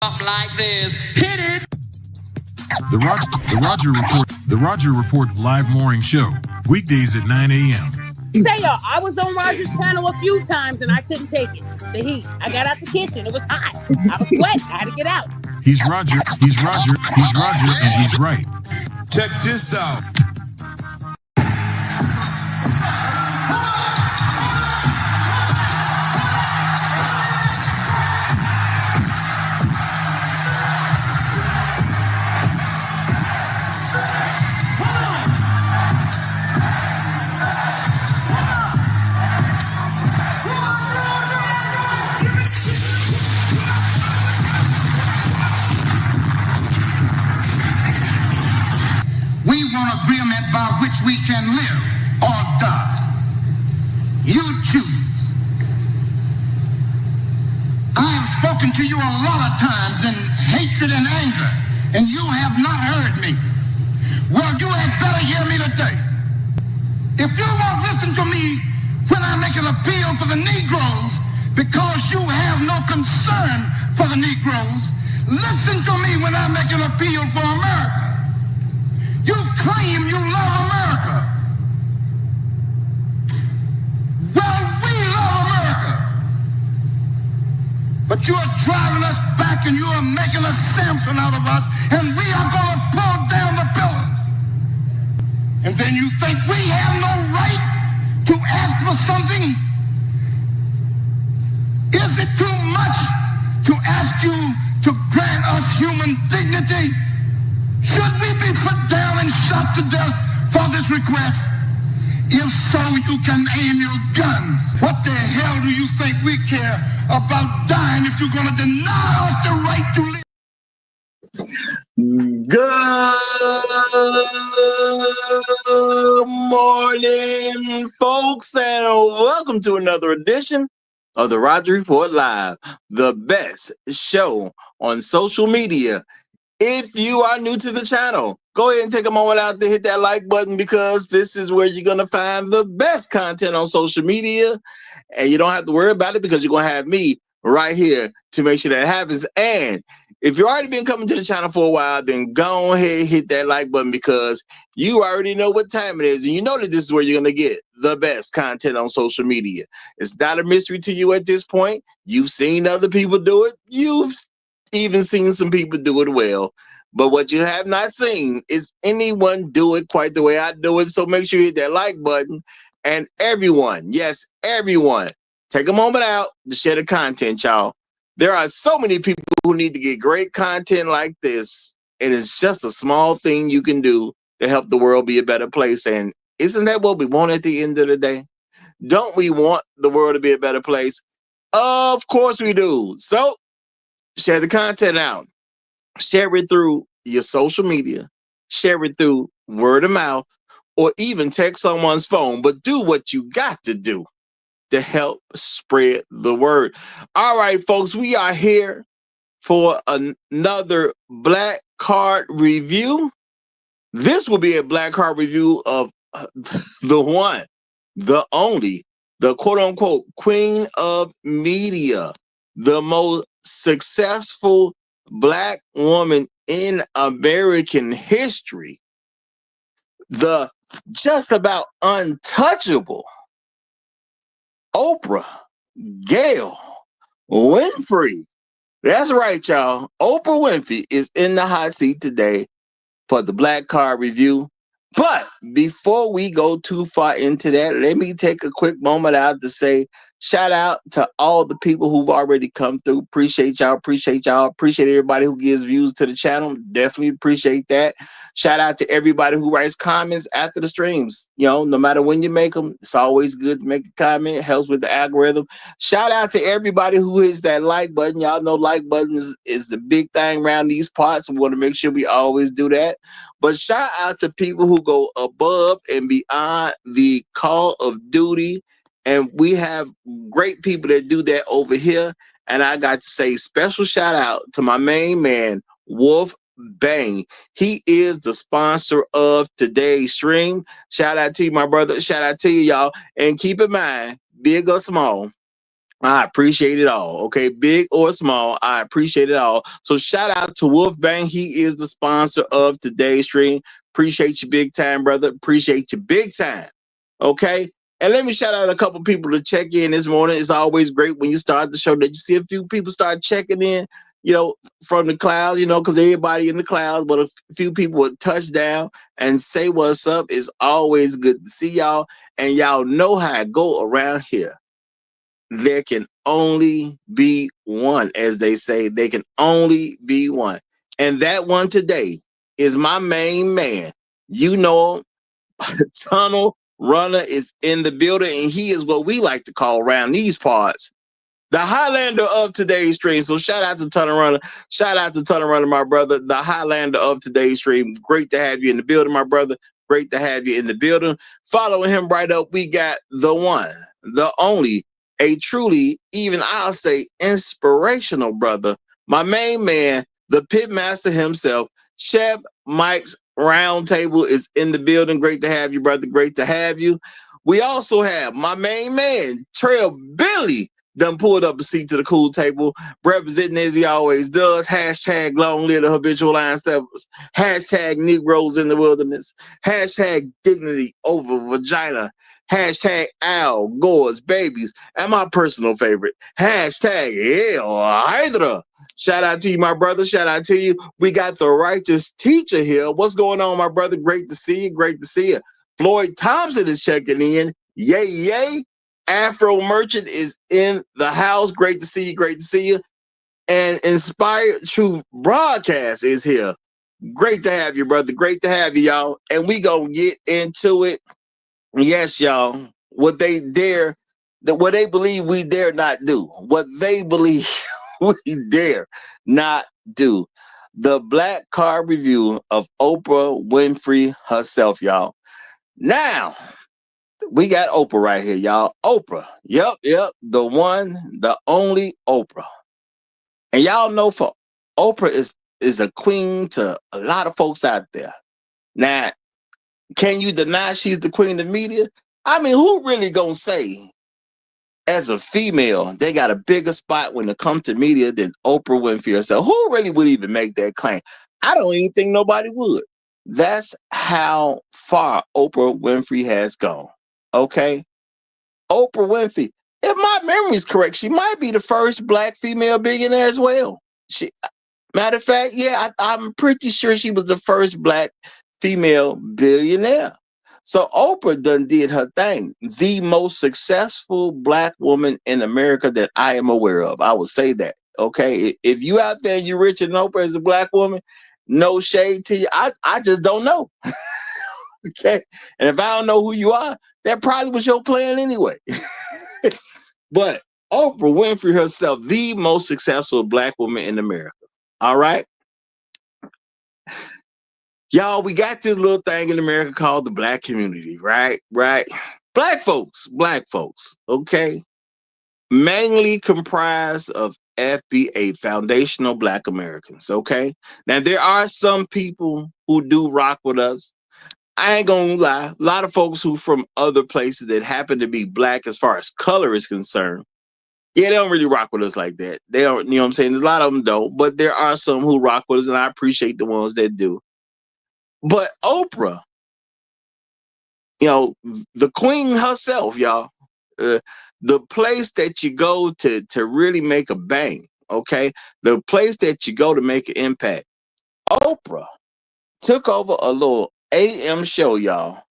Like this. Hit it. The Roger Report live morning show, weekdays at 9 a.m. Say y'all, I was on Roger's panel a few times and I couldn't take it. The heat. I got out the kitchen. It was hot. I was sweating. I had to get out. He's Roger, and he's right. Check this out. We can live or die. You choose. I have spoken to you a lot of times in hatred and anger, and you have not heard me. Well, you had better hear me today. If you won't listen to me when I make an appeal for the Negroes because you have no concern for the Negroes, listen to me when I make an appeal for America. You claim you love America. Well, we love America. But you are driving us back and you are making a Samson out of us, and we are going to pull down the pillars. And then you think we have no right to ask for something? Is it too much to ask you to grant us human dignity? Should we be put down and shot to death for this request? If so, you can aim your guns. What the hell do you think we care about dying if you're going to deny us the right to live? Good morning, folks, and welcome to another edition of the Roger Report Live, the best show on social media. If you are new to the channel, go ahead and take a moment out to hit that like button, because this is where you're going to find the best content on social media. And you don't have to worry about it because you're going to have me right here to make sure that happens. And if you've already been coming to the channel for a while, then go ahead and hit that like button, because you already know what time it is. And you know that this is where you're going to get the best content on social media. It's not a mystery to you at this point. You've seen other people do it. You've even seen some people do it well, but what you have not seen is anyone do it quite the way I do it. So make sure you hit that like button, and everyone, yes, everyone, take a moment out to share the content, y'all. There are so many people who need to get great content like this, and it's just a small thing you can do to help the world be a better place. And isn't that what we want at the end of the day? Don't we want the world to be a better place? Of course we do. So share the content out. Share it through your social media. Share it through word of mouth, or even text someone's phone. But do what you got to do to help spread the word. All right, folks, we are here for another Black Card review. This will be a Black Card review of the one, the only, the quote-unquote queen of media, the most successful Black woman in American history, the just about untouchable Oprah Gayle Winfrey. That's right, y'all. Oprah Winfrey is in the hot seat today for the Black Card review. But before we go too far into that, let me take a quick moment out to say shout out to all the people who've already come through. Appreciate y'all. Appreciate y'all. Appreciate everybody who gives views to the channel. Definitely appreciate that. Shout out to everybody who writes comments after the streams. You know, no matter when you make them, it's always good to make a comment. It helps with the algorithm. Shout out to everybody who hits that like button. Y'all know like button is the big thing around these parts. We want to make sure we always do that. But shout out to people who go above and beyond the call of duty. And we have great people that do that over here. And I got to say special shout out to my main man, Wolf Bang. He is the sponsor of today's stream. Shout out to you, my brother. Shout out to you, y'all. And keep in mind, big or small, I appreciate it all. Okay, big or small, I appreciate it all. So shout out to Wolfbang. He is the sponsor of today's stream. Appreciate you big time, brother. Appreciate you big time. Okay. And let me shout out a couple people to check in this morning. It's always great when you start the show that you see a few people start checking in, from the clouds, because everybody in the clouds, but a few people would touch down and say what's up. It's always good to see y'all. And y'all know how I go around here. There can only be one, as they say. There can only be one. And that one today is my main man. You know him. Tunnel Runner is in the building, and he is what we like to call around these parts the Highlander of today's stream. So shout out to Tunnel Runner. Shout out to Tunnel Runner, my brother, the Highlander of today's stream. Great to have you in the building, my brother. Great to have you in the building. Following him right up, we got the one, the only, a truly, even I'll say, inspirational brother. My main man, the pitmaster himself, Chef Mike's Roundtable is in the building. Great to have you, brother. Great to have you. We also have my main man, Trail Billy, done pulled up a seat to the cool table, representing as he always does. Hashtag long live the habitual line steppers. Hashtag Negroes in the wilderness. Hashtag dignity over vagina. Hashtag Al Gore's babies. And my personal favorite, hashtag El Hydra. Shout out to you, my brother. Shout out to you. We got the righteous teacher here. What's going on, my brother? Great to see you. Great to see you. Floyd Thompson is checking in. Yay, yay. Afro Merchant is in the house. Great to see you. Great to see you. And Inspired Truth Broadcast is here. Great to have you, brother. Great to have you, y'all. And we gonna get into it. Yes, y'all. What they believe we dare not do. What they believe we dare not do. The Black Card Review of Oprah Winfrey herself, y'all. Now, we got Oprah right here, y'all. Oprah. Yep. The one, the only Oprah. And y'all know for Oprah is a queen to a lot of folks out there. Now, can you deny she's the queen of media? I mean, who really gonna say as a female they got a bigger spot when it comes to media than Oprah Winfrey herself? Who really would even make that claim? I don't even think nobody would. That's how far Oprah Winfrey has gone. Okay? Oprah Winfrey, if my memory is correct, she might be the first Black female billionaire as well. Matter of fact, yeah, I'm pretty sure she was the first Black female billionaire. So Oprah done did her thing. The most successful Black woman in America that I am aware of. I would say that. Okay, if you out there, you rich and Oprah as a Black woman, no shade to you. I just don't know. Okay, and if I don't know who you are, that probably was your plan anyway. But Oprah Winfrey herself, the most successful Black woman in America. All right. Y'all, we got this little thing in America called the Black community, right? Right. Black folks, okay? Mainly comprised of FBA, foundational Black Americans, okay? Now, there are some people who do rock with us. I ain't gonna lie. A lot of folks who from other places that happen to be Black as far as color is concerned, yeah, they don't really rock with us like that. They don't, you know what I'm saying? There's a lot of them don't, but there are some who rock with us, and I appreciate the ones that do. But Oprah, the queen herself, y'all, the place that you go to really make a bang, okay? The place that you go to make an impact. Oprah took over a little AM show, y'all,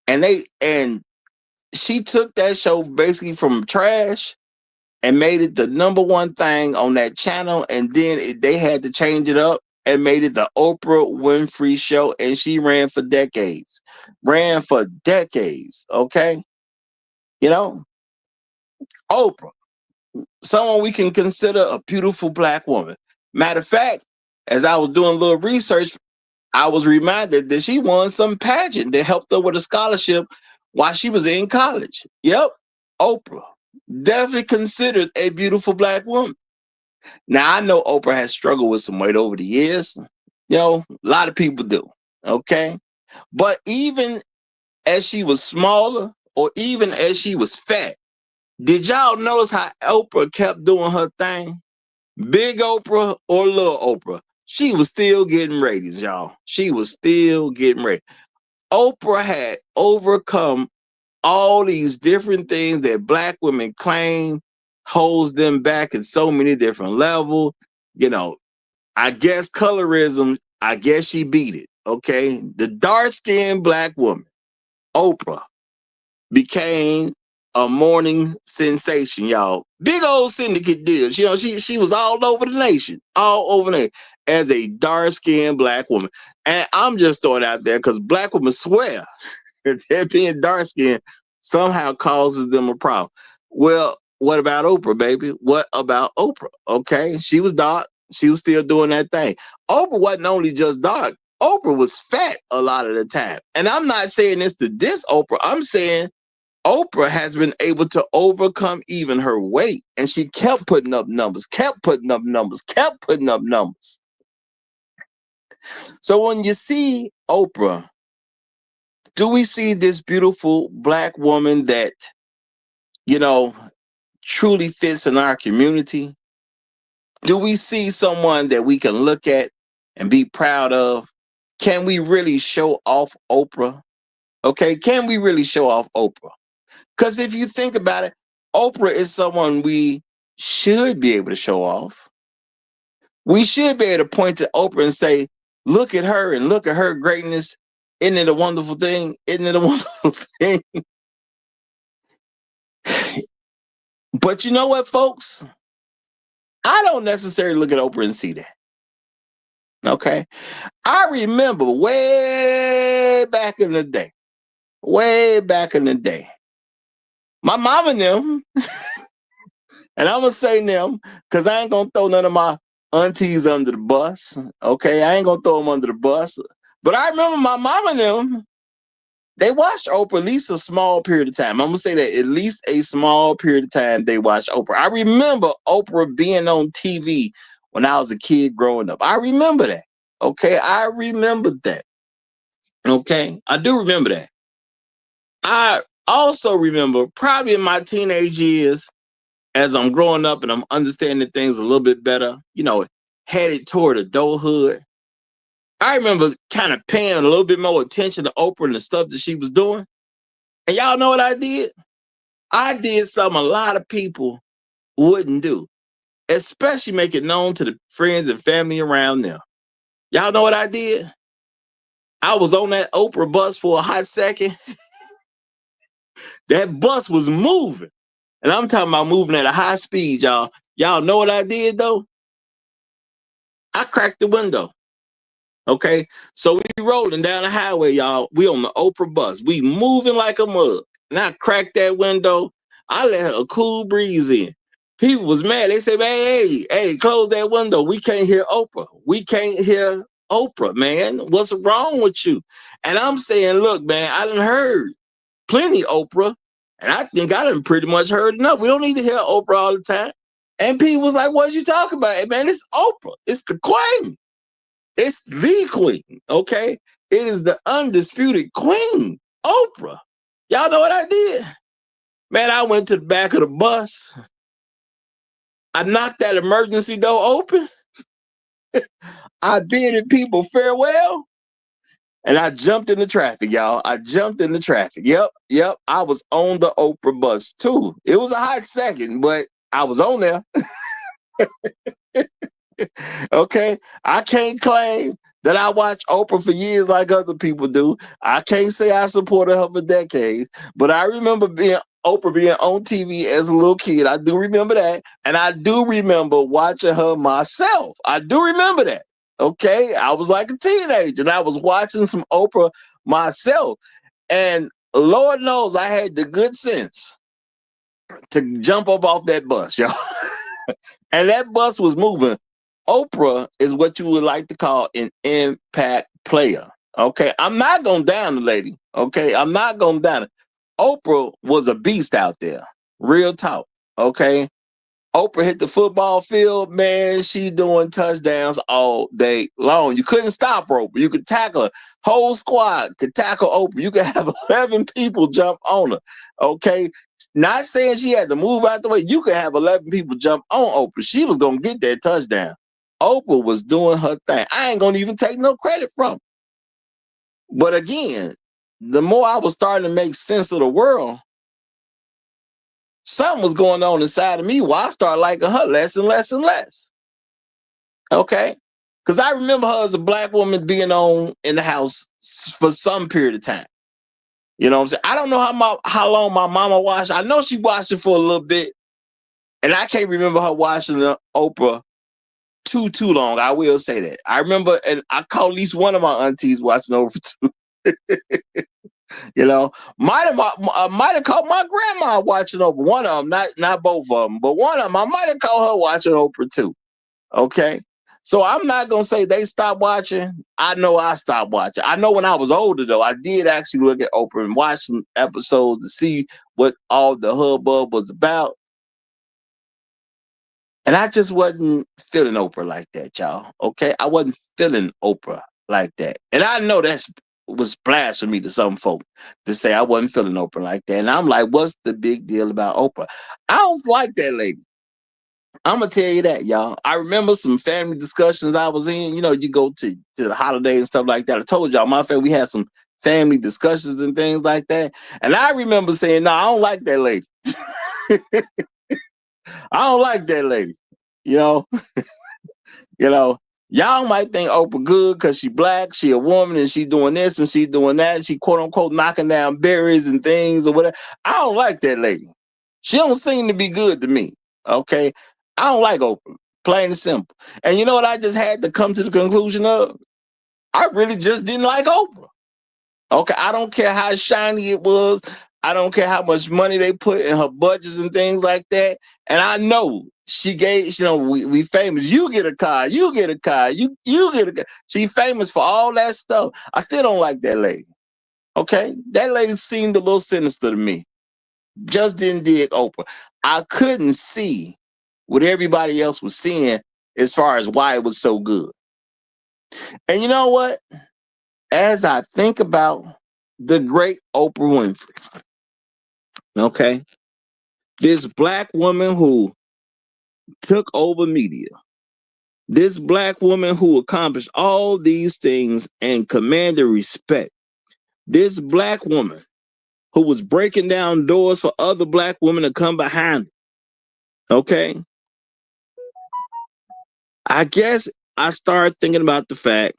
and she took that show basically from trash and made it the number one thing on that channel, and then they had to change it up and made it the Oprah Winfrey Show, and she ran for decades. Okay? Oprah, someone we can consider a beautiful Black woman. Matter of fact, as I was doing a little research, I was reminded that she won some pageant that helped her with a scholarship while she was in college. Yep, Oprah, definitely considered a beautiful Black woman. Now, I know Oprah has struggled with some weight over the years. A lot of people do. Okay. But even as she was smaller or even as she was fat, Did y'all notice how Oprah kept doing her thing? Big Oprah or little Oprah, she was still getting ratings, y'all. She was still getting ratings. Oprah had overcome all these different things that black women claim holds them back in so many different levels. You know, I guess colorism, I guess she beat it. Okay. The dark-skinned black woman, Oprah, became a morning sensation, y'all. Big old syndicate deal. You know, she was all over the nation, as a dark-skinned black woman. And I'm just throwing it out there because black women swear that being dark skinned somehow causes them a problem. Well, what about Oprah, baby? What about Oprah? Okay, she was dark. She was still doing that thing. Oprah wasn't only just dark. Oprah was fat a lot of the time. And I'm not saying this to diss Oprah. I'm saying Oprah has been able to overcome even her weight. And she kept putting up numbers, kept putting up numbers, kept putting up numbers. So when you see Oprah, do we see this beautiful black woman that, you know, truly fits in our community? Do we see someone that we can look at and be proud of? Can we really show off Oprah? Okay, can we really show off Oprah? Because if you think about it, Oprah is someone we should be able to show off. We should be able to point to Oprah and say, look at her and look at her greatness. Isn't it a wonderful thing? Isn't it a wonderful thing? But you know what, folks? I don't necessarily look at Oprah and see that. Okay. I remember way back in the day, my mom and them, and I'm going to say them because I ain't going to throw none of my aunties under the bus. Okay. I ain't going to throw them under the bus. But I remember my mom and them, they watched Oprah at least a small period of time. I'm going to say that at least a small period of time they watched Oprah. I remember Oprah being on TV when I was a kid growing up. I remember that. Okay. I remember that. Okay. I do remember that. I also remember probably in my teenage years as I'm growing up and I'm understanding things a little bit better, you know, headed toward adulthood. I remember kind of paying a little bit more attention to Oprah and the stuff that she was doing. And y'all know what I did? I did something a lot of people wouldn't do, especially make it known to the friends and family around them. Y'all know what I did? I was on that Oprah bus for a hot second. That bus was moving. And I'm talking about moving at a high speed, y'all. Y'all know what I did, though? I cracked the window. Okay? So we rolling down the highway, y'all. We on the Oprah bus. We moving like a mug. And I cracked that window. I let a cool breeze in. People was mad. They said, hey, close that window. We can't hear Oprah. We can't hear Oprah, man. What's wrong with you? And I'm saying, look, man, I done heard plenty Oprah. And I think I done pretty much heard enough. We don't need to hear Oprah all the time. And people was like, what you talking about? Hey, man, it's Oprah. It's the queen. It's the queen, okay? It is the undisputed queen, Oprah. Y'all know what I did? Man, I went to the back of the bus. I knocked that emergency door open. I bidded people farewell. And I jumped in the traffic, y'all. I jumped in the traffic. Yep. I was on the Oprah bus, too. It was a hot second, but I was on there. Okay? I can't claim that I watched Oprah for years like other people do. I can't say I supported her for decades, but I remember Oprah being on TV as a little kid. I do remember that. And I do remember watching her myself. I do remember that. Okay? I was like a teenager and I was watching some Oprah myself. And Lord knows I had the good sense to jump up off that bus, y'all. And that bus was moving. Oprah is what you would like to call an impact player. Okay. I'm not going to down the lady. Okay. I'm not going to down it. Oprah was a beast out there. Real talk. Okay. Oprah hit the football field, man. She doing touchdowns all day long. You couldn't stop Oprah. You could tackle her. Whole squad could tackle Oprah. You could have 11 people jump on her. Okay. Not saying she had to move out the way. You could have 11 people jump on Oprah. She was going to get that touchdown. Oprah was doing her thing. I ain't going to even take no credit from her. But again, the more I was starting to make sense of the world, something was going on inside of me where I started liking her less and less and less. Okay? Because I remember her as a black woman being on in the house for some period of time. You know what I'm saying? I don't know how long my mama watched. I know she watched it for a little bit. And I can't remember her watching the Oprah too long. I will say that. I remember, and I caught at least one of my aunties watching Oprah too. You know, might have caught my grandma watching Oprah. One of them, not both of them, but one of them, I might have caught her watching Oprah too. Okay. So I'm not going to say they stopped watching. I know I stopped watching. I know when I was older, though, I did actually look at Oprah and watch some episodes to see what all the hubbub was about. And I just wasn't feeling Oprah like that, y'all. Okay. I wasn't feeling Oprah like that. And I know was blasphemy to some folk to say I wasn't feeling Oprah like that. And I'm like, what's the big deal about Oprah? I don't like that lady. I'm gonna tell you that, y'all. I remember some family discussions I was in. You know, you go to the holidays and stuff like that. I told y'all, my family, we had some family discussions and things like that. And I remember saying, no, I don't like that lady. I don't like that lady. You know, y'all might think Oprah good because she black, she a woman, and she doing this and she doing that. She quote unquote knocking down berries and things or whatever. I don't like that lady. She don't seem to be good to me. Okay. I don't like Oprah, plain and simple. And you know what I just had to come to the conclusion of? I really just didn't like Oprah. Okay, I don't care how shiny it was. I don't care how much money they put in her budgets and things like that. And I know she gave, we famous. You get a car, you get a car, you get a car. She famous for all that stuff. I still don't like that lady. Okay, that lady seemed a little sinister to me. Just didn't dig Oprah. I couldn't see what everybody else was seeing as far as why it was so good. And you know what? As I think about the great Oprah Winfrey, okay, this black woman who took over media, this black woman who accomplished all these things and commanded respect, this black woman who was breaking down doors for other black women to come behind her, okay, I guess I started thinking about the fact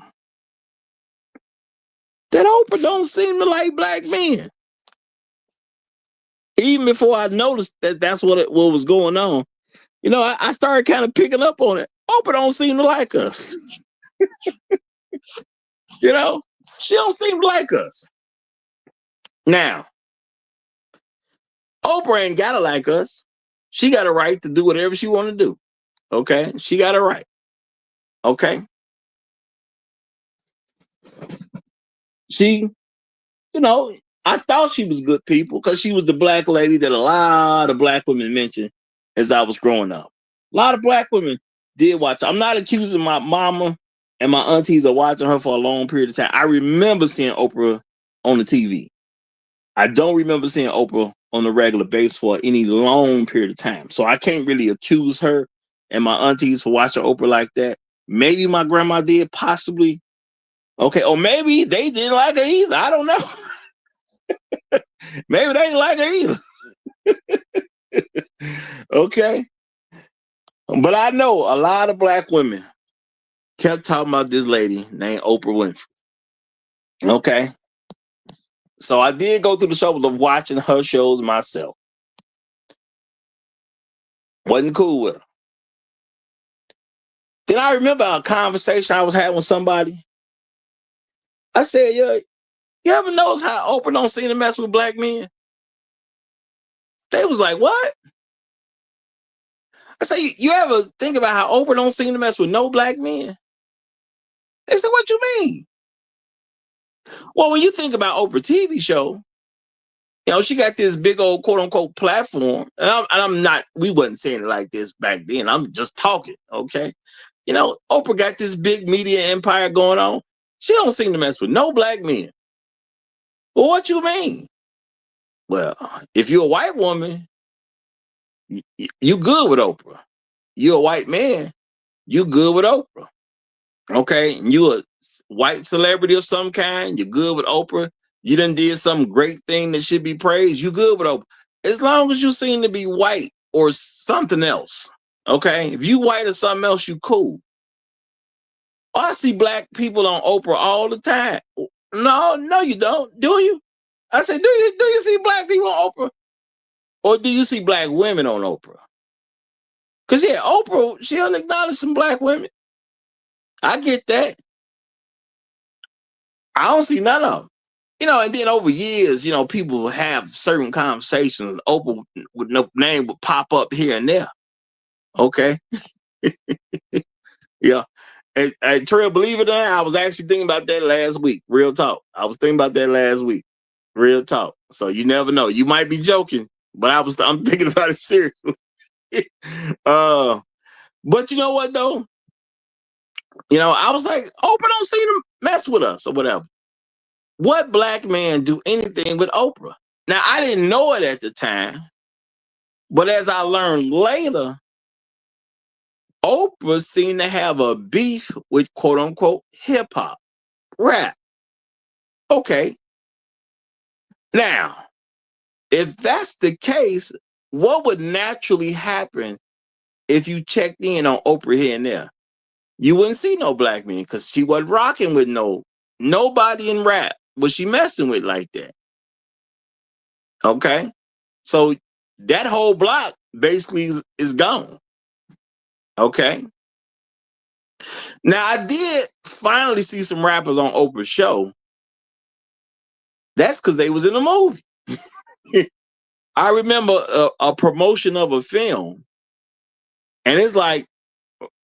that Oprah don't seem to like black men. Even before I noticed that that's what was going on, I started kind of picking up on it. Oprah don't seem to like us. She don't seem to like us. Now, Oprah ain't gotta like us. She got a right to do whatever she want to do. Okay, she got a right. Okay, she, I thought she was good people because she was the black lady that a lot of black women mentioned as I was growing up. A lot of black women did watch. I'm not accusing my mama and my aunties of watching her for a long period of time. I remember seeing Oprah on the TV. I don't remember seeing Oprah on a regular basis for any long period of time. So I can't really accuse her and my aunties for watching Oprah like that. Maybe my grandma did, possibly. Okay, or maybe they didn't like her either. I don't know. Maybe they didn't like her either. Okay. But I know a lot of black women kept talking about this lady named Oprah Winfrey. Okay. So I did go through the trouble of watching her shows myself. Wasn't cool with her. Then I remember a conversation I was having with somebody. I said, "Yo, you ever notice how Oprah don't seem to mess with black men?" They was like, "What?" I said, "You ever think about how Oprah don't seem to mess with no black men?" They said, "What you mean?" Well, when you think about Oprah TV show, she got this big old quote unquote platform. And I'm not, we wasn't saying it like this back then. I'm just talking. Okay. Oprah got this big media empire going on. She don't seem to mess with no black men. Well, what you mean? Well, if you're a white woman, you good with Oprah. You're a white man, you good with Oprah. Okay, and you a white celebrity of some kind, you're good with Oprah. You done did some great thing that should be praised, you good with Oprah. As long as you seem to be white or something else. Okay, if you white or something else, you cool. I see black people on Oprah all the time. No, you don't. Do you? I said, do you see black people on Oprah? Or do you see black women on Oprah? Because yeah, Oprah, she don't acknowledge some black women. I get that. I don't see none of them. And then over years, people have certain conversations. Oprah with no name would pop up here and there. Okay. Yeah. And Trail, believe it or not, I was actually thinking about that last week. Real talk. I was thinking about that last week. Real talk. So you never know. You might be joking, but I'm thinking about it seriously. But you know what though? I was like, Oprah don't seem to mess with us or whatever. What black man do anything with Oprah? Now I didn't know it at the time, but as I learned later, Oprah seemed to have a beef with quote unquote hip hop, rap. Okay. Now, if that's the case, what would naturally happen if you checked in on Oprah here and there? You wouldn't see no black men because she wasn't rocking with nobody in rap. Was she messing with like that? Okay. So that whole block basically is gone. Okay. Now I did finally see some rappers on Oprah's show. That's because they was in a movie. I remember a promotion of a film, and it's like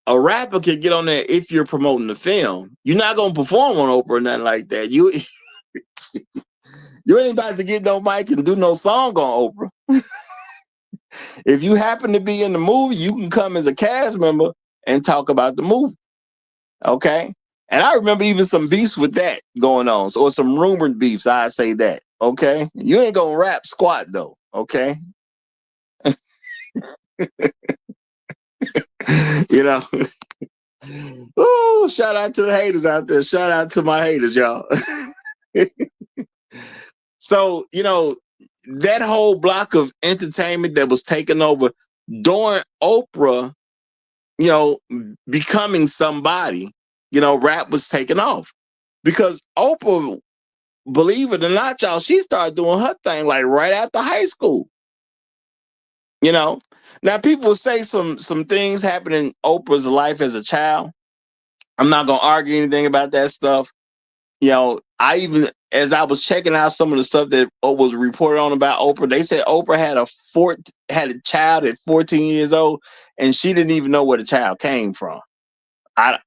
a rapper can get on there if you're promoting the film. You're not gonna perform on Oprah or nothing like that. You ain't about to get no mic and do no song on Oprah. If you happen to be in the movie, you can come as a cast member and talk about the movie. Okay. And I remember even some beefs with that going on. So, or some rumored beefs, I say that. Okay. You ain't gonna rap squat though. Okay. Oh, shout out to the haters out there. Shout out to my haters, y'all. So, that whole block of entertainment that was taken over during Oprah, becoming somebody, rap was taken off. Because Oprah, believe it or not, y'all, she started doing her thing like right after high school. Now people will say some things happened in Oprah's life as a child. I'm not gonna argue anything about that stuff. I even, as I was checking out some of the stuff that was reported on about Oprah, they said Oprah had a child at 14 years old, and she didn't even know where the child came from. It's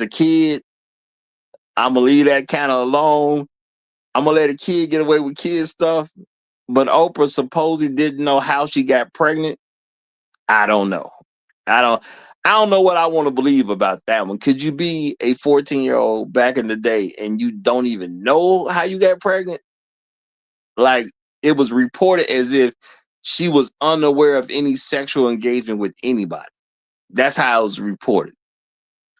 a kid. I'm gonna leave that kind of alone. I'm gonna let a kid get away with kid stuff. But Oprah supposedly didn't know how she got pregnant. I don't know. I don't know what I want to believe about that one. Could you be a 14-year-old back in the day and you don't even know how you got pregnant? Like, it was reported as if she was unaware of any sexual engagement with anybody. That's how it was reported.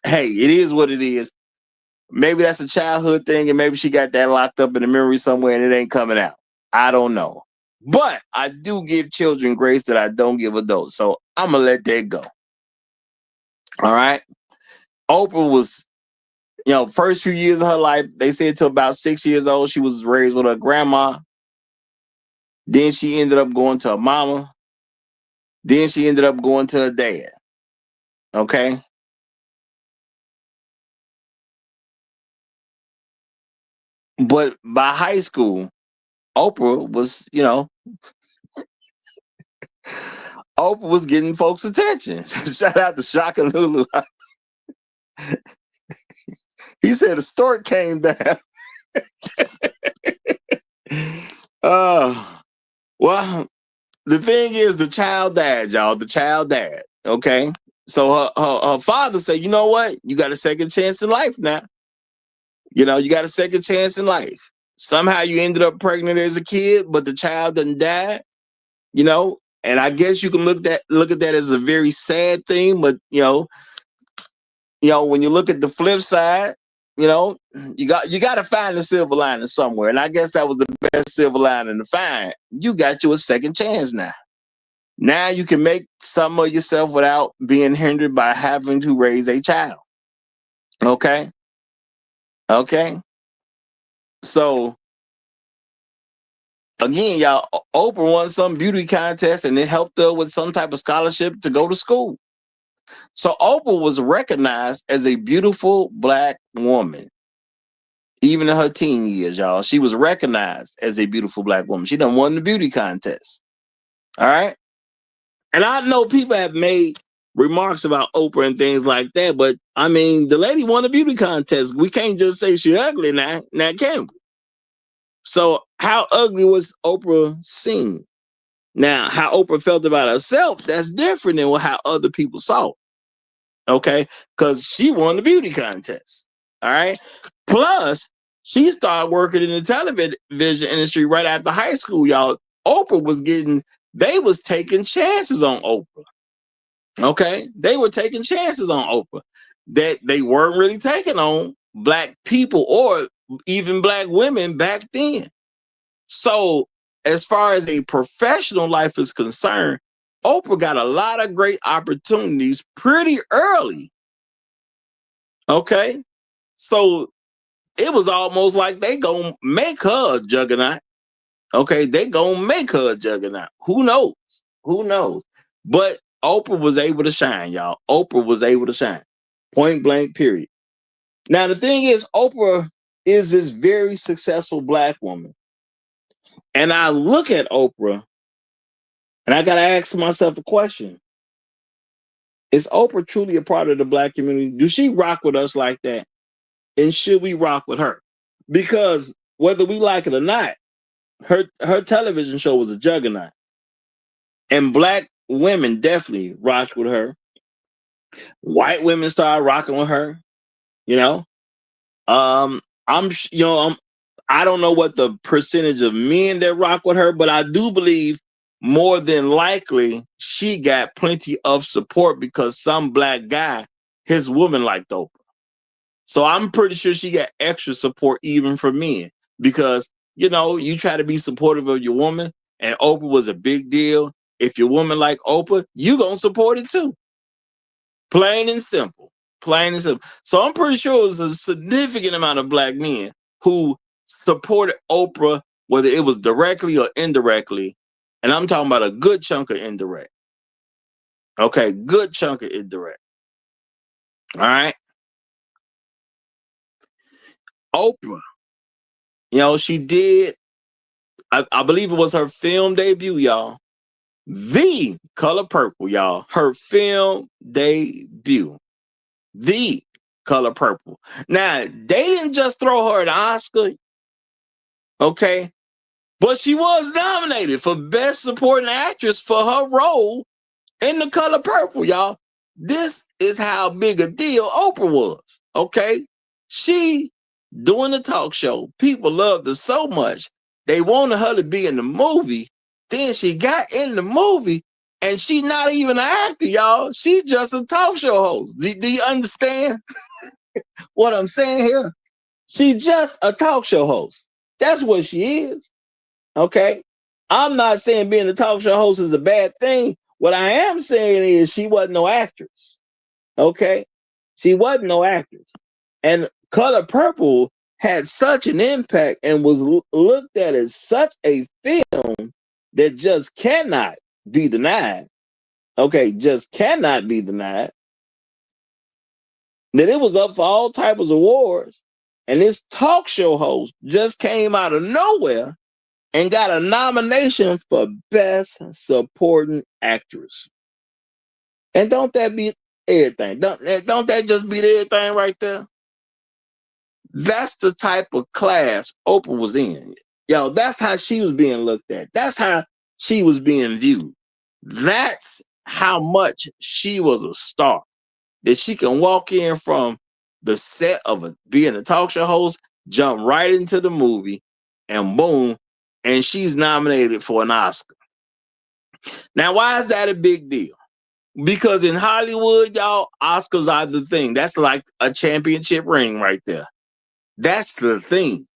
Hey, it is what it is. Maybe that's a childhood thing, and maybe she got that locked up in the memory somewhere and it ain't coming out. I don't know. But I do give children grace that I don't give adults. So I'm going to let that go. All right. Oprah was, first few years of her life, they said till about 6 years old, she was raised with her grandma. Then she ended up going to her mama. Then she ended up going to her dad. Okay. But by high school, Oprah was, Oprah was getting folks' attention. Shout out to Shaka Lulu. He said a stork came down. Well, the thing is, the child died, y'all. The child died. Okay. So her father said, you know what? You got a second chance in life now. You got a second chance in life. Somehow you ended up pregnant as a kid, but the child didn't die, you know. And I guess you can look at that as a very sad thing, but when you look at the flip side, you got to find the silver lining somewhere. And I guess that was the best silver lining to find. You got you a second chance now. Now you can make something of yourself without being hindered by having to raise a child. Okay. So again, y'all, Oprah won some beauty contest and it helped her with some type of scholarship to go to school. So Oprah was recognized as a beautiful Black woman. Even in her teen years, y'all, she was recognized as a beautiful Black woman. She done won the beauty contest. All right. And I know people have made remarks about Oprah and things like that, but I mean, the lady won a beauty contest. We can't just say she's ugly now, can we? So how ugly was Oprah seen? Now, how Oprah felt about herself, that's different than how other people saw it. Okay? Because she won the beauty contest. All right? Plus, she started working in the television industry right after high school, y'all. They was taking chances on Oprah. Okay? They were taking chances on Oprah that they weren't really taking on Black people or even Black women back then. So, as far as a professional life is concerned, Oprah got a lot of great opportunities pretty early. Okay? So, it was almost like they gonna make her a juggernaut. Okay? They gonna make her a juggernaut. Who knows? But Oprah was able to shine, y'all. Oprah was able to shine. Point blank, period. Now, the thing is, Oprah is this very successful Black woman. And I look at Oprah and I got to ask myself a question. Is Oprah truly a part of the Black community? Do she rock with us like that? And should we rock with her? Because whether we like it or not, her television show was a juggernaut. And Black women definitely rocked with her. White women started rocking with her. I don't know what the percentage of men that rock with her, but I do believe more than likely she got plenty of support because some Black guy, his woman liked Oprah. So I'm pretty sure she got extra support even from men because, you try to be supportive of your woman and Oprah was a big deal. If your woman like Oprah, you gonna support it too. Plain and simple. So I'm pretty sure it was a significant amount of Black men who supported Oprah, whether it was directly or indirectly. And I'm talking about a good chunk of indirect. Okay, good chunk of indirect. All right. Oprah, she did, I believe it was her film debut, y'all. The Color Purple, y'all. Her film debut. The Color Purple. Now, they didn't just throw her an Oscar, okay? But she was nominated for Best Supporting Actress for her role in The Color Purple, y'all. This is how big a deal Oprah was, okay? She doing the talk show. People loved her so much. They wanted her to be in the movie. Then she got in the movie and she's not even an actor, y'all. She's just a talk show host. Do you understand what I'm saying here? She's just a talk show host. That's what she is. Okay. I'm not saying being a talk show host is a bad thing. What I am saying is she wasn't no actress. Okay. She wasn't no actress. And Color Purple had such an impact and was looked at as such a film that just cannot be denied. Okay. Just cannot be denied. That it was up for all types of awards. And this talk show host just came out of nowhere and got a nomination for Best Supporting Actress. And don't that beat everything? Don't that just beat everything right there? That's the type of class Oprah was in. That's how she was being looked at. That's how she was being viewed. That's how much she was a star. That she can walk in from the set of being a talk show host, jump right into the movie, and boom, and she's nominated for an Oscar. Now, why is that a big deal? Because in Hollywood, y'all, Oscars are the thing. That's like a championship ring right there. That's the thing.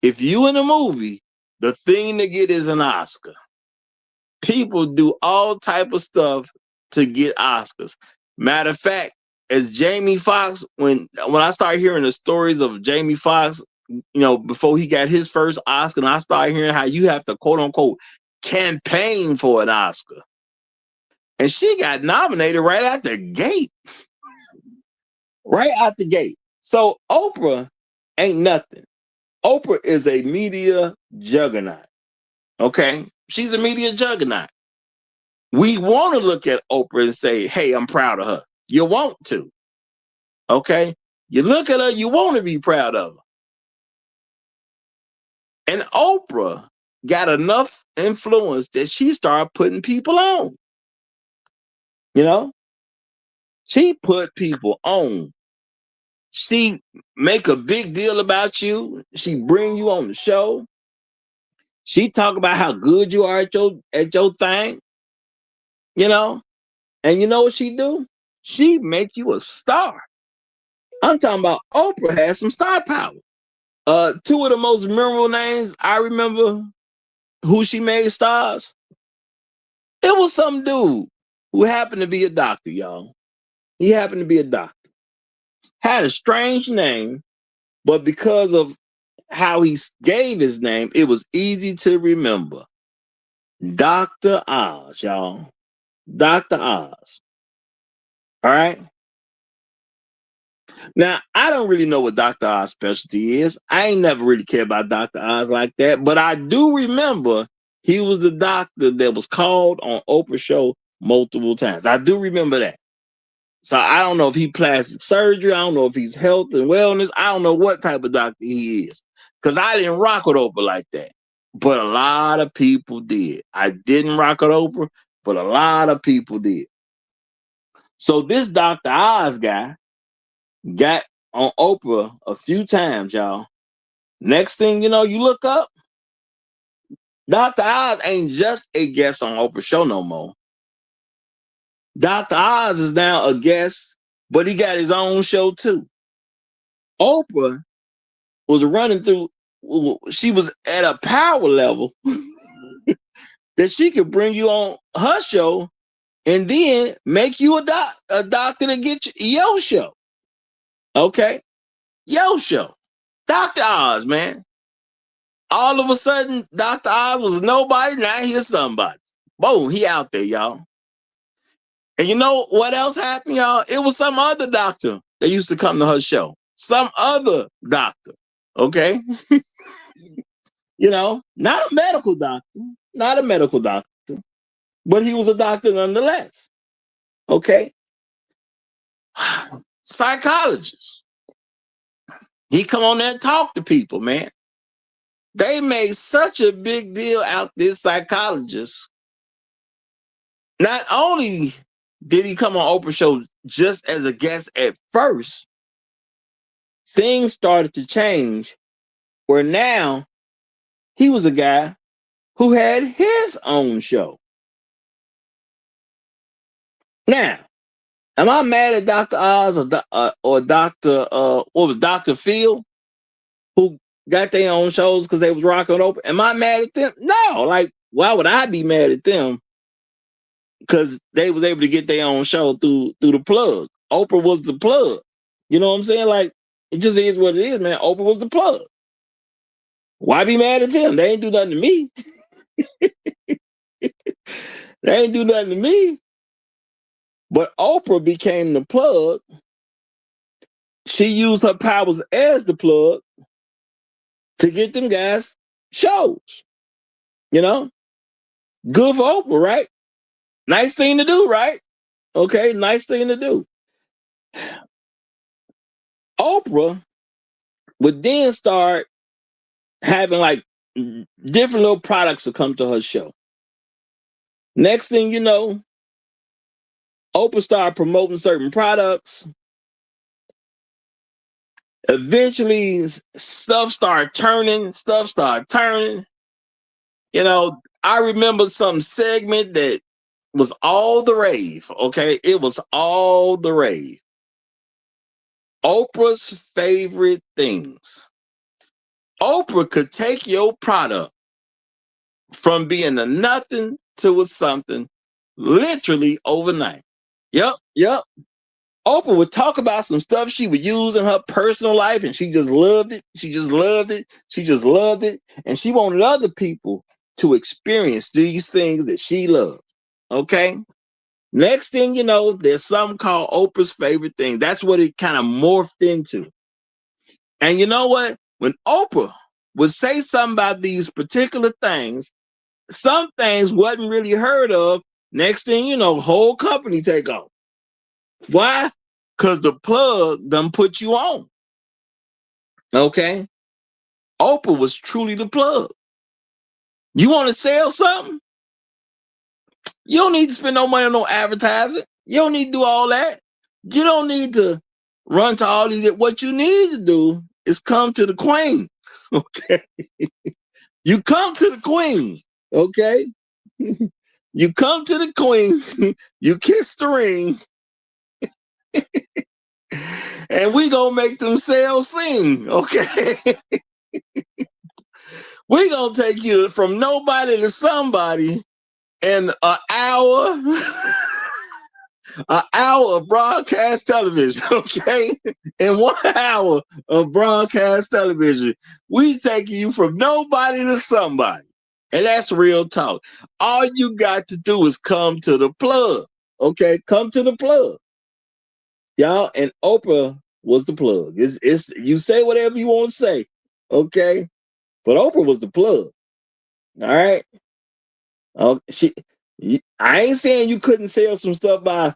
If you in a movie, the thing to get is an Oscar. People do all type of stuff to get Oscars. Matter of fact, as Jamie Foxx, when I started hearing the stories of Jamie Foxx, before he got his first Oscar, and I started hearing how you have to quote unquote campaign for an Oscar. And she got nominated right out the gate. Right out the gate. So Oprah ain't nothing. Oprah is a media juggernaut. Okay? She's a media juggernaut. We want to look at Oprah and say, hey, I'm proud of her. You want to. Okay? You look at her, you want to be proud of her. And Oprah got enough influence that she started putting people on. She put people on. She make a big deal about you. She bring you on the show. She talk about how good you are at your thing. And you know what she do? She make you a star. I'm talking about Oprah has some star power. Two of the most memorable names I remember who she made stars. It was some dude who happened to be a doctor, y'all. He happened to be a doctor. Had a strange name, but because of how he gave his name, it was easy to remember. Dr. Oz, y'all. Dr. Oz. All right. Now, I don't really know what Dr. Oz's specialty is. I ain't never really cared about Dr. Oz like that, but I do remember he was the doctor that was called on Oprah's show multiple times. I do remember that. So I don't know if he plastic surgery. I don't know if he's health and wellness. I don't know what type of doctor he is because I didn't rock with Oprah like that. But a lot of people did. I didn't rock with Oprah, but a lot of people did. So this Dr. Oz guy got on Oprah a few times, y'all. Next thing you know, you look up, Dr. Oz ain't just a guest on Oprah's show no more. Dr. Oz is now a guest, but he got his own show too. Oprah was running through, she was at a power level that she could bring you on her show and then make you a doctor to get your show. Okay? Your show. Dr. Oz, man. All of a sudden, Dr. Oz was nobody, now he's somebody. Boom, he out there, y'all. And you know what else happened, y'all? It was some other doctor that used to come to her show. Some other doctor, okay? Not a medical doctor. Not a medical doctor. But he was a doctor nonetheless. Okay? Psychologist. He come on there and talk to people, man. They made such a big deal out this psychologist. Not only did he come on Oprah show just as a guest at first, things started to change where now he was a guy who had his own show. Now, am I mad at Dr. Oz or Dr. What was Dr. Phil, who got their own shows because they was rocking Oprah? Am I mad at them? No. Like, why would I be mad at them? Because they was able to get their own show through the plug. Oprah was the plug. You know what I'm saying? Like, it just is what it is, man. Oprah was the plug. Why be mad at them? They ain't do nothing to me. They ain't do nothing to me. But Oprah became the plug. She used her powers as the plug to get them guys shows. Good for Oprah, right? Nice thing to do, right? Okay, nice thing to do. Oprah would then start having like different little products to come to her show. Next thing you know, Oprah started promoting certain products. Eventually, stuff started turning. You know, I remember some segment that was all the rave. Okay, it was all the rave. Oprah's favorite things. Oprah could take your product from being a nothing to a something literally overnight. Yep. Oprah would talk about some stuff she would use in her personal life, and she just loved it. She just loved it. And she wanted other people to experience these things that she loved. Okay. Next thing you know, there's something called Oprah's favorite thing. That's what it kind of morphed into. And you know what? When Oprah would say something about these particular things, some things wasn't really heard of. Next thing you know, whole company take off. Why? Because the plug done put you on. Okay? Oprah was truly the plug. You want to sell something? You don't need to spend no money on no advertising. You don't need to do all that. You don't need to run to all these. What you need to do is come to the queen. Okay? You come to the queen. Okay? You come to the queen. You kiss the ring. And we gonna make them sales sing. Okay? We gonna take you from nobody to somebody in an hour, an hour of broadcast television. Okay, in 1 hour of broadcast television, we taking you from nobody to somebody, and that's real talk. All you got to do is come to the plug. Okay, come to the plug, y'all. And Oprah was the plug. It's you say whatever you want to say. Okay, but Oprah was the plug. All right. Oh, I ain't saying you couldn't sell some stuff by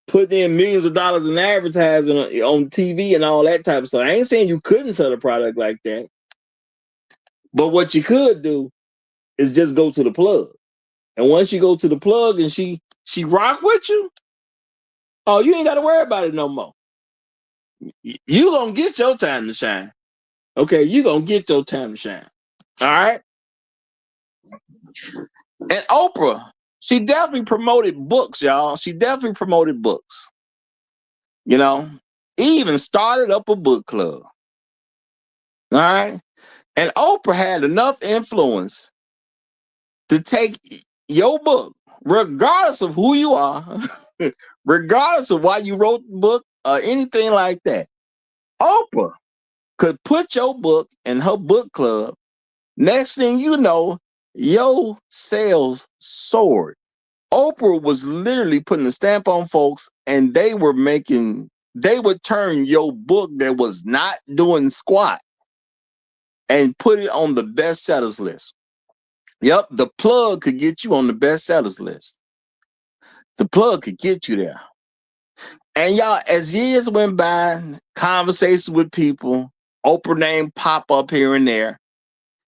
putting in millions of dollars in advertising on TV and all that type of stuff. I ain't saying you couldn't sell a product like that. But what you could do is just go to the plug. And once you go to the plug and she rock with you, oh, you ain't got to worry about it no more. You gonna get your time to shine. Okay, you gonna get your time to shine. All right. And Oprah, she definitely promoted books, y'all. She definitely promoted books. You know, he even started up a book club. All right. And Oprah had enough influence to take your book, regardless of who you are, regardless of why you wrote the book or anything like that. Oprah could put your book in her book club. Next thing you know, your sales soared. Oprah was literally putting a stamp on folks, and they would turn your book that was not doing squat and put it on the bestsellers list. Yep, the plug could get you on the bestsellers list. The plug could get you there. And y'all, as years went by, conversations with people, Oprah name pop up here and there.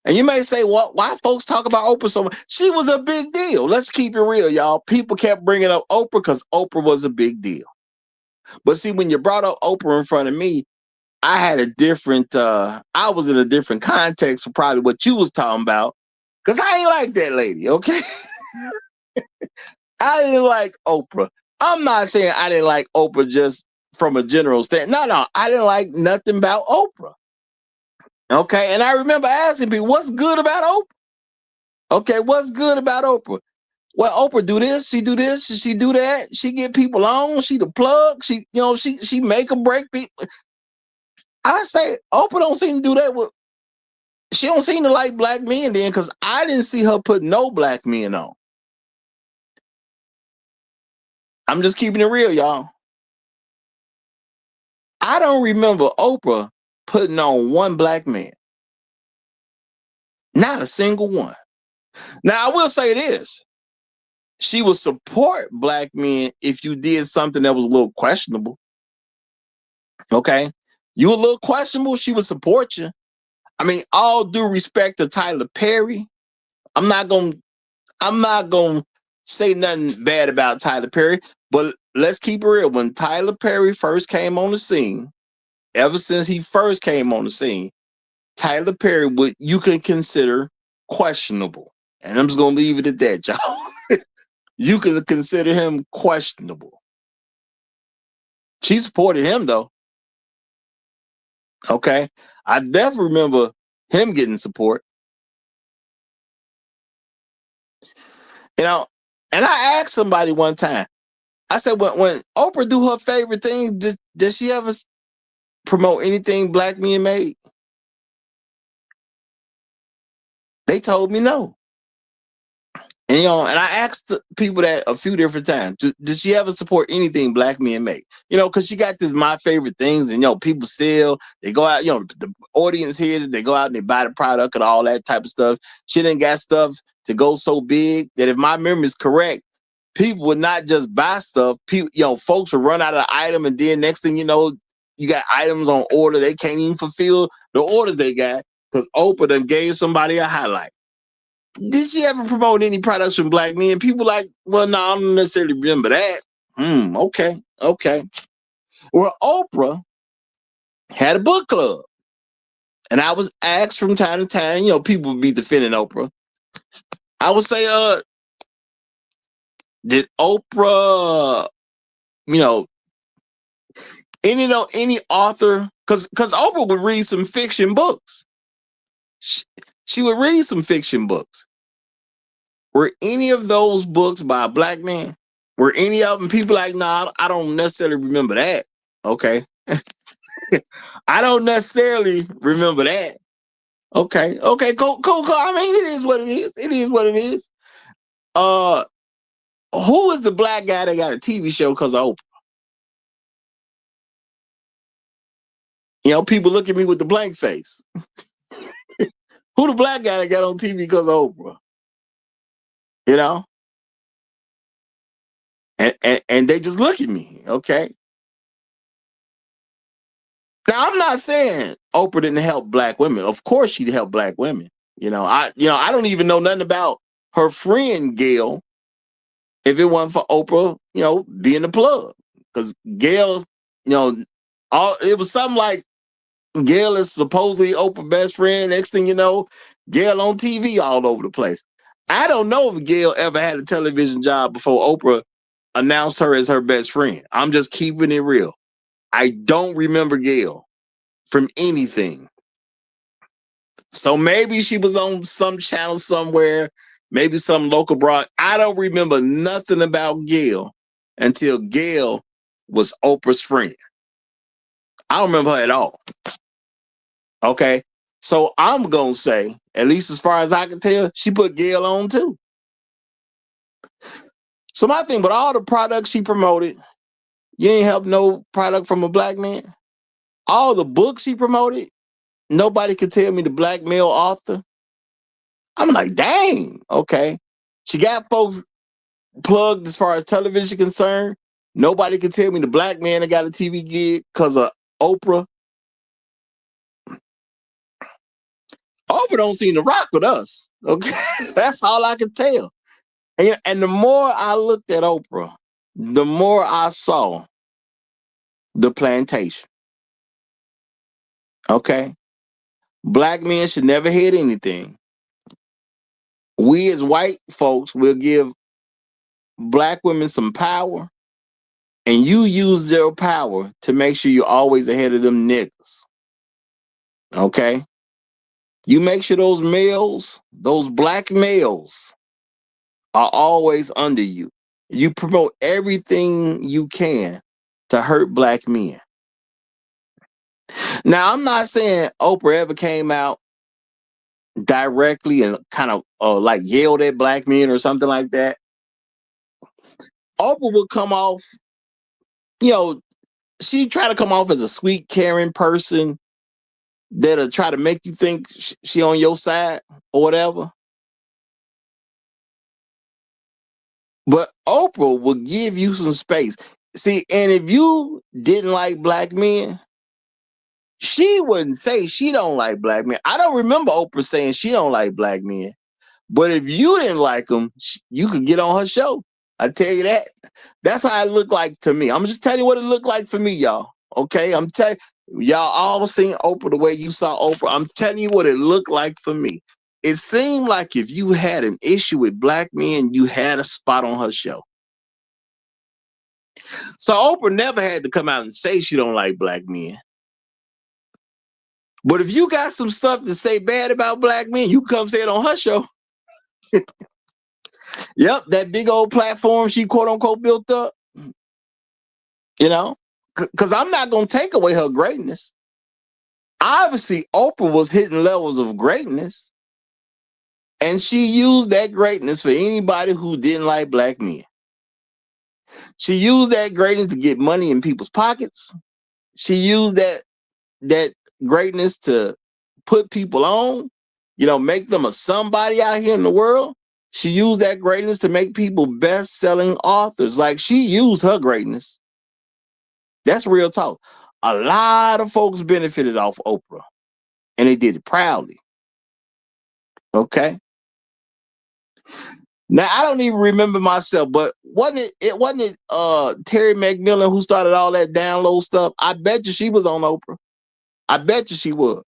And you may say, well, why folks talk about Oprah so much? She was a big deal. Let's keep it real, y'all. People kept bringing up Oprah because Oprah was a big deal. But see, when you brought up Oprah in front of me, I had a different, I was in a different context for probably what you was talking about. Because I ain't like that lady, okay? I didn't like Oprah. I'm not saying I didn't like Oprah just from a general stand. No, I didn't like nothing about Oprah. Okay, and I remember asking people, what's good about Oprah? Okay, what's good about Oprah? Well, Oprah do this, she do that. She get people on, she the plug, she make or break people. I say Oprah don't seem to do that with, she don't seem to like black men then, because I didn't see her put no black men on. I'm just keeping it real, y'all. I don't remember Oprah putting on one black man. Not a single one. Now, I will say this. She would support black men if you did something that was a little questionable. Okay? You a little questionable, she would support you. I mean, all due respect to Tyler Perry, I'm not gonna say nothing bad about Tyler Perry, but let's keep it real. When Tyler Perry first came on the scene, ever since he first came on the scene, Tyler Perry, what you can consider questionable. And I'm just going to leave it at that, y'all. You can consider him questionable. She supported him, though. Okay. I definitely remember him getting support. You know, and I asked somebody one time, I said, when Oprah do her favorite thing, does she ever promote anything black men made? They told me no. And, you know, and I asked people that a few different times, does she ever support anything black men make? You know, because she got this my favorite things, and, you know, people sell, they go out, you know, the audience hears it, they go out and they buy the product and all that type of stuff. She done got stuff to go so big that if my memory is correct, people would not just buy stuff. People, you know, folks will run out of the item, and then next thing you know, you got items on order. They can't even fulfill the orders they got because Oprah done gave somebody a highlight. Did she ever promote any products from black men? People like, well, no, I don't necessarily remember that. Okay. Well, Oprah had a book club. And I was asked from time to time, you know, people would be defending Oprah. I would say, did Oprah, you know, any author, because Oprah would read some fiction books. She would read some fiction books. Were any of those books by a black man? Were any of them people like, nah, I don't necessarily remember that. Okay. I don't necessarily remember that. Okay, cool. I mean, it is what it is. It is what it is. Who is the black guy that got a TV show because of Oprah? You know, people look at me with the blank face. Who the black guy that got on TV because of Oprah? You know? And they just look at me, okay? Now, I'm not saying Oprah didn't help black women. Of course she helped black women. I don't even know nothing about her friend Gail if it wasn't for Oprah, being the plug. Because Gail's, it was something like Gail is supposedly Oprah's best friend. Next thing you know, Gail on TV all over the place. I don't know if Gail ever had a television job before Oprah announced her as her best friend. I'm just keeping it real. I don't remember Gail from anything. So maybe she was on some channel somewhere, maybe some local broad. I don't remember nothing about Gail until Gail was Oprah's friend. I don't remember her at all. Okay. So I'm going to say, at least as far as I can tell, she put Gail on too. So my thing, with all the products she promoted, you ain't help no product from a black man. All the books she promoted, nobody could tell me the black male author. I'm like, dang, okay. She got folks plugged as far as television concerned. Nobody can tell me the black man that got a TV gig because of Oprah. Oprah don't seem to rock with us. Okay, that's all I can tell. And the more I looked at Oprah, the more I saw the plantation. Okay, black men should never hit anything. We as white folks will give black women some power, and you use their power to make sure you're always ahead of them niggas. Okay? You make sure those males, those black males, are always under you. You promote everything you can to hurt black men. Now, I'm not saying Oprah ever came out directly and kind of like yelled at black men or something like that. Oprah would come off, she tried to come off as a sweet, caring person that'll try to make you think she on your side or whatever. But Oprah will give you some space. See, and if you didn't like black men, she wouldn't say she don't like black men. I don't remember Oprah saying she don't like black men. But if you didn't like them, you could get on her show. I tell you that. That's how it looked like to me. I'm just telling you what it looked like for me, y'all. Okay, I'm telling Y'all all seen Oprah the way you saw Oprah. I'm telling you what it looked like for me. It seemed like if you had an issue with black men, you had a spot on her show. So Oprah never had to come out and say she don't like black men. But if you got some stuff to say bad about black men, you come say it on her show. Yep, that big old platform she quote unquote built up. Because I'm not going to take away her greatness. Obviously, Oprah was hitting levels of greatness. And she used that greatness for anybody who didn't like black men. She used that greatness to get money in people's pockets. She used that greatness to put people on, make them a somebody out here in the world. She used that greatness to make people best-selling authors. Like, she used her greatness. That's real talk. A lot of folks benefited off Oprah, and they did it proudly. Okay. Now, I don't even remember myself, but wasn't it Terry McMillan who started all that download stuff? I bet you she was on Oprah. I bet you she was.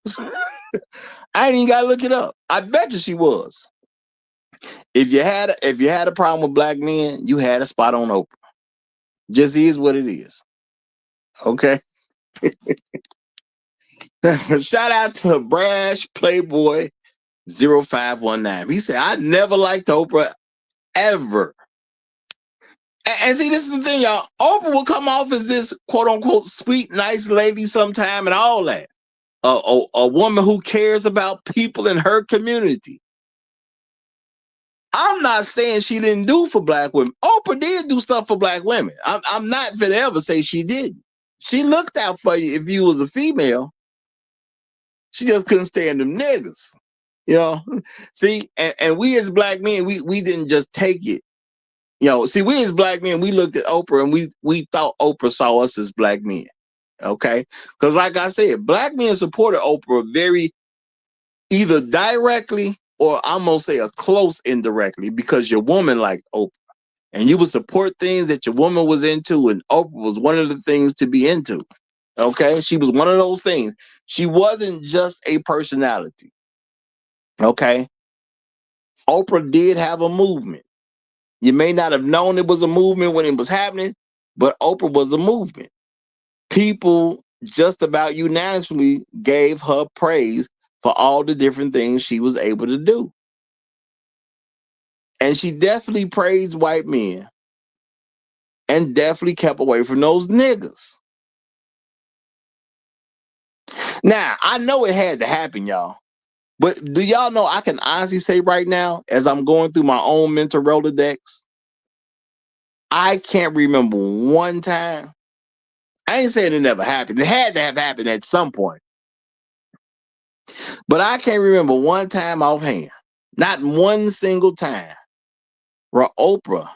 I ain't even gotta look it up. I bet you she was. If you had a problem with black men, you had a spot on Oprah. Just is what it is. Okay. Shout out to Brash Playboy 0519. He said, I never liked Oprah ever. And see, this is the thing, y'all. Oprah will come off as this quote unquote sweet, nice lady sometime and all that. A woman who cares about people in her community. I'm not saying she didn't do for black women. Oprah did do stuff for black women. I'm not gonna ever say she didn't. She looked out for you if you was a female. She just couldn't stand them niggas. See, and we as black men, we didn't just take it. See, we as black men, we looked at Oprah and we thought Oprah saw us as black men. Okay? Because like I said, black men supported Oprah very either directly or I'm gonna say a close indirectly because your woman liked Oprah. And you would support things that your woman was into, and Oprah was one of the things to be into. Okay? She was one of those things. She wasn't just a personality. Okay? Oprah did have a movement. You may not have known it was a movement when it was happening, but Oprah was a movement. People just about unanimously gave her praise for all the different things she was able to do. And she definitely praised white men and definitely kept away from those niggas. Now, I know it had to happen, y'all. But do y'all know I can honestly say right now, as I'm going through my own mental Rolodex, I can't remember one time. I ain't saying it never happened. It had to have happened at some point. But I can't remember one time offhand, not one single time, where Oprah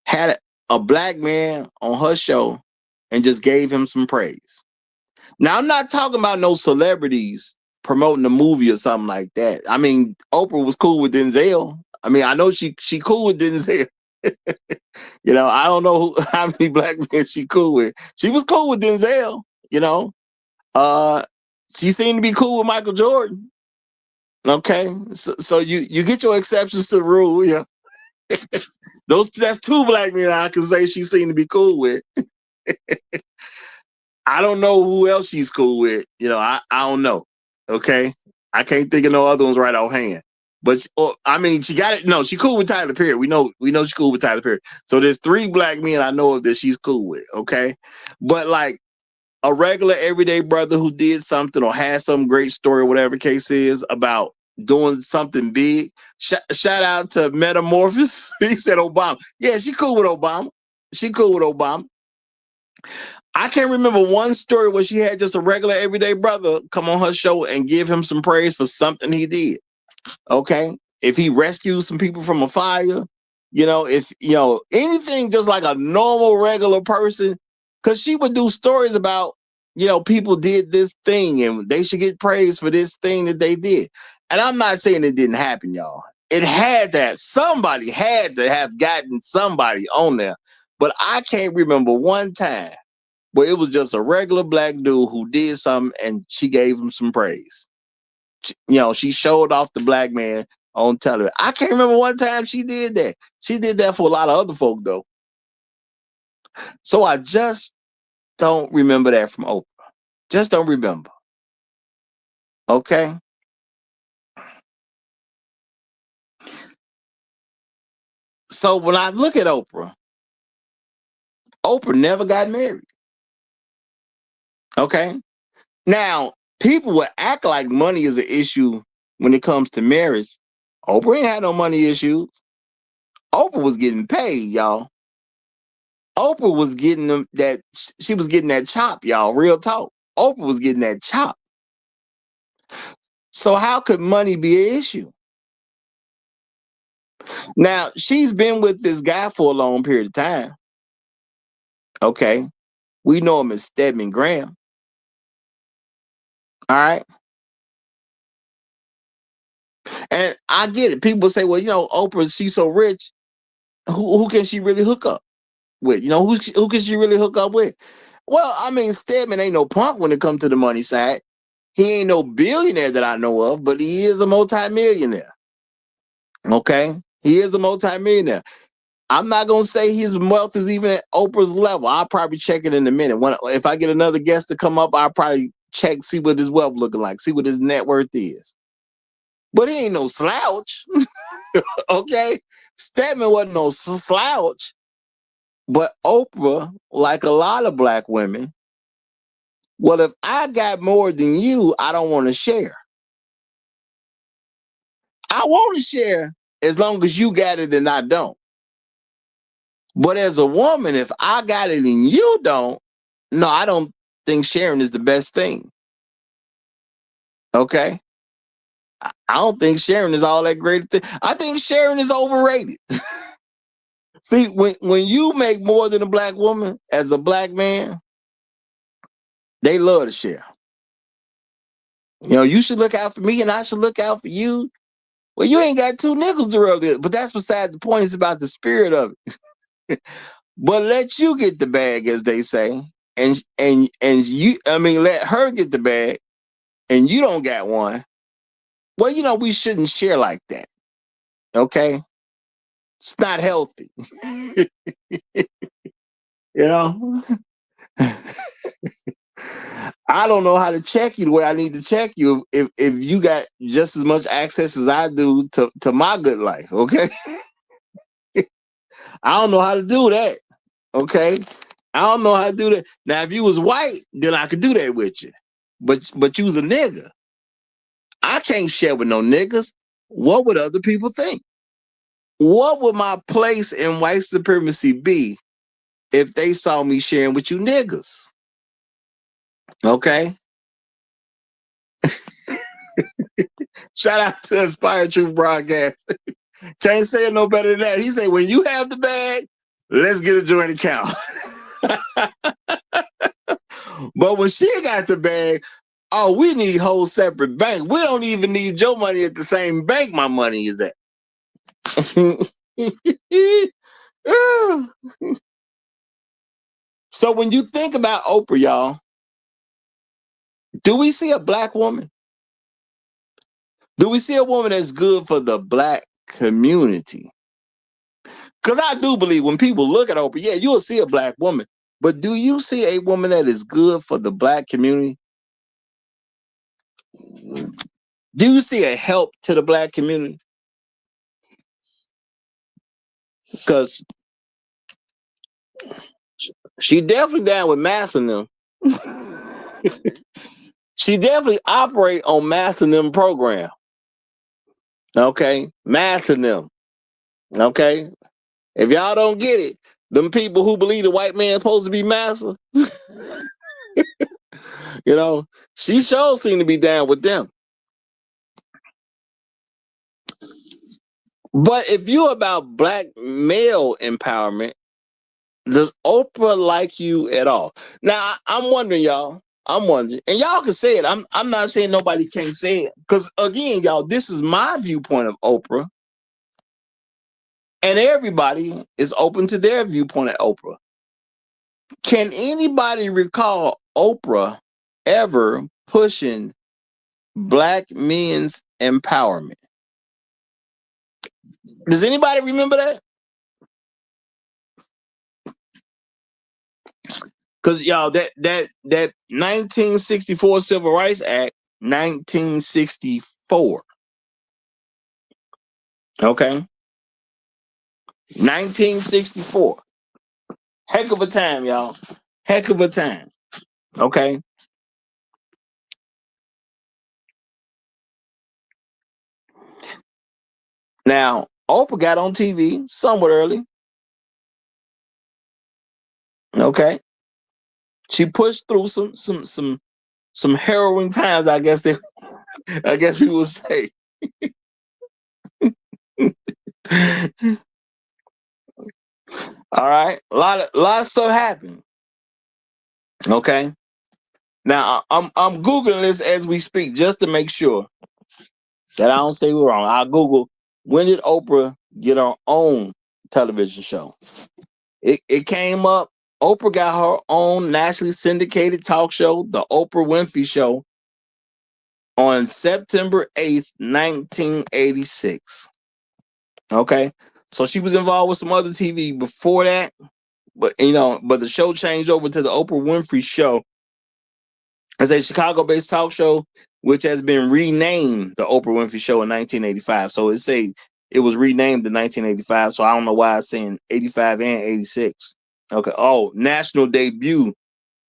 had a black man on her show and just gave him some praise. Now, I'm not talking about no celebrities promoting a movie or something like that. I mean, Oprah was cool with Denzel. I mean, I know she cool with Denzel. I don't know how many black men she cool with. She was cool with Denzel, she seemed to be cool with Michael Jordan. Okay. So you get your exceptions to the rule, yeah. That's two black men I can say she seemed to be cool with. I don't know who else she's cool with. I don't know. Okay. I can't think of no other ones right offhand. But she got it. No, she cool with Tyler Perry. We know she's cool with Tyler Perry. So there's three black men I know of that she's cool with. Okay. But like a regular everyday brother who did something or had some great story, whatever case is, about doing something big. Shout out to Metamorphosis. He said Obama. Yeah, she cool with Obama. She cool with Obama. I can't remember one story where she had just a regular everyday brother come on her show and give him some praise for something he did. Okay. If he rescued some people from a fire, if, anything just like a normal, regular person, because she would do stories about, people did this thing and they should get praise for this thing that they did. And I'm not saying it didn't happen, y'all. It had to have, somebody had to have gotten somebody on there. But I can't remember one time but it was just a regular black dude who did something and she gave him some praise. She showed off the black man on television. I can't remember one time she did that. She did that for a lot of other folk though. So I just don't remember that from Oprah. Just don't remember. Okay. So when I look at Oprah never got married. Okay. Now, people would act like money is an issue when it comes to marriage. Oprah ain't had no money issues. Oprah was getting paid, y'all. Oprah was getting she was getting that chop, y'all. Real talk. Oprah was getting that chop. So how could money be an issue? Now, she's been with this guy for a long period of time. Okay. We know him as Stedman Graham. All right. And I get it. People say, well, Oprah, she's so rich. Who can she really hook up with? Who can she really hook up with? Well, I mean, Stedman ain't no punk when it comes to the money side. He ain't no billionaire that I know of, but he is a multimillionaire. Okay? He is a multimillionaire. I'm not going to say his wealth is even at Oprah's level. I'll probably check it in a minute. If I get another guest to come up, I'll probably check, see what his wealth looking like, see what his net worth is. But he ain't no slouch. Okay? Stedman wasn't no slouch. But Oprah, like a lot of black women, well, if I got more than you, I don't want to share. I want to share as long as you got it and I don't. But as a woman, if I got it and you don't, no, I don't think sharing is the best thing. Okay? I don't think sharing is all that great a thing. I think sharing is overrated. See, when you make more than a black woman as a black man, they love to share. You should look out for me and I should look out for you. Well, you ain't got two nickels to rub there, but that's beside the point. It's about the spirit of it. But let you get the bag, as they say, and let her get the bag, and you don't got one. Well, we shouldn't share like that. Okay, it's not healthy. I don't know how to check you the way I need to check you if you got just as much access as I do to my good life. Okay. I don't know how to do that. Okay. I don't know how to do that. Now, if you was white, then I could do that with you. But you was a nigga. I can't share with no niggas. What would other people think? What would my place in white supremacy be if they saw me sharing with you niggas? Okay. Shout out to Inspired Truth Broadcast. Can't say it no better than that. He said, when you have the bag, let's get a joint account. But when she got the bag, oh, we need whole separate bank. We don't even need your money at the same bank my money is at. So when you think about Oprah, y'all, do we see a black woman? Do we see a woman that's good for the black community? Because I do believe when people look at Oprah, yeah, you'll see a black woman. But do you see a woman that is good for the black community? Do you see a help to the black community? Because she definitely down with Mass and them. She definitely operate on Mass and them program. Okay? Mass and them. Okay? If y'all don't get it, them people who believe the white man's supposed to be massa, she sure seem to be down with them. But if you're about black male empowerment, does Oprah like you at all? Now, I'm wondering, y'all. I'm wondering, and y'all can say it. I'm not saying nobody can't say it. Because again, y'all, this is my viewpoint of Oprah. And everybody is open to their viewpoint of Oprah. Can anybody recall Oprah ever pushing black men's empowerment? Does anybody remember that? Because y'all, that 1964 Civil Rights Act, 1964. Okay. 1964. Heck of a time, y'all. Heck of a time. Okay. Now, Oprah got on TV somewhat early. Okay. She pushed through some harrowing times, I guess we would say. All right. A lot of stuff happened. Okay. Now I'm Googling this as we speak just to make sure that I don't say we're wrong. I'll Google, when did Oprah get her own television show? It came up. Oprah got her own nationally syndicated talk show, The Oprah Winfrey Show, on September 8th, 1986. Okay. So she was involved with some other TV before that, but the show changed over to The Oprah Winfrey Show. It's a Chicago-based talk show which has been renamed The Oprah Winfrey Show in 1985. So it was renamed in 1985. So I don't know why it's saying 85 and 86. Okay. Oh, national debut.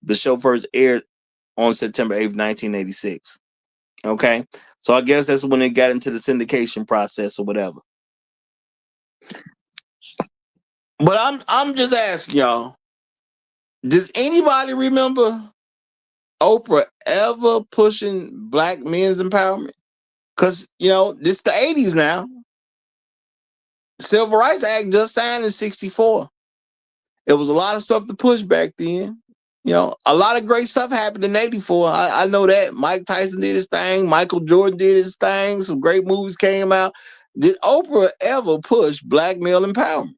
The show first aired on September 8th, 1986. Okay. So I guess that's when it got into the syndication process or whatever. But I'm just asking y'all, does anybody remember Oprah ever pushing black men's empowerment? Because, this the 80s now. Civil Rights Act just signed in 64. It was a lot of stuff to push back then. A lot of great stuff happened in 84. I know that. Mike Tyson did his thing. Michael Jordan did his thing. Some great movies came out. Did Oprah ever push black male empowerment?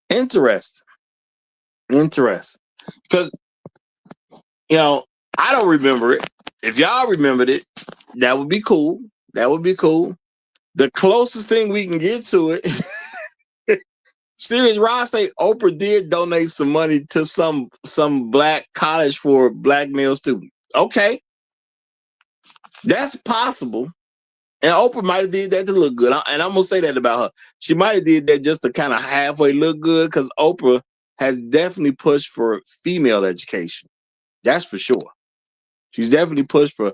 Interesting. Because, I don't remember it. If y'all remembered it, that would be cool. The closest thing we can get to it, Serious Ross say Oprah did donate some money to some black college for black male students. Okay, that's possible. And Oprah might have did that to look good. And I'm gonna say that about her. She might have did that just to kind of halfway look good, because Oprah has definitely pushed for female education. That's for sure. She's definitely pushed for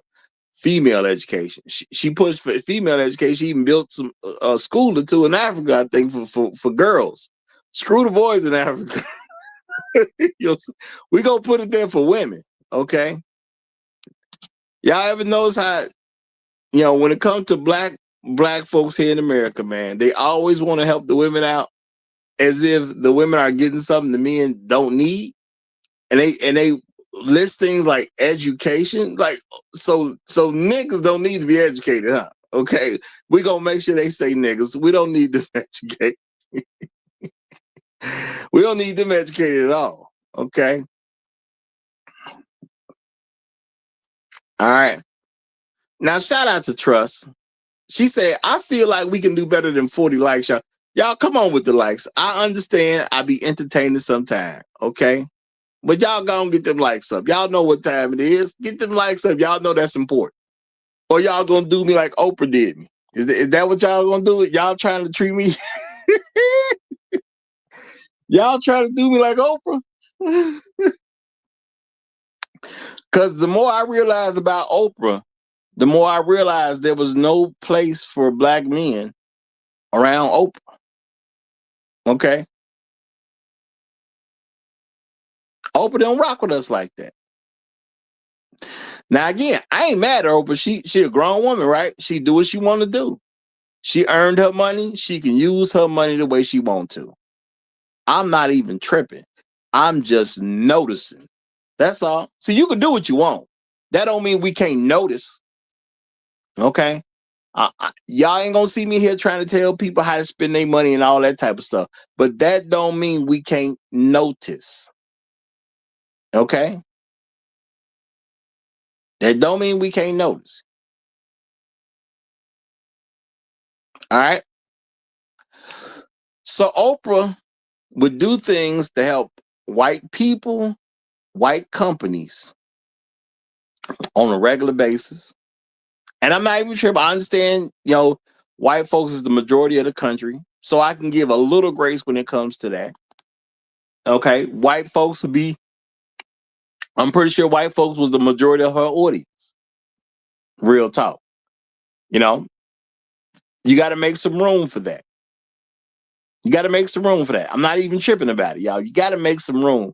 female education. She pushed for female education. She even built some school or two in Africa, I think, for girls. Screw the boys in Africa. We gonna put it there for women, okay? Y'all ever notice how, when it comes to black folks here in America, man, they always want to help the women out as if the women are getting something the men don't need, and they list things like education, like so niggas don't need to be educated, huh? Okay, we gonna make sure they stay niggas. We don't need them educated. We don't need them educated at all. Okay. All right. Now shout out to Trust. She said, I feel like we can do better than 40 likes. Y'all come on with the likes. I understand I be entertaining sometime. Okay. But y'all gonna get them likes up. Y'all know what time it is. Get them likes up. Y'all know that's important. Or y'all gonna do me like Oprah did me. Is that what y'all gonna do? Y'all trying to treat me? Y'all trying to do me like Oprah? Because the more I realized about Oprah, the more I realized there was no place for black men around Oprah. Okay? Oprah don't rock with us like that. Now, again, I ain't mad at Oprah. She a grown woman, right? She do what she want to do. She earned her money. She can use her money the way she want to. I'm not even tripping. I'm just noticing. That's all. So you can do what you want. That don't mean we can't notice. Okay? Y'all ain't gonna see me here trying to tell people how to spend their money and all that type of stuff. But that don't mean we can't notice. Okay? That don't mean we can't notice. All right? So Oprah would do things to help white people, white companies on a regular basis. And I'm not even sure, but I understand, white folks is the majority of the country. So I can give a little grace when it comes to that. Okay. White folks would be, I'm pretty sure white folks was the majority of her audience. Real talk. You got to make some room for that. You got to make some room for that. I'm not even tripping about it, y'all. You got to make some room.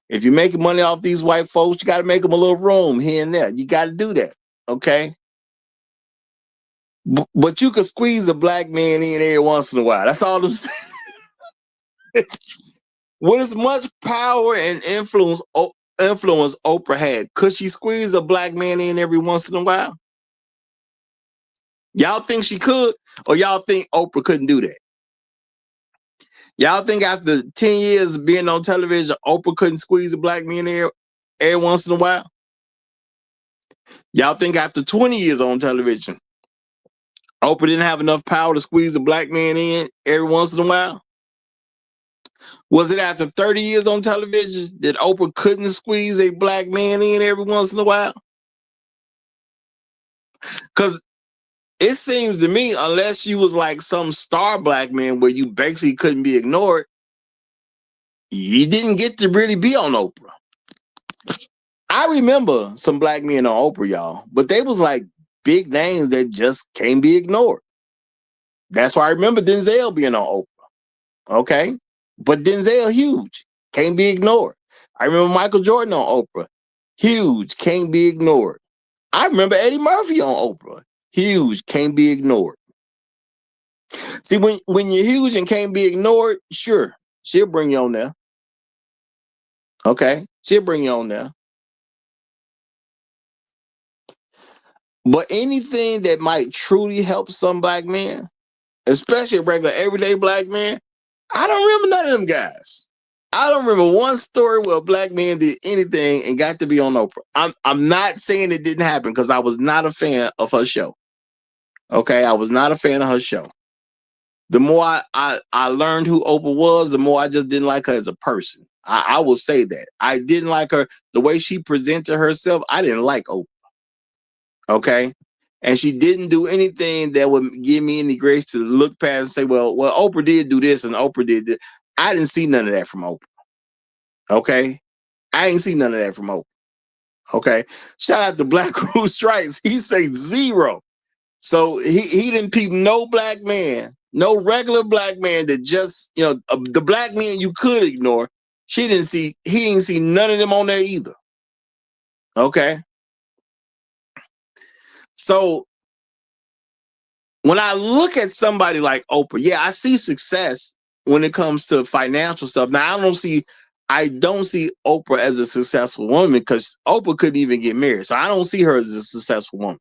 If you're making money off these white folks, you got to make them a little room here and there. You got to do that. Okay. But you could squeeze a black man in every once in a while. That's all I'm saying. With as much power and influence Oprah had, could she squeeze a black man in every once in a while? Y'all think she could, or y'all think Oprah couldn't do that? Y'all think after 10 years of being on television, Oprah couldn't squeeze a black man in every once in a while? Y'all think after 20 years on television, Oprah didn't have enough power to squeeze a black man in every once in a while? Was it after 30 years on television that Oprah couldn't squeeze a black man in every once in a while? Because it seems to me, unless you was like some star black man where you basically couldn't be ignored, you didn't get to really be on Oprah. I remember some black men on Oprah, y'all, but they was like big names that just can't be ignored. That's why I remember Denzel being on Oprah. Okay? But Denzel, huge, can't be ignored. I remember Michael Jordan on Oprah. Huge, can't be ignored. I remember Eddie Murphy on Oprah. Huge, can't be ignored. See, when you're huge and can't be ignored, sure, she'll bring you on there. Okay? She'll bring you on there. But anything that might truly help some black man, especially a regular everyday black man, I don't remember none of them guys. I don't remember one story where a black man did anything and got to be on Oprah. I'm not saying it didn't happen because I was not a fan of her show. Okay, I was not a fan of her show. The more I learned who Oprah was, the more I just didn't like her as a person. I will say that. I didn't like her. The way she presented herself, I didn't like Oprah. Okay? And she didn't do anything that would give me any grace to look past and say, well, Oprah did do this and Oprah did this. I didn't see none of that from Oprah. Okay? I ain't seen none of that from Oprah. Okay? Shout out to Black Crew Strikes. He say 0. So he didn't peep no black man, no regular black man that just, the black men you could ignore. He didn't see none of them on there either. Okay. So when I look at somebody like Oprah, yeah, I see success when it comes to financial stuff. Now I don't see Oprah as a successful woman because Oprah couldn't even get married. So I don't see her as a successful woman.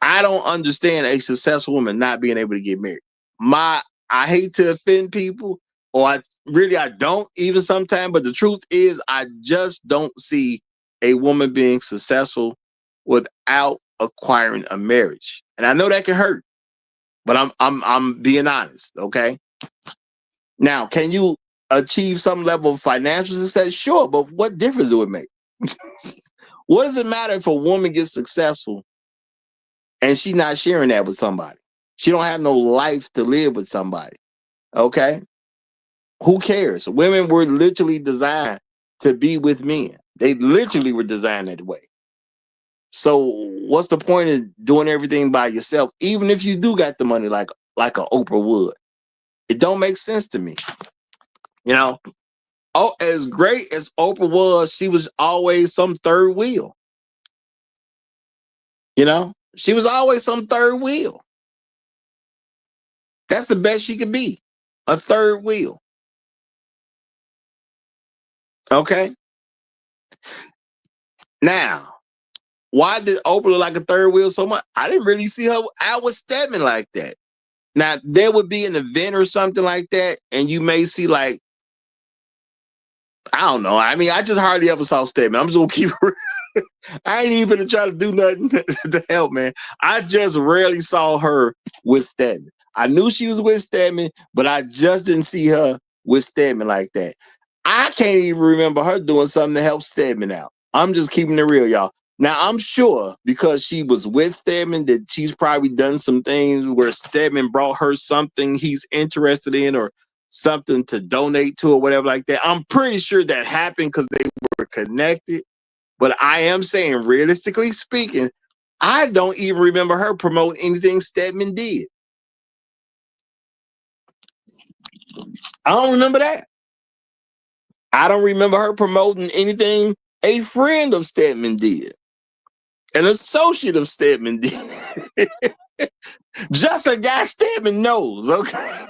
I don't understand a successful woman not being able to get married. I hate to offend people, or I don't even sometimes, but the truth is I just don't see a woman being successful without acquiring a marriage. And I know that can hurt, but I'm being honest, okay? Now, can you achieve some level of financial success? Sure, but what difference do it make? What does it matter if a woman gets successful and she's not sharing that with somebody? She don't have no life to live with somebody. Okay? Who cares? Women were literally designed to be with men. They literally were designed that way. So what's the point of doing everything by yourself, even if you do got the money like a Oprah would? It don't make sense to me. Oh, as great as Oprah was, she was always some third wheel. She was always some third wheel. That's the best she could be, a third wheel. Okay. Now, why did Oprah look like a third wheel so much? I didn't really see her out with Stedman like that. Now, there would be an event or something like that, and you may see like, I don't know. I mean, I just hardly ever saw Stedman. I'm just gonna keep it. I ain't even gonna try to do nothing to help, man. I just rarely saw her with Stedman. I knew she was with Stedman, but I just didn't see her with Stedman like that. I can't even remember her doing something to help Stedman out. I'm just keeping it real, y'all. Now, I'm sure because she was with Stedman that she's probably done some things where Stedman brought her something he's interested in or something to donate to or whatever like that. I'm pretty sure that happened because they were connected. But I am saying, realistically speaking, I don't even remember her promoting anything Stedman did. I don't remember that. I don't remember her promoting anything a friend of Stedman did. An associate of Stedman did. Just a guy Stedman knows, okay?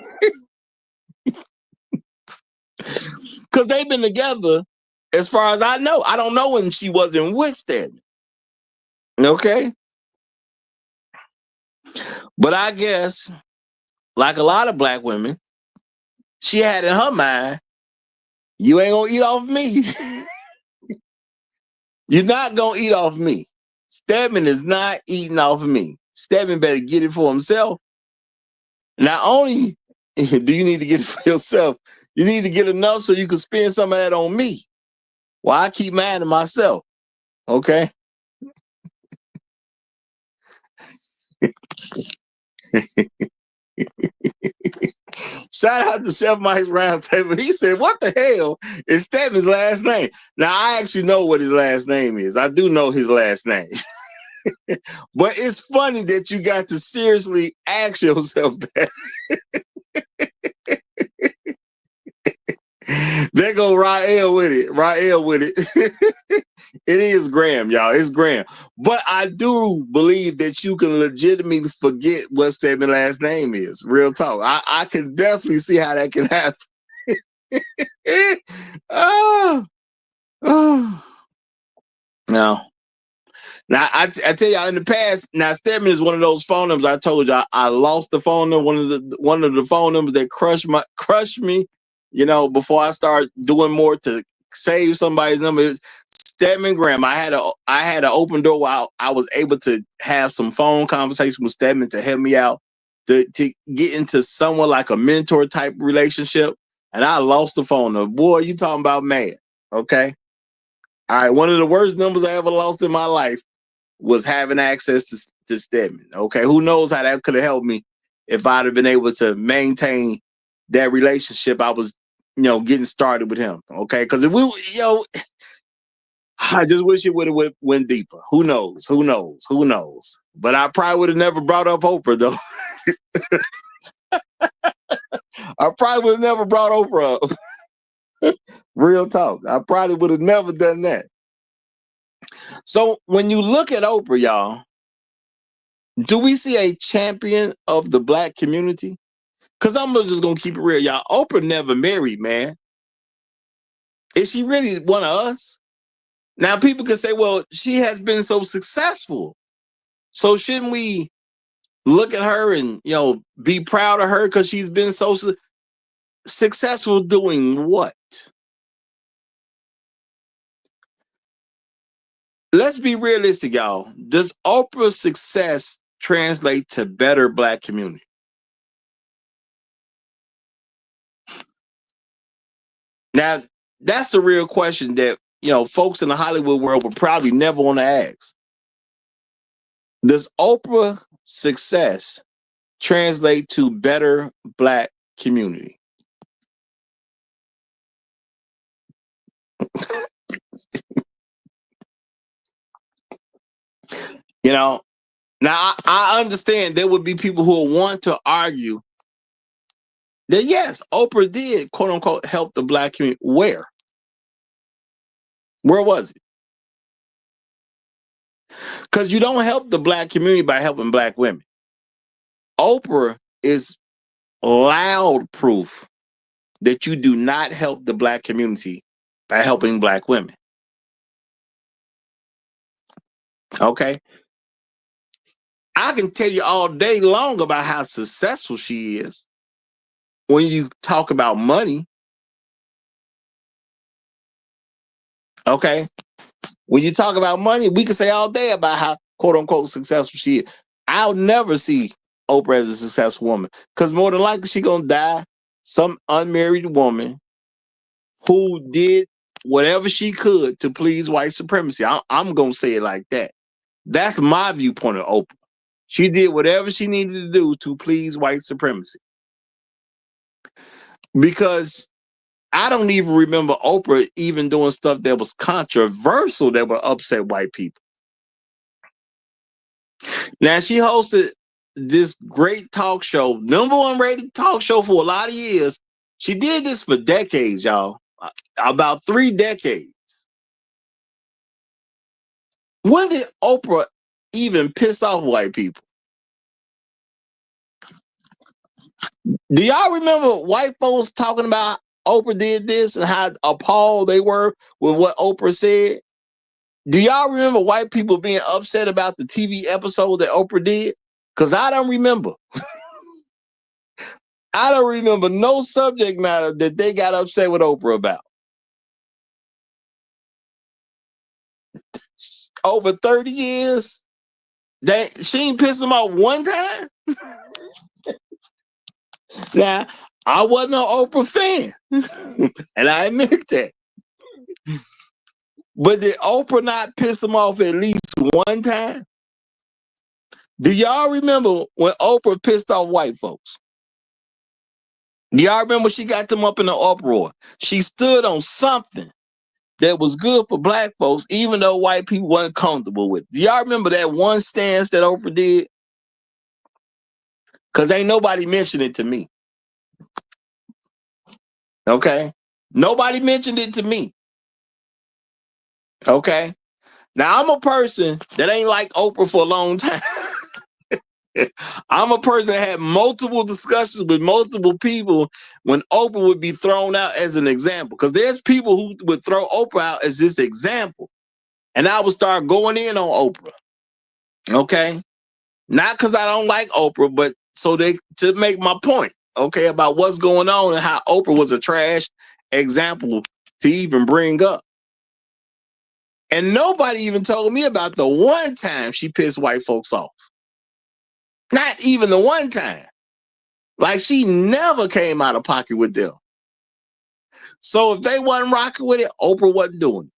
Because they've been together as far as I know. I don't know when she wasn't with Stedman. Okay? But I guess, like a lot of black women, she had in her mind, you ain't gonna eat off me. You're not gonna eat off me. Stedman is not eating off of me. Stedman better get it for himself. Not only do you need to get it for yourself, you need to get enough so you can spend some of that on me. Well, I keep mine to myself. Okay. Shout out to Chef Mike's Roundtable. He said, what the hell is Stedman's last name? Now, I actually know what his last name is. I do know his last name. But it's funny that you got to seriously ask yourself that. There go Rael with it. Rael with it. It is Graham, y'all. It's Graham. But I do believe that you can legitimately forget what Stedman's last name is. Real talk. I can definitely see how that can happen. Oh, oh. Now I tell y'all in the past. Now Stedman is one of those phone numbers I told you I lost the phone number. One of the phone numbers that crushed me. You know, before I start doing more to save somebody's number. Stedman Graham. I had an open door where I was able to have some phone conversation with Stedman to help me out to get into someone like a mentor type relationship. And I lost the phone number. Boy, you talking about mad. Okay. All right. One of the worst numbers I ever lost in my life was having access to Stedman. Okay. Who knows how that could have helped me if I'd have been able to maintain that relationship I was, getting started with him. Okay. Because if we, I just wish it would have went deeper. Who knows? Who knows? Who knows? But I probably would have never brought up Oprah, though. I probably would have never brought Oprah up. Real talk. I probably would have never done that. So when you look at Oprah, y'all, do we see a champion of the black community? Because I'm just going to keep it real, y'all. Oprah never married, man. Is she really one of us? Now, people can say, well, she has been so successful. So shouldn't we look at her and, be proud of her because she's been so successful doing what? Let's be realistic, y'all. Does Oprah's success translate to better black community? Now, that's the real question that, folks in the Hollywood world would probably never want to ask. Does Oprah's success translate to better black community? Now I understand there would be people who will want to argue that yes, Oprah did quote unquote help the black community. Where? Where was it? Because you don't help the black community by helping black women. Oprah is loud proof that you do not help the black community by helping black women. Okay. I can tell you all day long about how successful she is when you talk about money. Okay. When you talk about money, we can say all day about how quote unquote successful she is. I'll never see Oprah as a successful woman because more than likely she's gonna die some unmarried woman who did whatever she could to please white supremacy. I'm gonna say it like that. That's my viewpoint of Oprah. She did whatever she needed to do to please white supremacy. Because I don't even remember Oprah even doing stuff that was controversial that would upset white people. Now, she hosted this great talk show, #1 rated talk show for a lot of years. She did this for decades, y'all. About 3 decades. When did Oprah even piss off white people? Do y'all remember white folks talking about Oprah did this and how appalled they were with what Oprah said? Do y'all remember white people being upset about the TV episode that Oprah did? Because I don't remember. I don't remember no subject matter that they got upset with Oprah about. Over 30 years, she ain't pissed them off one time. Now, I wasn't an Oprah fan, and I admit that. But did Oprah not piss them off at least one time? Do y'all remember when Oprah pissed off white folks? Do y'all remember she got them up in the uproar? She stood on something that was good for black folks, even though white people weren't comfortable with it. Do y'all remember that one stance that Oprah did? Because ain't nobody mentioned it to me. Okay? Nobody mentioned it to me. Okay? Now, I'm a person that ain't like Oprah for a long time. I'm a person that had multiple discussions with multiple people when Oprah would be thrown out as an example. Because there's people who would throw Oprah out as this example. And I would start going in on Oprah. Okay? Not because I don't like Oprah, but to make my point, okay, about what's going on and how Oprah was a trash example to even bring up. And nobody even told me about the one time she pissed white folks off. Not even the one time. Like she never came out of pocket with them. So if they wasn't rocking with it, Oprah wasn't doing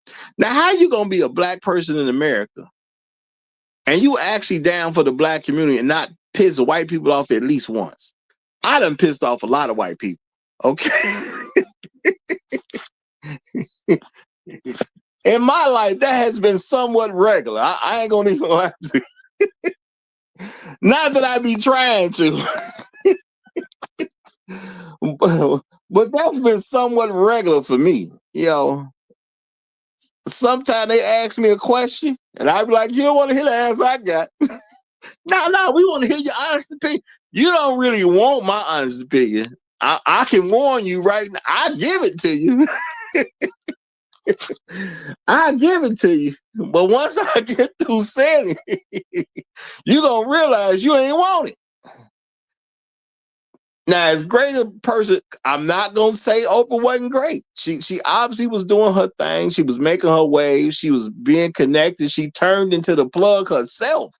it. Now, how you gonna be a black person in America and you actually down for the black community and not piss white people off at least once? I done pissed off a lot of white people. Okay. In my life, that has been somewhat regular. I ain't gonna even lie to you. Not that I be trying to. But that's been somewhat regular for me. You know, sometimes they ask me a question and I be like, you don't want to hear the answer I got. No, we want to hear your honest opinion. You don't really want my honest opinion. I can warn you right now. I give it to you. I give it to you. But once I get through saying it, you're going to realize you ain't want it. Now, as great a person, I'm not going to say Oprah wasn't great. She obviously was doing her thing. She was making her waves. She was being connected. She turned into the plug herself.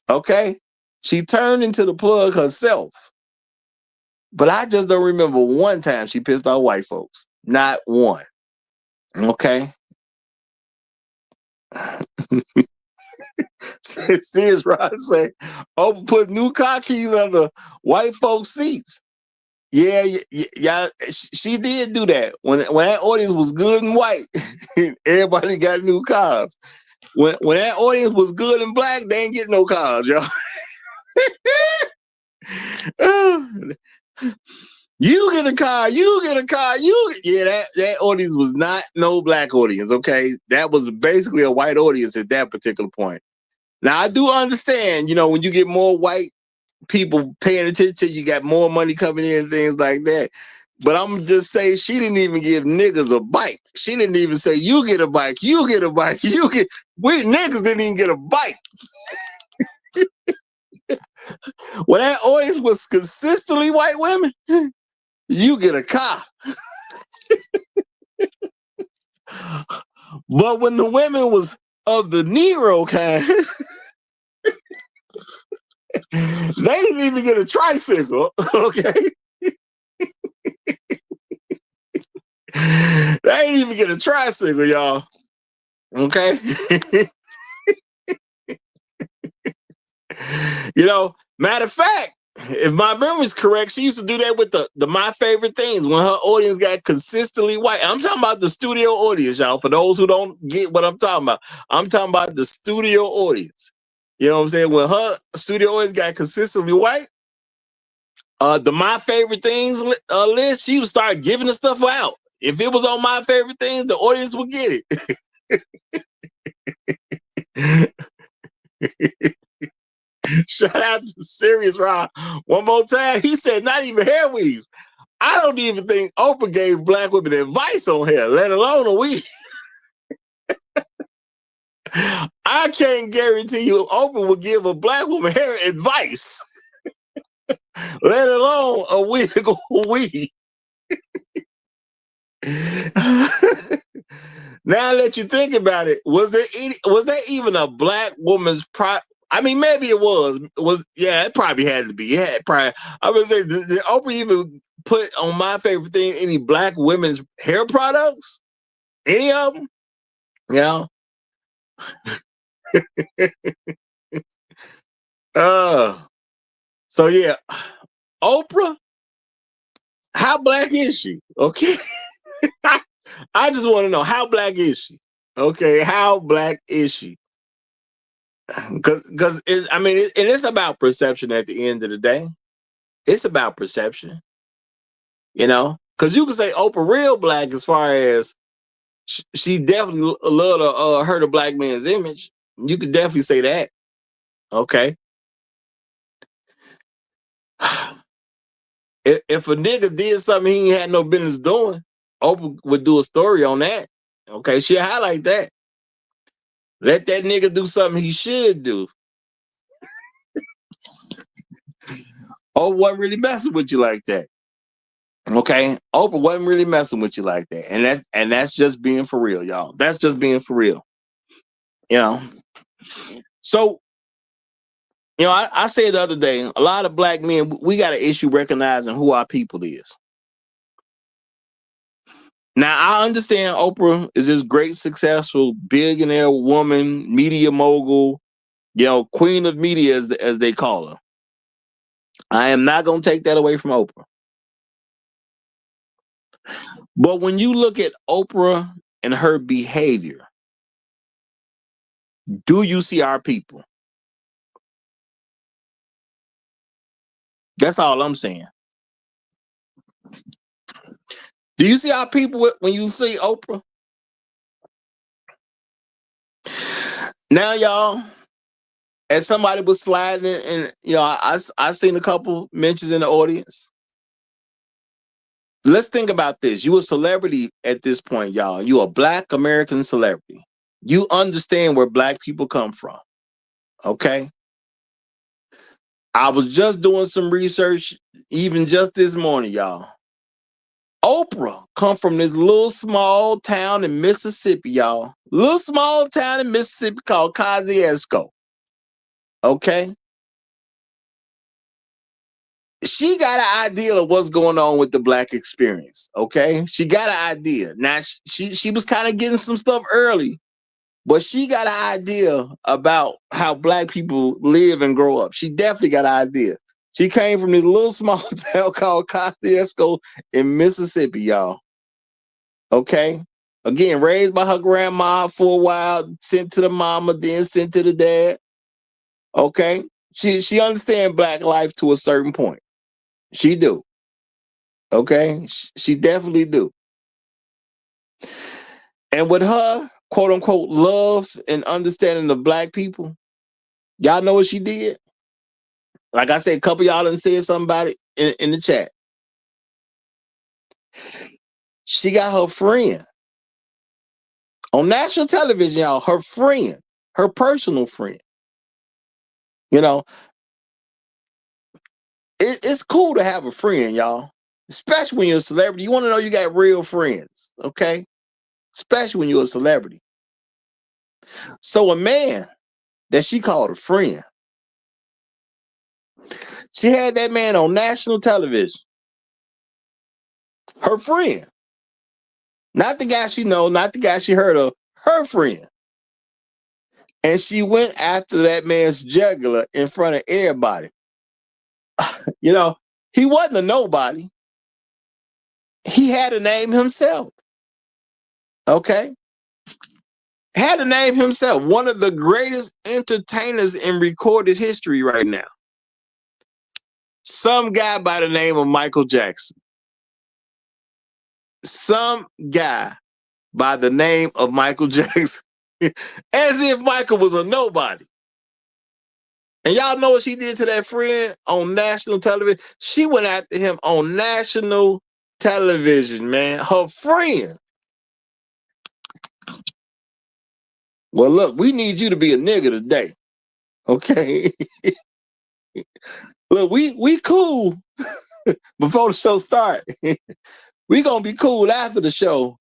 Okay? She turned into the plug herself. But I just don't remember one time she pissed off white folks. Not one. Okay? Serious Rod say, Oprah put new car keys under white folks' seats. Yeah, she did do that. When that audience was good and white, everybody got new cars. When that audience was good and black, they ain't get no cars, y'all. You get a car, that audience was not no black audience, okay? That was basically a white audience at that particular point. Now, I do understand, when you get more white people paying attention, you got more money coming in, things like that. But I'm gonna just say she didn't even give niggas a bike. She didn't even say you get a bike, you get a bike, you get. We niggas didn't even get a bike. When that audience was consistently white women, you get a car. But when the women was of the Negro kind, they didn't even get a tricycle. Okay. They ain't even get a tricycle, y'all. Okay. You know, matter of fact, if my memory's correct, she used to do that with the My Favorite Things when her audience got consistently white. I'm talking about the studio audience, y'all. For those who don't get what I'm talking about, I'm talking about the studio audience. You know what I'm saying? When her studio audience got consistently white, the My Favorite Things list, she would start giving the stuff out. If it was on My Favorite Things, the audience would get it. Shout out to Serious Rob one more time. He said, not even hair weaves. I don't even think Oprah gave black women advice on hair, let alone a weave. I can't guarantee you Oprah would give a black woman hair advice, let alone a wig or a weave. Now that you think about it, was there even a black woman's I mean, maybe it was yeah, it probably had to be. Yeah, it probably. I would say, did Oprah even put on My Favorite Thing any black women's hair products? Any of them? You know. So yeah, Oprah. How black is she? Okay. I just want to know, how black is she? Okay, how black is she? Because I mean, and it's about perception at the end of the day. It's about perception, you know. Because you can say Oprah real black as far as she definitely loved to hurt a black man's image. You could definitely say that. Okay. If a nigga did something he ain't had no business doing, Oprah would do a story on that. Okay, she'll highlight that. Let that nigga do something he should do. Oprah wasn't really messing with you like that. Okay, Oprah wasn't really messing with you like that, and that's just being for real, y'all. That's just being for real, you know. So, you know, I said the other day, a lot of black men, we got an issue recognizing who our people is. Now, I understand Oprah is this great, successful, billionaire woman, media mogul, you know, queen of media, as they call her. I am not going to take that away from Oprah. But when you look at Oprah and her behavior, do you see our people? That's all I'm saying. Do you see our people when you see Oprah? Now, y'all, as somebody was sliding in, and you know, I seen a couple mentions in the audience. Let's think about this. You a celebrity at this point, y'all. You a black American celebrity. You understand where black people come from. Okay. I was just doing some research, even just this morning, y'all. Oprah come from this little small town in Mississippi, y'all. Little small town in Mississippi called Kosciuszko. Okay. She got an idea of what's going on with the black experience. Okay. She got an idea. Now she was kind of getting some stuff early, but she got an idea about how black people live and grow up. She definitely got an idea. She came from this little small town called Kosciuszko in Mississippi, y'all. Okay. Again, raised by her grandma for a while, sent to the mama, then sent to the dad. Okay. She understands black life to a certain point. She do. Okay. She definitely do. And with her, quote unquote, love and understanding of black people, y'all know what she did? Like I said, a couple of y'all done said something about it in the chat. She got her friend on national television, y'all. Her friend, her personal friend. You know, it's cool to have a friend, y'all. Especially when you're a celebrity. You want to know you got real friends, okay? Especially when you're a celebrity. So a man that she called a friend, she had that man on national television. Her friend. Not the guy she know, not the guy she heard of, her friend. And she went after that man's jugular in front of everybody. You know, he wasn't a nobody. He had a name himself. Okay? Had a name himself. One of the greatest entertainers in recorded history right now. Some guy by the name of Michael Jackson. Some guy by the name of Michael Jackson. As if Michael was a nobody. And y'all know what she did to that friend on national television? She went after him on national television, man. Her friend. Well, look, we need you to be a nigga today. Okay? Look, we cool before the show start. We gonna be cool after the show.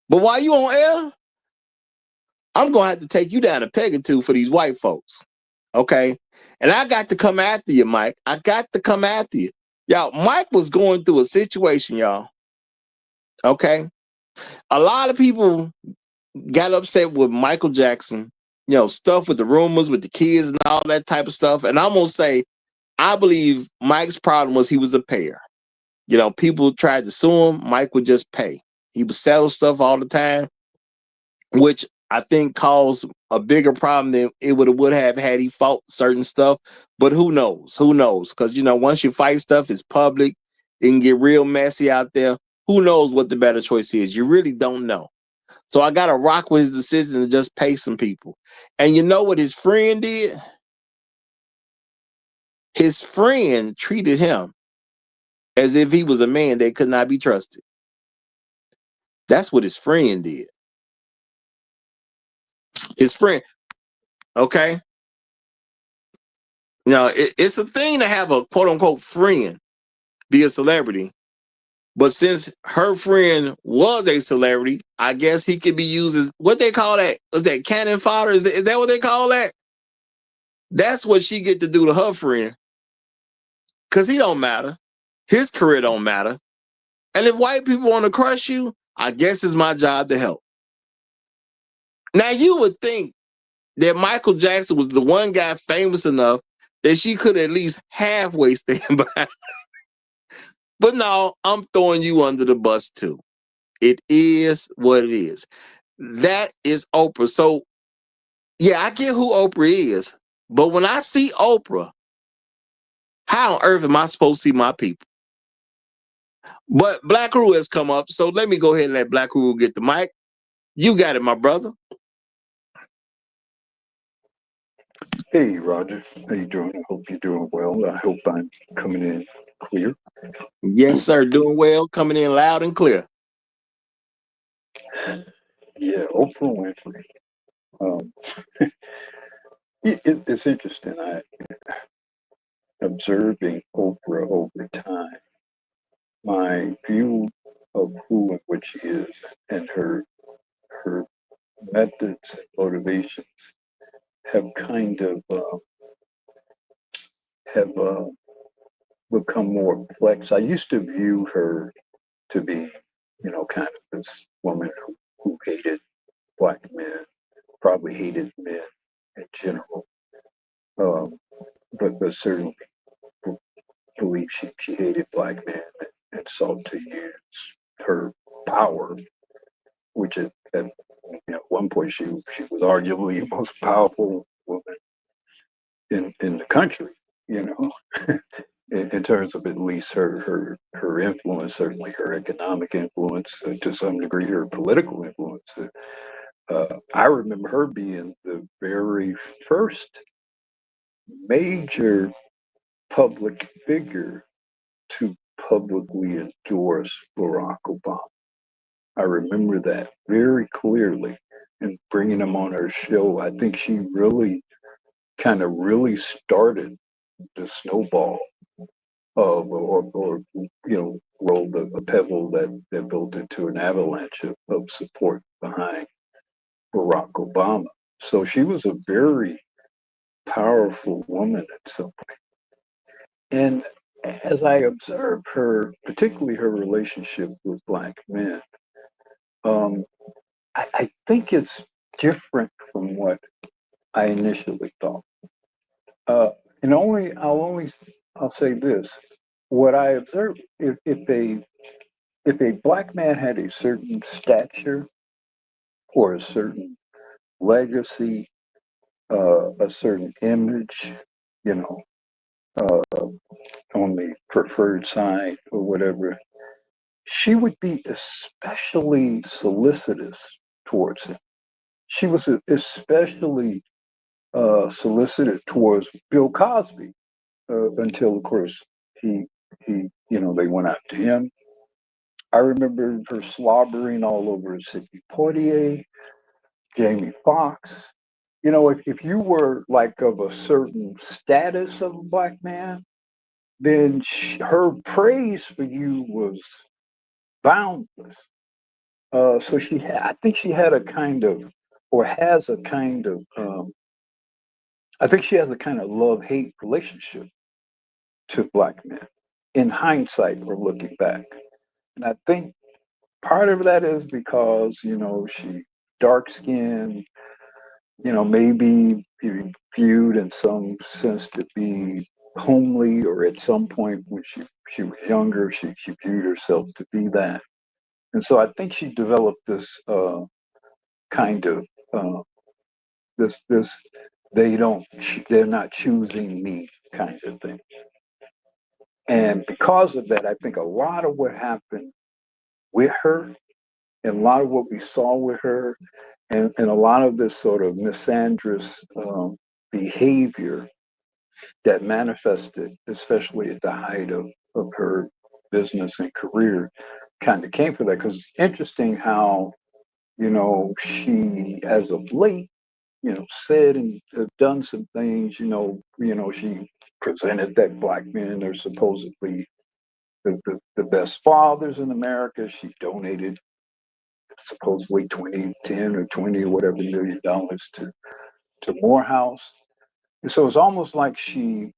But while you on air, I'm gonna have to take you down a peg or two for these white folks. Okay? And I got to come after you, Mike. I got to come after you. Y'all, Mike was going through a situation, y'all. Okay? A lot of people got upset with Michael Jackson, you know, stuff with the rumors with the kids and all that type of stuff. And I'm gonna say, I believe Mike's problem was he was a payer. You know, people tried to sue him. Mike would just pay. He would sell stuff all the time, which I think caused a bigger problem than it would have had he fought certain stuff. But who knows? Who knows? Because, you know, once you fight stuff, it's public. It can get real messy out there. Who knows what the better choice is? You really don't know. So I got to rock with his decision to just pay some people. And you know what his friend did? His friend treated him as if he was a man that could not be trusted. That's what his friend did. His friend, okay? Now, it's a thing to have a quote unquote friend be a celebrity. But since her friend was a celebrity, I guess he could be used as what they call that. Is that cannon fodder? Is that what they call that? That's what she get to do to her friend. Because he don't matter. His career don't matter. And if white people want to crush you, I guess it's my job to help. Now, you would think that Michael Jackson was the one guy famous enough that she could at least halfway stand by. But no, I'm throwing you under the bus too. It is what it is. That is Oprah. So, yeah, I get who Oprah is. But when I see Oprah, how on earth am I supposed to see my people? But Black Rule has come up, so let me go ahead and let Black Rule get the mic. You got it, my brother. Hey, Roger. How you doing? I hope you're doing well. I hope I'm coming in clear. Yes, sir. Doing well. Coming in loud and clear. Yeah, Oprah Winfrey. It's interesting. I observing Oprah over time. My view of who and what she is and her methods and motivations have kind of have become more complex. I used to view her to be, kind of this woman who hated black men, probably hated men in general, but certainly believed she hated black men and sought to use her power, which at one point she was arguably the most powerful woman in the country, in terms of at least her influence, certainly her economic influence, to some degree her political influence. I remember her being the very first major public figure to publicly endorse Barack Obama. I remember that very clearly. And bringing him on her show, I think she really really started the snowball of, or rolled a pebble that built into an avalanche of support behind Barack Obama. So she was a very powerful woman at some point. And as I observed her, particularly her relationship with Black men, um, I think it's different from what I initially thought. Uh, and I'll say this: what I observed, if a Black man had a certain stature or a certain legacy, a certain image, you know, on the preferred side or whatever, she would be especially solicitous towards him. She was especially solicited towards Bill Cosby until, of course, they went after him. I remember her slobbering all over Sidney Poitier, Jamie Foxx. If you were like of a certain status of a Black man, then her praise for you was boundless. So I think she had a kind of, or has a kind of, I think she has a kind of love-hate relationship to Black men in hindsight or looking back. And I think part of that is because, she dark skinned, maybe viewed in some sense to be homely, or at some point when she was younger, she viewed herself to be that. And so I think she developed this kind of uh, this they're not choosing me kind of thing. And because of that, I think a lot of what happened with her, and a lot of what we saw with her, and a lot of this sort of misandrous behavior that manifested, especially at the height of her business and career, kind of came from that. Because it's interesting how, she, as of late, said and done some things, she presented that Black men are supposedly the best fathers in America. She donated supposedly 10 or 20 or whatever $1 million to Morehouse. And so it's almost like she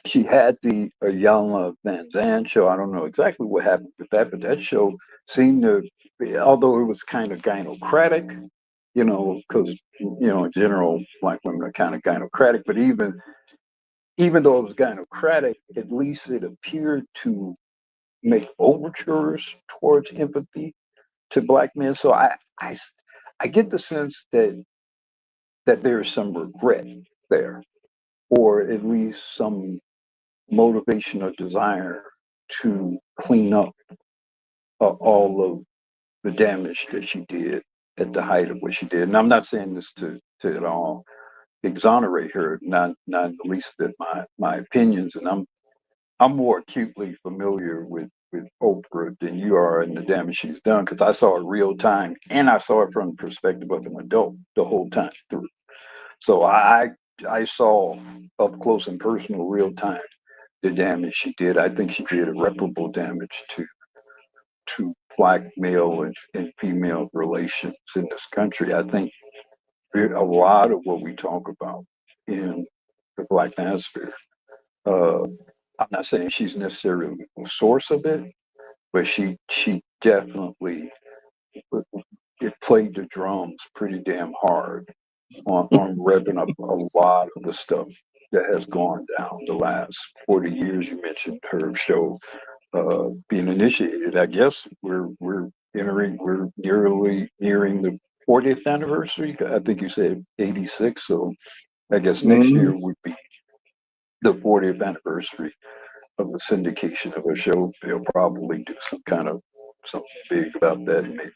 had the Iyanla Van Zandt show. I don't know exactly what happened with that, but that show seemed to be, although it was kind of gynocratic, because in general, Black women are kind of gynocratic, but even though it was gynocratic, at least it appeared to make overtures towards empathy to Black men. So I get the sense that there's some regret there, or at least some motivation or desire to clean up all of the damage that she did at the height of what she did. And I'm not saying this to at all exonerate her, not in the least bit my opinions. And I'm more acutely familiar with Oprah than you are and the damage she's done, because I saw it real time, and I saw it from the perspective of an adult the whole time through. So I saw up close and personal, real time, the damage she did. I think she did irreparable damage to Black male and female relations in this country. I think a lot of what we talk about in the Black manosphere, uh, I'm not saying she's necessarily the source of it, but she definitely it played the drums pretty damn hard on revving up a lot of the stuff that has gone down the last 40 years. You mentioned her show being initiated. I guess we're nearly nearing the 40th anniversary. I think you said 86, so I guess next year would be the 40th anniversary of the syndication of a show. They'll probably do something big about that, and maybe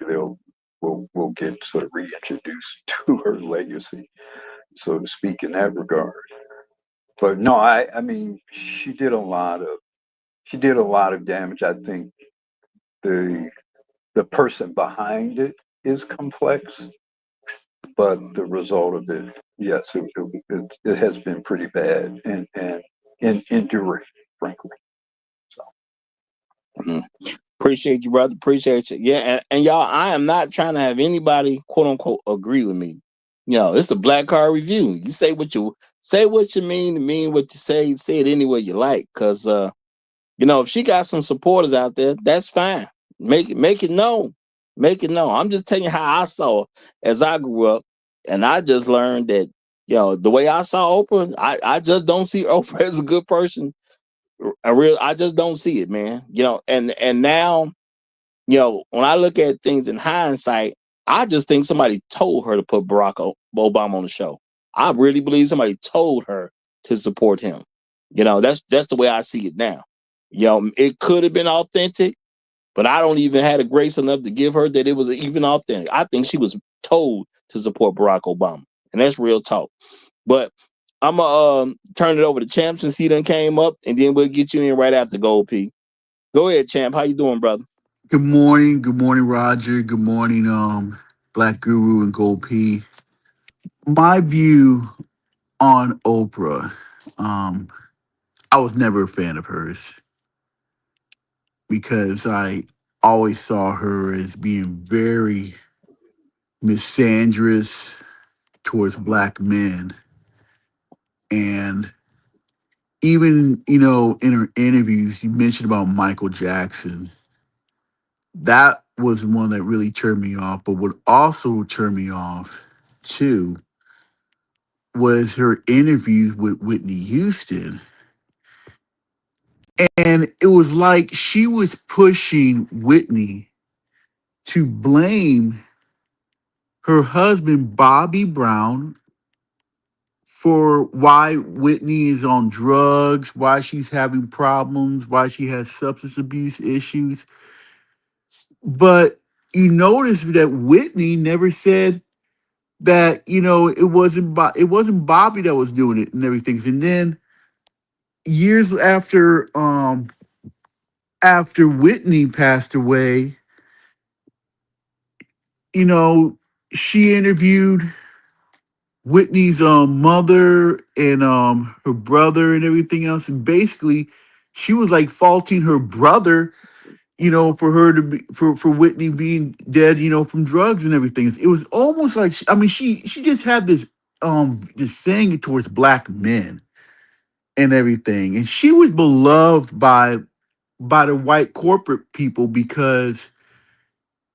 we'll get sort of reintroduced to her legacy, so to speak, in that regard. But no, I mean, she did a lot of she did a lot of damage. I think the person behind it is complex, but the result of it, yes, it has been pretty bad and enduring, frankly. So Appreciate you, brother. Appreciate you. Yeah, and y'all, I am not trying to have anybody quote unquote agree with me. It's a black car review. You say what you mean what you say. Say it any way you like. Cause if she got some supporters out there, that's fine. Make it known. Make it known. I'm just telling you how I saw it as I grew up, and I just learned that the way I saw Oprah, I just don't see Oprah as a good person. I just don't see it, man. And now, when I look at things in hindsight, I just think somebody told her to put Barack Obama on the show. I really believe somebody told her to support him. That's the way I see it now. It could have been authentic, but I don't even have the grace enough to give her that it was even authentic. I think she was told to support Barack Obama, and that's real talk. But I'm gonna turn it over to Champ since he done came up, and then we'll get you in right after Gold P. Go ahead, Champ. How you doing, brother? Good morning, Roger. Good morning, Black Guru and Gold P. My view on Oprah, um, I was never a fan of hers because I always saw her as being very misandrous towards black men. And even, in her interviews, you mentioned about Michael Jackson. That was one that really turned me off. But what also turned me off, too, was her interviews with Whitney Houston. And it was like she was pushing Whitney to blame her husband, Bobby Brown, for why Whitney is on drugs, why she's having problems, why she has substance abuse issues. But you notice that Whitney never said that, it wasn't Bobby that was doing it and everything. And then years after Whitney passed away, you know, she interviewed Whitney's mother and her brother and everything else, and basically she was like faulting her brother, for her to be for Whitney being dead, from drugs and everything. It was almost like she just had this thing towards black men and everything, and she was beloved by the white corporate people because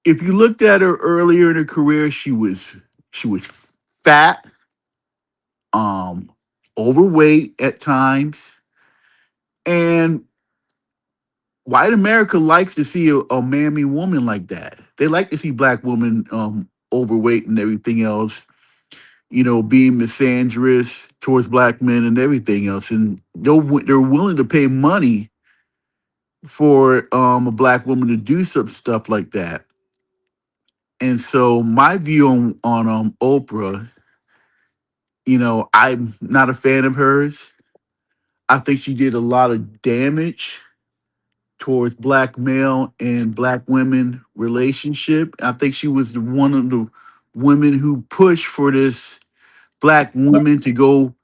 if you looked at her earlier in her career, she was fat, um, overweight at times, and white America likes to see a mammy woman like that. They like to see black women overweight and everything else, being misandrous towards black men and everything else, and they're willing to pay money for a black woman to do some stuff like that. And so my view on Oprah, I'm not a fan of hers. I think she did a lot of damage towards black male and black women relationship. I think she was one of the women who pushed for this black woman to go,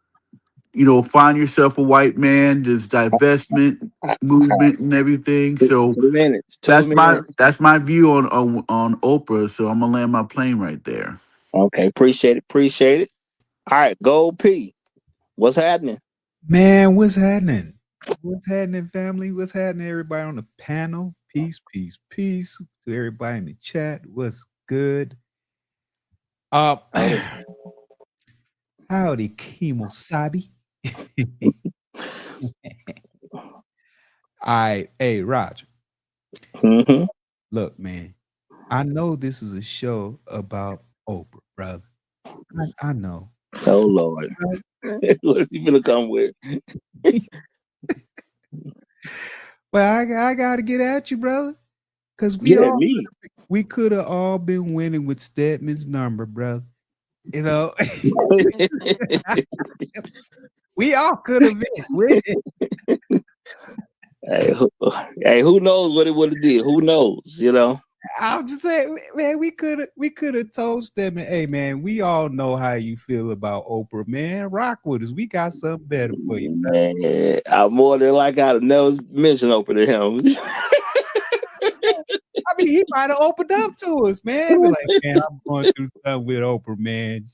find yourself a white man, this divestment movement and everything. So 2 minutes. 2 that's my minutes. that's my view on Oprah. So I'm gonna land my plane right there. Okay, appreciate it. Appreciate it. All right, Gold P. What's happening? Man, what's happening? What's happening, family? What's happening, everybody on the panel? Peace, peace, peace to everybody in the chat. What's good? Howdy, Kemosabi. All right, hey, Roger. Mm-hmm. Look, man, I know this is a show about Oprah, brother. I know. Oh Lord, what's he gonna come with? Well, I got to get at you, brother, because Yeah, me. we could have all been winning with Stedman's number, brother. You know, we all could have been winning. Hey, who knows what it would have did? Who knows? You know. I'm just saying, man, we could have told Stedman, hey man, we all know how you feel about Oprah, man. Rock with us. We got something better for you. Man, I more than like I'd never mentioned Oprah to him. I mean, he might have opened up to us, man. Be like, man, I'm going through something with Oprah, man.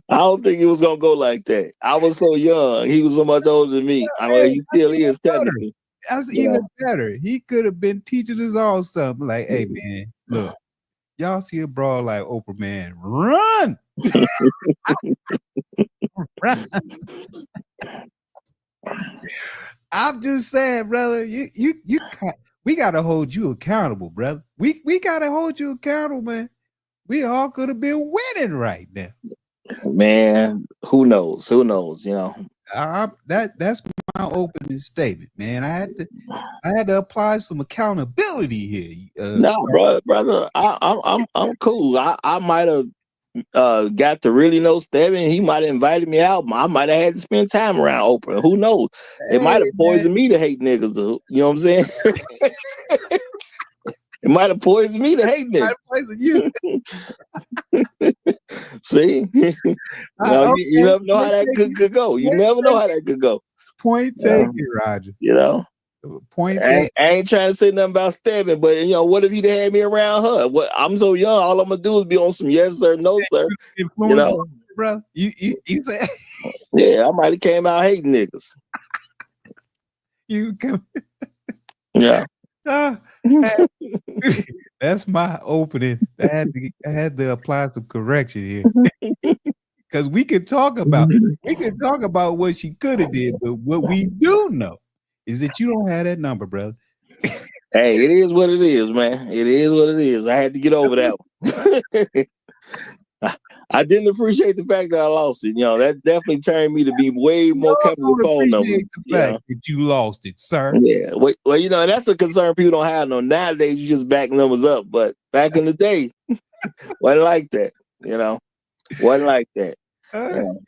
I don't think it was gonna go like that. I was so young. He was so much older than me. I mean, he still is technically. That's even better. He could have been teaching us all something. Like, hey man, look, y'all see a broad like Oprah, man, run. Run. I'm just saying, brother, we gotta hold you accountable, brother. We gotta hold you accountable, man. We all could have been winning right now. Man, who knows? Who knows? You know. That's my opening statement, man. I had to apply some accountability here. No, brother, I'm cool. I might have got to really know Stevie. He might have invited me out. I might have had to spend time around Oprah. Who knows? It might have poisoned me to hate niggas. You know what I'm saying? It might have poisoned me to hate niggas. You. See, you never know how that could go. You never know how that could go. Point taken, Roger. You know, point. I ain't trying to say nothing about Stevie, but you know, what if he'd had me around her? What I'm so young, all I'm gonna do is be on some yes sir, no sir. You know, bro. You say, yeah, I might have came out hating niggas. You come, yeah. That's my opening. I had to apply some correction here. Because we can talk about what she could have did, but what we do know is that you don't have that number, brother. Hey, it is what it is, man. It is what it is. I had to get over that one. I didn't appreciate the fact that I lost it. You know, that definitely turned me to be way more careful with phone numbers. The fact that you lost it, sir. Yeah. Well, you know, that's a concern people don't have. No, nowadays you just back numbers up, but back in the day, wasn't like that. You know, wasn't like that.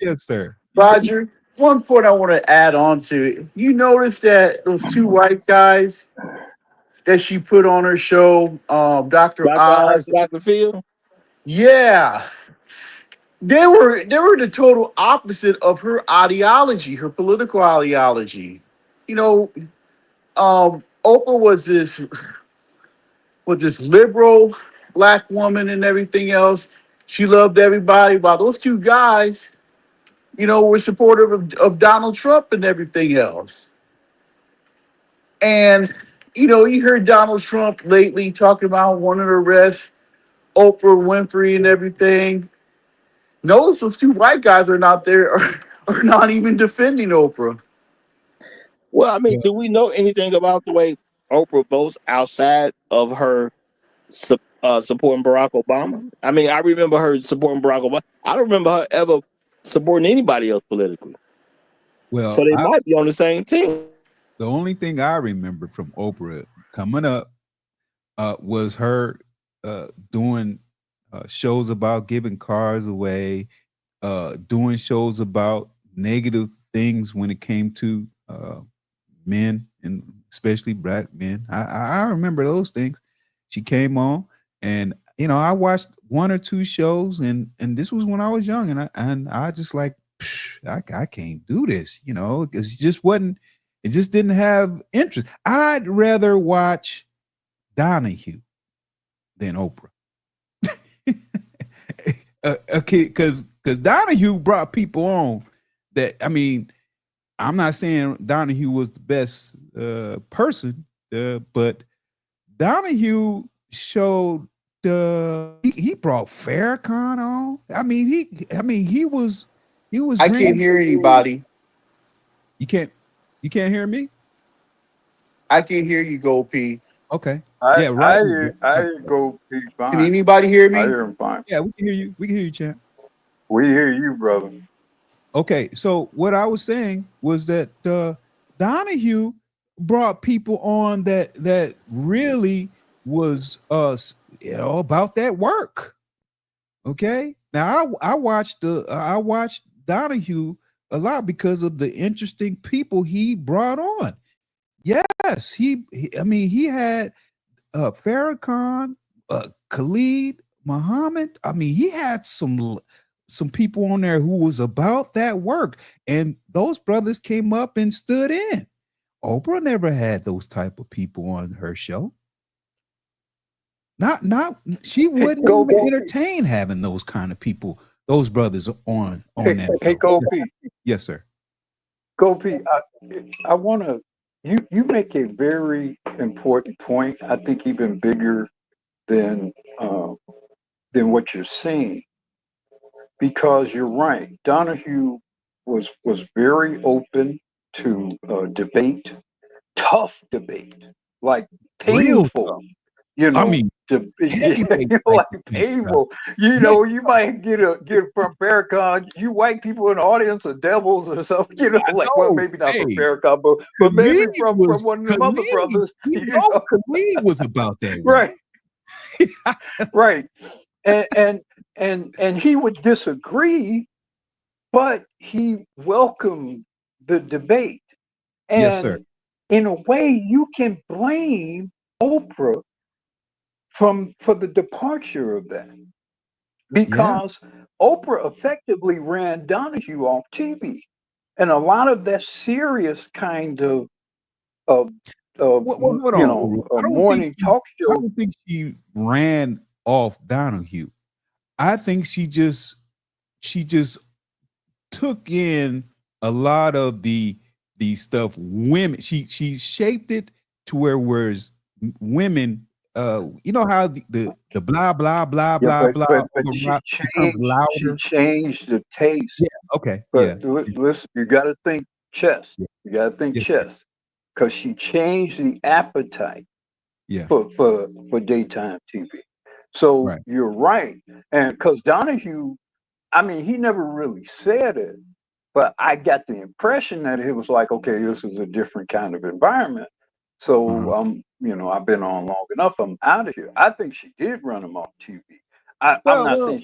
Yes, sir. Roger, one point I want to add on to it. You notice that those two white guys that she put on her show, Dr. Oz, Dr. Phil? Yeah. They were the total opposite of her ideology, her political ideology. You know, Oprah was this liberal black woman and everything else. She loved everybody. While those two guys, you know, were supportive of Donald Trump and everything else. And, you know, you heard Donald Trump lately talking about wanting to arrest Oprah Winfrey and everything. Notice those two white guys are not there, are not even defending Oprah. Well, I mean, do we know anything about the way Oprah votes outside of her supporting Barack Obama? I mean, I remember her supporting Barack Obama. I don't remember her ever supporting anybody else politically. Well, so they might be on the same team. The only thing I remember from Oprah coming up was her doing shows about giving cars away, doing shows about negative things when it came to men and especially black men. I remember those things. She came on, and you know, I watched one or two shows, and this was when I was young, and I just like, I can't do this. You know, it just wasn't. It just didn't have interest. I'd rather watch Donahue than Oprah. Because Donahue brought people on that, I mean, I'm not saying Donahue was the best person, but Donahue showed he brought Farrakhan on. I mean, he was. I can't hear anybody. You can't hear me? I can't hear you, Gold P. Okay. I go P fine. Can anybody hear me? I hear him fine. Yeah, we can hear you. We can hear you, champ. We hear you, brother. Okay, so what I was saying was that Donahue brought people on that really was about that work. Okay, now I watched Donahue a lot because of the interesting people he brought on. Yes, he had Farrakhan, Khalid, Muhammad. I mean, he had some people on there who was about that work, and those brothers came up and stood in. Oprah never had those type of people on her show. Not she wouldn't even entertain having those kind of people, those brothers on that. Hey, Go P. Yes, sir. Go P. I want to. You make a very important point. I think even bigger than what you're seeing, because you're right. Donahue was very open to debate, tough debate, like Real painful. tough. You know, I mean, like painful. You know, you might get from Farrakhan. You white people in the audience are devils or something. You know, well, maybe not from Farrakhan, but maybe from one of the other brothers. You know, Khalid was about that, right? Right, and he would disagree, but he welcomed the debate. And yes, sir. In a way, you can blame Oprah for the departure of that, because Oprah effectively ran Donahue off TV, and a lot of that serious kind of morning talk show. I don't think she ran off Donahue. I think she just took in a lot of the stuff women. She shaped it to whereas women. You know how the blah blah blah blah blah. But she changed the taste. Yeah. Okay. But listen, you got to think chess. Yeah. You got to think chess, because she changed the appetite. Yeah. For daytime TV. So you're right, and because Donahue, I mean, he never really said it, but I got the impression that it was like, okay, this is a different kind of environment. So I've been on long enough. I'm out of here. I think she did run him off TV. I'm not saying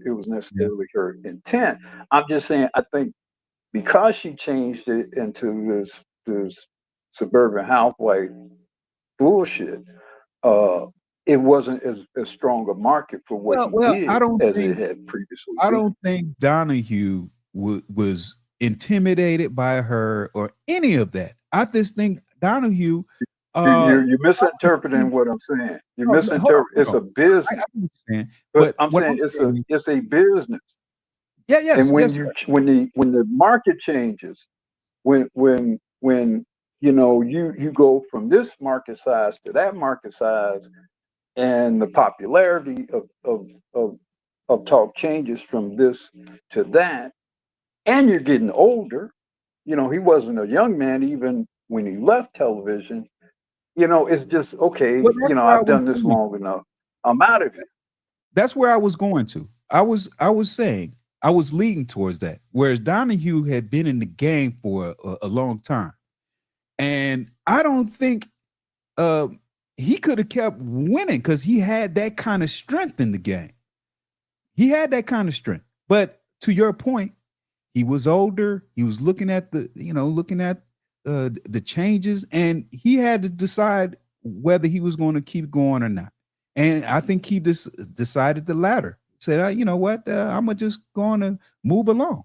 it was necessarily her intent. I'm just saying I think because she changed it into this suburban housewife bullshit, it wasn't as strong a market for what he did as it had previously. I don't think Donahue was intimidated by her or any of that. I just think Donahue. You're misinterpreting what I'm saying. You're misinterpreting. It's a business. I understand, but I'm saying it's a business. Yeah, yes. And when the market changes, when you go from this market size to that market size, and the popularity of talk changes from this to that, and you're getting older. He wasn't a young man even when he left television. It's just okay. I've done this long enough. I'm out of it. That's where I was going to. I was saying I was leading towards that. Whereas Donahue had been in the game for a long time, and I don't think he could have kept winning because he had that kind of strength in the game. He had that kind of strength. But to your point, he was older. He was looking at the changes, and he had to decide whether he was going to keep going or not. And I think he decided the latter. Said, you know what, I'm just going to move along.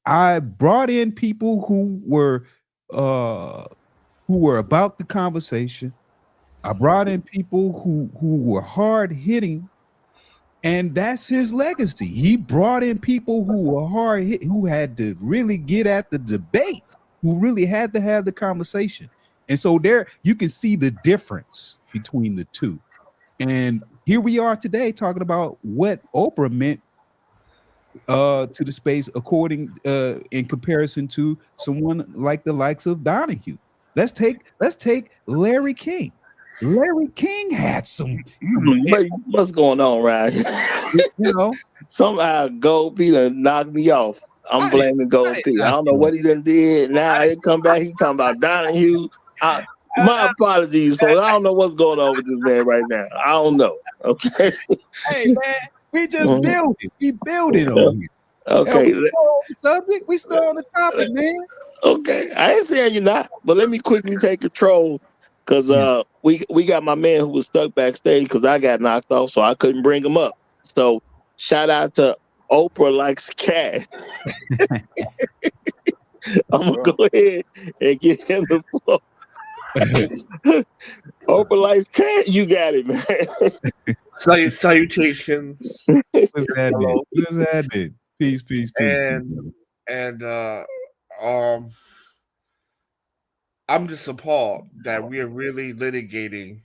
I brought in people who were about the conversation. I brought in people who were hard hitting, and that's his legacy. He brought in people who were hard hit, who had to really get at the debate, who really had to have the conversation. And so there you can see the difference between the two. And here we are today talking about what Oprah meant to the space according in comparison to someone like the likes of Donahue. Let's take Larry King. Larry King had some. What's going on, right? Somehow Gold P done knocked me off. I'm blaming Gold P. I don't know what he done did. Now he come back. He talking about Donahue. My apologies, folks. I don't know what's going on with this man right now. I don't know. Okay. Hey man, we just build it. We build it over here. Okay. we still on the subject. We still on the topic, man. Okay. I ain't saying you're not, but let me quickly take control because we got my man who was stuck backstage because I got knocked off, so I couldn't bring him up. So shout out to Oprah likes cat. I'm gonna go ahead and give him the floor. Oprah likes cat. You got it, man. Salutations. What's happening? Hello. What's happening? Peace, peace, peace. And I'm just appalled that we are really litigating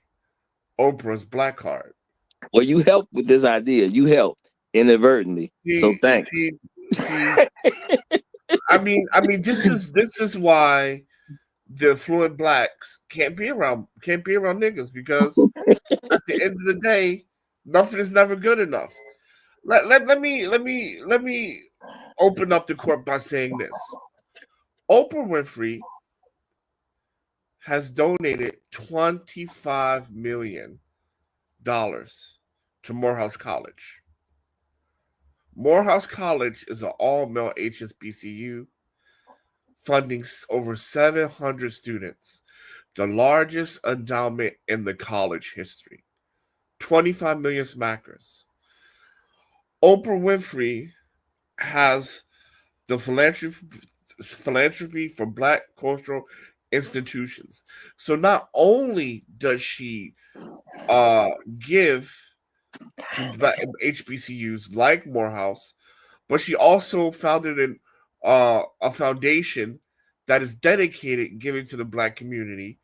Oprah's black card. Well, you helped with this idea. You helped inadvertently. So thanks. See, I mean, this is why the fluent blacks can't be around niggas, because at the end of the day, nothing is never good enough. Let me open up the court by saying this. Oprah Winfrey has donated $25 million to Morehouse College. Morehouse College is an all-male HBCU funding over 700 students, the largest endowment in the college history. 25 million smackers. Oprah Winfrey has the philanthropy for Black cultural institutions. So not only does she give to Black HBCUs like Morehouse, but she also founded a foundation that is dedicated giving to the Black community,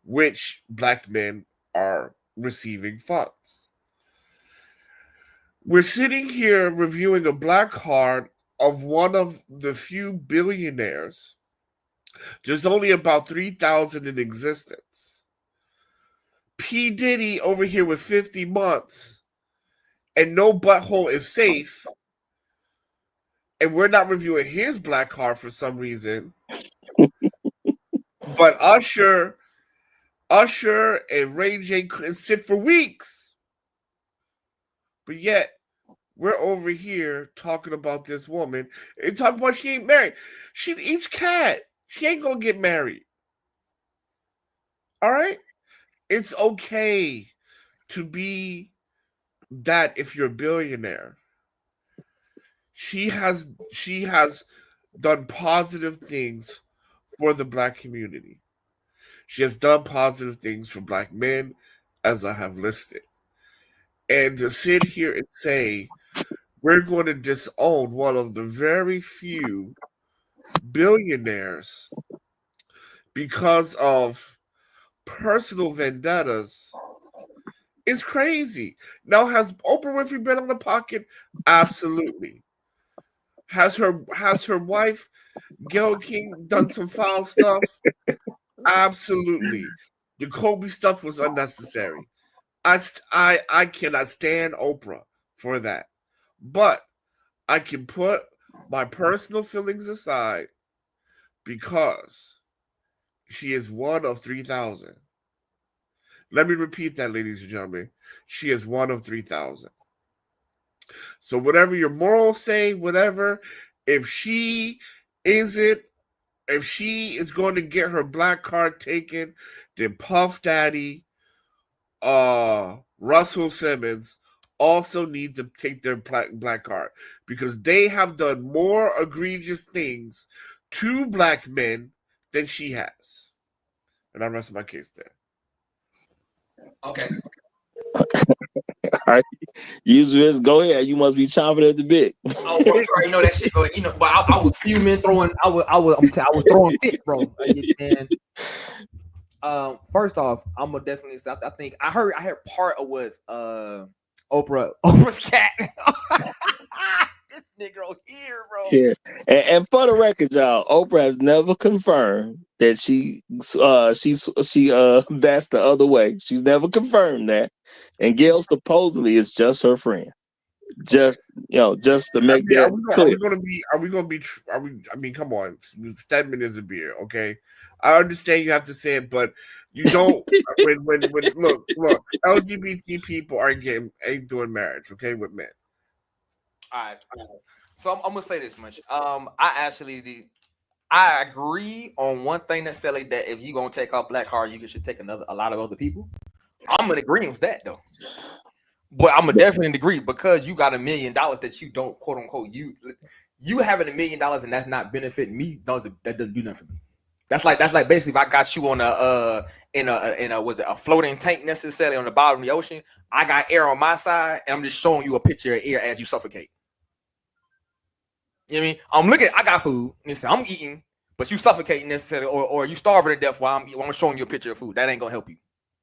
which Black men are receiving funds. We're sitting here reviewing a black card of one of the few billionaires. There's only about 3,000 in existence. P. Diddy over here with 50 months, and no butthole is safe. And we're not reviewing his black card for some reason. But Usher and Ray J couldn't sit for weeks. But yet, we're over here talking about this woman and talking about she ain't married. She eats cat. She ain't gonna get married. All right? It's okay to be that if you're a billionaire. She has done positive things for the Black community. She has done positive things for Black men, as I have listed. And to sit here and say we're going to disown one of the very few billionaires because of personal vendettas is crazy. Now, has Oprah Winfrey been on the pocket? Absolutely. Has her wife Gayle King done some foul stuff? Absolutely. The Kobe stuff was unnecessary. I cannot stand Oprah for that. But I can put my personal feelings aside because she is one of 3,000. Let me repeat that, ladies and gentlemen. She is one of 3,000. So whatever your morals say, whatever, if she is going to get her black card taken, then Puff Daddy, Russell Simmons also need to take their black card because they have done more egregious things to Black men than she has. And I rest my case there. Okay. All right. Usually, go ahead. You must be chomping at the bit. Oh, bro, you already know that shit, but but I was fuming, I was throwing fits, bro. And first off, I'm gonna definitely say I think I heard part of what Oprah's cat. This nigga here, bro. Yeah, and for the record, y'all, Oprah has never confirmed that she that's the other way. She's never confirmed that, and Gail supposedly is just her friend. Just to make that clear. I mean, come on, Stedman is a beer, okay? I understand you have to say it, but you don't. when look, LGBT people ain't doing marriage, okay, with men. All right. So I'm gonna say this much. I agree on one thing necessarily that if you gonna take off black card, you should take a lot of other people. I'm in agreement with that though. But I'm gonna definitely agree because you got $1 million that you don't quote unquote you having $1 million and that's not benefiting me that doesn't do nothing for me. That's like basically if I got you on in a was it a floating tank necessarily on the bottom of the ocean, I got air on my side and I'm just showing you a picture of air as you suffocate. You know what I mean? I'm looking, I got food, I'm eating, but you suffocating necessarily or you starving to death while I'm showing you a picture of food. That ain't gonna help you,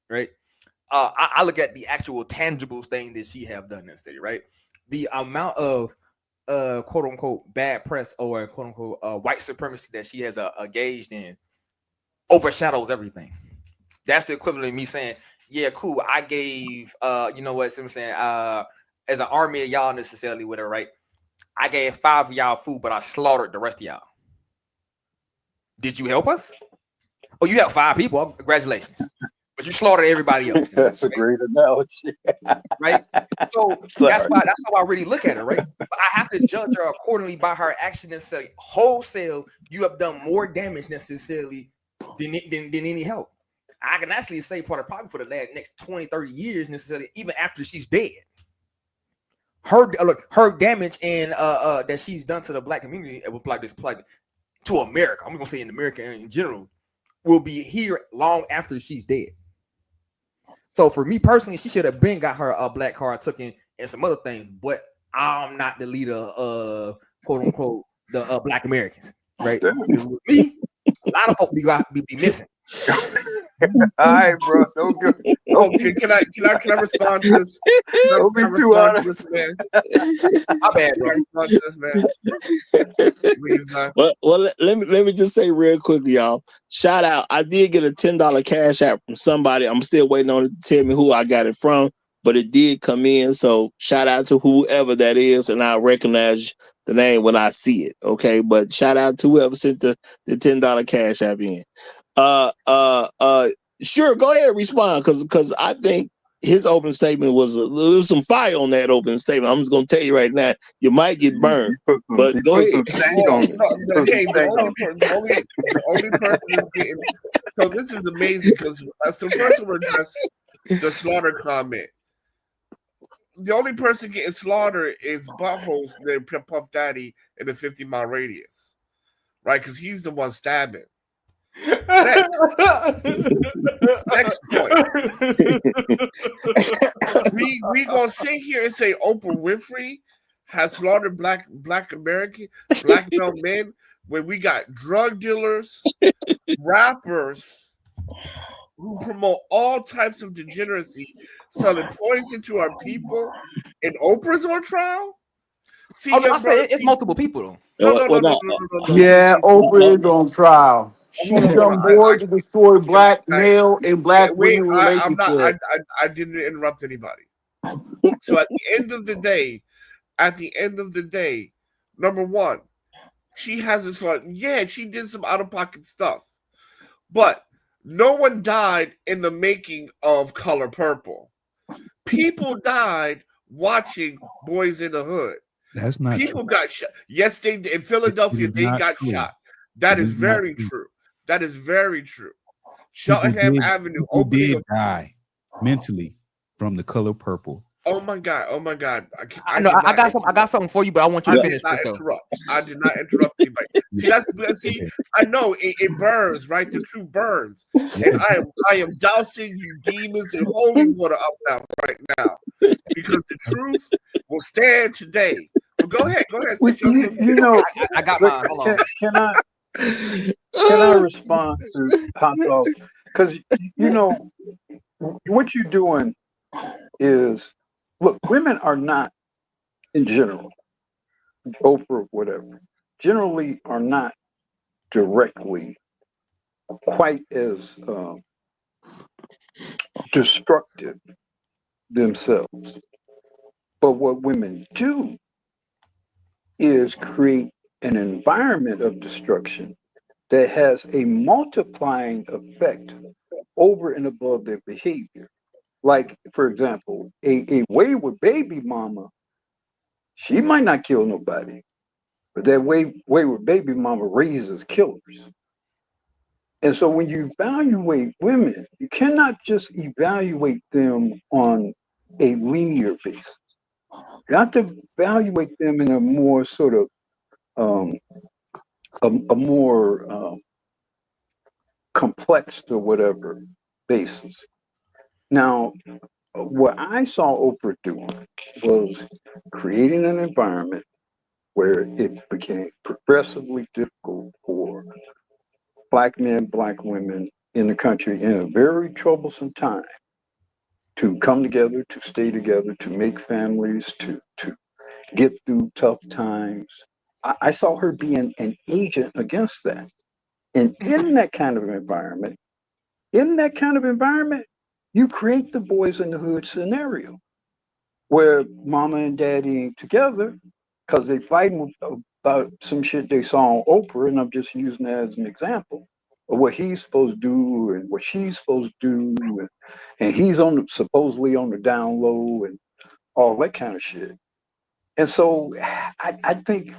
right? I look at the actual tangible thing that she have done necessarily, right? The amount of quote unquote bad press or quote unquote white supremacy that she has engaged in overshadows everything. That's the equivalent of me saying, yeah, cool. I gave you know what I'm saying, as an army of y'all necessarily with her, right? I gave 5 of y'all food, but I slaughtered the rest of y'all. Did you help us? Oh, you helped 5 people. Congratulations. But you slaughtered everybody else. That's a great analogy. Right? So that's how I really look at it, right? But I have to judge her accordingly by her action necessarily. Wholesale, you have done more damage necessarily than any help. I can actually say probably for the next 20, 30 years necessarily, even after she's dead. Her damage and that she's done to the black community, to America, I'm gonna say in America in general, will be here long after she's dead. So for me personally, she should have been got her black card taken and some other things, but I'm not the leader of quote unquote the black Americans, right? With me, a lot of folk be missing. All right, bro. Don't go. Okay, can I respond to this? Can I respond to this, man? My bad, bro. Respond to this, man. Please, Well, let me just say real quickly, y'all. Shout out! I did get a $10 cash app from somebody. I'm still waiting on it to tell me who I got it from, but it did come in. So shout out to whoever that is, and I'll recognize the name when I see it. Okay, but shout out to whoever sent the $10 cash app in. Sure, go ahead and respond because I think his opening statement was some fire on that opening statement. I'm just gonna tell you right now, you might get burned. But go ahead. The only person is getting. So this is amazing because so first we're address the slaughter comment. The only person getting slaughtered is buttholes named Puff Daddy in the 50-mile radius, right? Because he's the one stabbing. Next point. we gonna sit here and say Oprah Winfrey has slaughtered black male men when we got drug dealers, rappers who promote all types of degeneracy, selling poison to our people, and Oprah's on trial. See, it's multiple people though. No. Yeah, Oprah is on trial. She's done more to destroy black male and black women relationships. I didn't interrupt anybody. So at the end of the day, number one, she has this fun. Yeah, she did some out-of-pocket stuff. But no one died in the making of Color Purple. People died watching Boys in the Hood. That's not people true. Got shot. Yes, they did. In Philadelphia, they got shot. That is very true. That is very true. Cheltenham Avenue did die mentally from the Color Purple. Oh my God! I got something for you, but I want you to finish. I did not interrupt anybody. See, I know it burns, right? The truth burns, and I am dousing you demons in holy water up now, right now, because the truth will stand today. But go ahead. You know, I got mine. Hold on. Can I respond to Hot Dog? Because you know what you're doing is. Look, women are not, in general, Oprah, whatever, generally are not directly quite as destructive themselves. But what women do is create an environment of destruction that has a multiplying effect over and above their behavior. Like, for example, a wayward baby mama, she might not kill nobody, but that wayward baby mama raises killers. And so when you evaluate women, you cannot just evaluate them on a linear basis. You have to evaluate them in a more sort of um, a more complex or whatever basis. Now, what I saw Oprah doing was creating an environment where it became progressively difficult for black men, black women in the country in a very troublesome time to come together, to stay together, to make families, to get through tough times. I saw her being an agent against that. And in that kind of environment, you create the boys in the hood scenario where mama and daddy ain't together because they fighting about some shit they saw on Oprah, and I'm just using that as an example of what he's supposed to do and what she's supposed to do, and he's supposedly on the down low and all that kind of shit. And so I think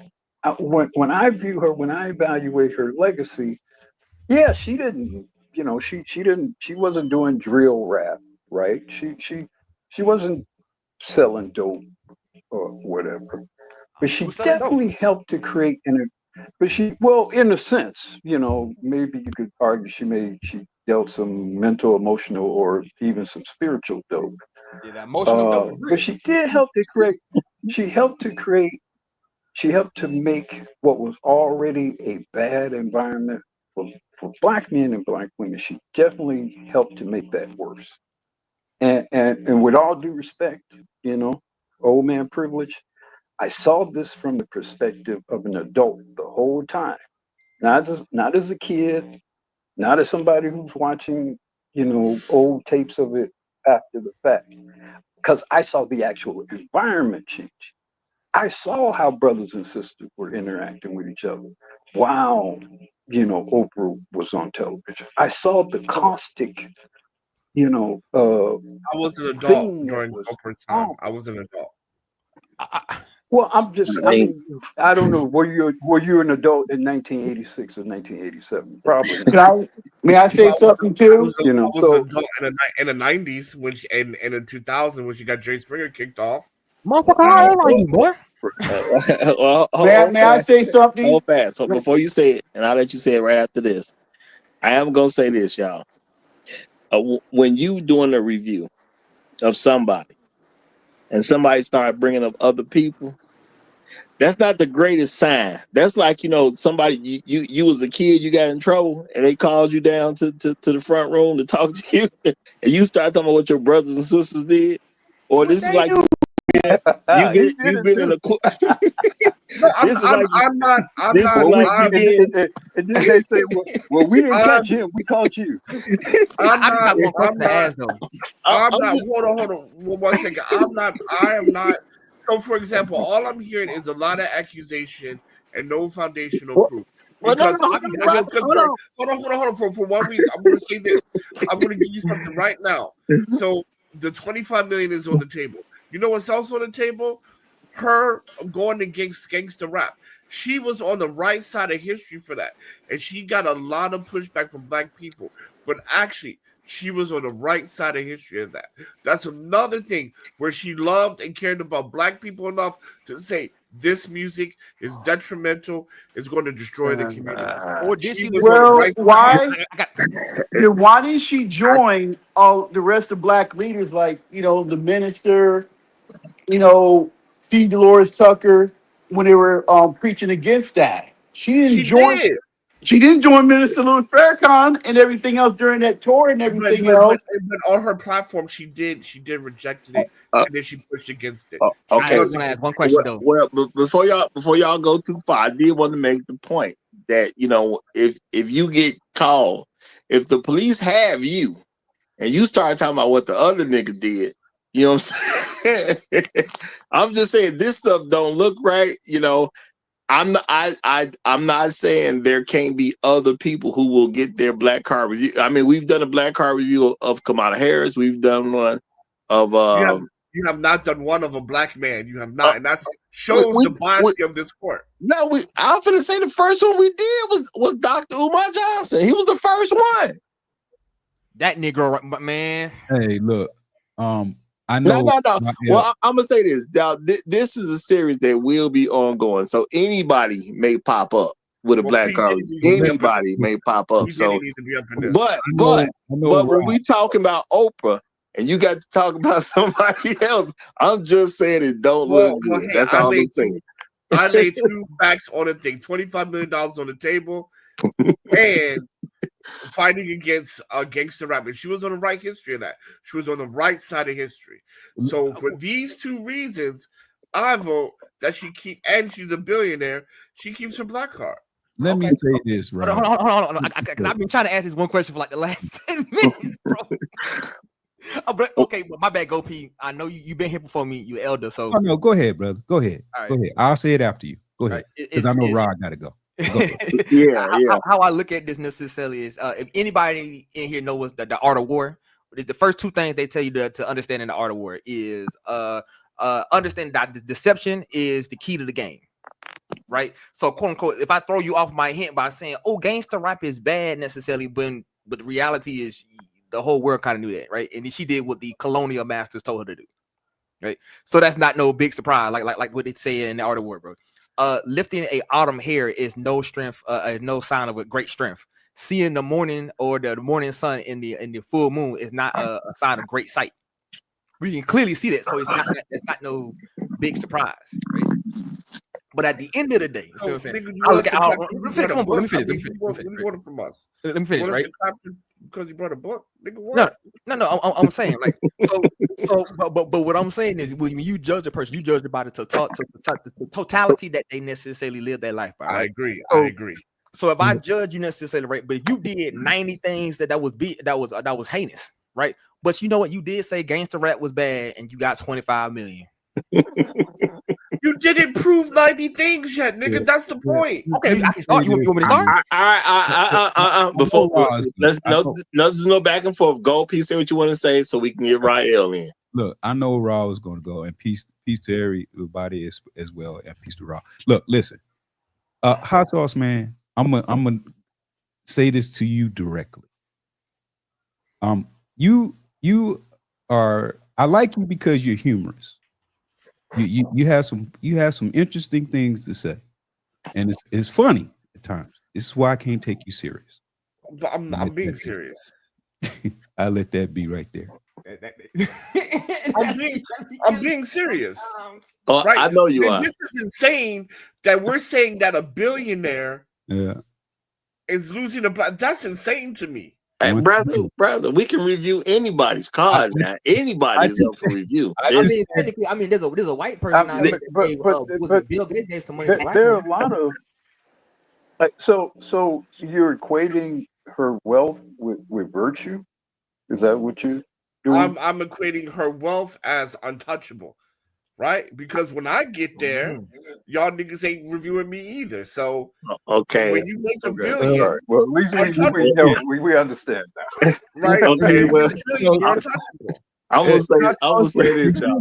when I view her, when I evaluate her legacy, yeah, she didn't, she wasn't doing drill rap, right? She wasn't selling dope or whatever, but She she was selling dope. definitely helped to create but well, in a sense, maybe you could argue she dealt some mental, emotional, or even some spiritual dope. Yeah, that emotional dope is But real. she did help to create. She helped to create. She helped to make what was already a bad environment for black men and black women. She definitely helped to make that worse. And with all due respect, you know, old man privilege, I saw this from the perspective of an adult the whole time. Not as a kid, not as somebody who's watching, old tapes of it after the fact. Because I saw the actual environment change. I saw how brothers and sisters were interacting with each other while, Oprah was on television. I saw the caustic, you know, uh, I was an adult thing that during was Oprah's time. on. I was an adult. I, Well, I I mean, mean, I don't know. Were you an adult in 1986 or 1987? Probably Can not. I, may I Well, say something too? I was an So adult in the 90s when she, and in 2000 when she got Jay Springer kicked off. motherfucker, all how right. old are you, boy? Well, hold May I fast. say something? Hold fast. So before you say it, and I'll let you say it right after this, I am going to say this, y'all. When you doing a review of somebody and somebody start bringing up other people, that's not the greatest sign. That's like, somebody you was a kid, you got in trouble, and they called you down to the front room to talk to you, and you start talking about what your brothers and sisters did. Or What this is they like do? he did you've it been in too. a No, this is like I'm this not, is Well, like you I'm, being and then they say, well, we didn't catch I'm, him. We caught you. I'm I just not, got one I'm question to not, ask though. I'm I'm not, just hold on, 1 second. I am not. So, for example, all I'm hearing is a lot of accusation and no foundational Well, proof. well, no, Because, hold I can on, get brother. because Hold on. hold on. For 1 week, I'm going to say this. I'm going to give you something right now. So, the 25 million is on the table. You know what's else on the table? Her going against gangster rap. She was on the right side of history for that, and she got a lot of pushback from black people. But actually, she was on the right side of history of that. That's another thing where she loved and cared about black people enough to say this music is detrimental, is going to destroy the community. or did She she was listen? on the Well, right side of why? history. I got Then why didn't she join all the rest of black leaders like, the minister, C. Dolores Tucker when they were preaching against that? She did. She didn't join Minister Louis Farrakhan and everything else during that tour and But everything but but else. but on her platform, she did rejected it, Uh, and then she pushed against it. uh, She I okay. was want to against ask one it. question Well, though. before y'all go too far, I did want to make the point that if you get called, if the police have you and you start talking about what the other nigga did, you know what I'm saying? I'm just saying this stuff don't look right. I'm not saying there can't be other people who will get their black card review. I mean, we've done a black card review of Kamala Harris. We've done one of You have You have not done one of a black man. You have not, and that shows the bias of this court. No, I was finna say the first one we did was Dr. Umar Johnson. He was the first one. That Negro, man. Hey, look. I know. No. Well, I'm gonna say this. Now, this is a series that will be ongoing, so anybody may pop up with a black card. Anybody may pop up. So, but when we talking about Oprah and you got to talk about somebody else, I'm just saying it don't look good. Hey, that's all I'm saying. I laid 2 facts on the thing: $25 million on the table, and fighting against gangster rap. And she was on the right history of that. She was on the right side of history. So for these 2 reasons, I vote that and she's a billionaire. She keeps her black card. Let me say this, right? Hold on. I've been trying to ask this one question for like the last 10 minutes, bro. But my bad, Go P. I know you've been here before me. You elder, so no, go ahead, brother. Go ahead. Right. Go ahead. I'll say it after you. Go ahead, because I know Rod got to go. How I look at this necessarily is if anybody in here knows the art of war, the first 2 things they tell you to understand in the art of war is understand that deception is the key to the game, right? So quote unquote, if I throw you off my hint by saying, oh, gangster rap is bad necessarily, but the reality is the whole world kind of knew that, right? And she did what the colonial masters told her to do, right? So that's not no big surprise, like what they say in the art of war, bro. Lifting a autumn hair is no strength, is no sign of a great strength. Seeing the morning or the morning sun in the full moon is not a sign of great sight. We can clearly see that, so it's not no big surprise, right? But at the end of the day, see what I'm saying? Let me finish. Let me finish, right? Because you brought a book, nigga. What? No. I'm saying like but what I'm saying is when you judge a person, you judge it by the totality that they necessarily live their life by. Right? I agree. So if I judge you necessarily right, but if you did 90 things that was heinous, right? But you know what? You did say gangster rap was bad, and you got 25 million. You didn't prove 90 things yet, nigga. That's the point. Okay, I can start. You want me to start? Before there's no back and forth. Go, P, say what you want to say, so we can get Rael in. Look, I know Raw was going to go, and peace to everybody as well, and peace to Raw. Look, listen, hot sauce, man. I'm gonna say this to you directly. You are. I like you because you're humorous. You have some interesting things to say, and it's funny at times. This is why I can't take you serious. But I'm being serious. I let that be right there. I'm being serious. Right? I know you are. This is insane that we're saying that a billionaire is losing a black. That's insane to me. Hey, brother, we can review anybody's card now. Anybody's up for review. Technically, there's a white person out there. But Bill Gates gave some money to black. There are a lot of like so you're equating her wealth with virtue. Is that what you doing? I'm equating her wealth as untouchable, right? Because when I get there, y'all niggas ain't reviewing me either. So okay, when you make a billion, right. Well, at least we understand that, right? Okay, well, I will say this, y'all.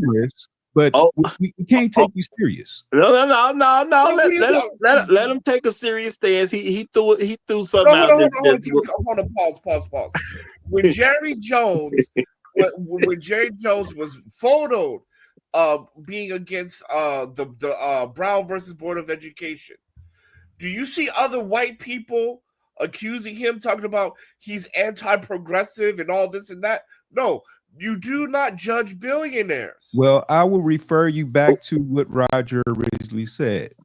But we can't take you serious. No. Let him take a serious stance. He threw something out. Hold on, pause. When Jerry Jones was photoed being against the Brown versus Board of Education, do you see other white people accusing him, talking about he's anti-progressive and all this and that? No. You do not judge billionaires. Well, I will refer you back to what Roger originally said.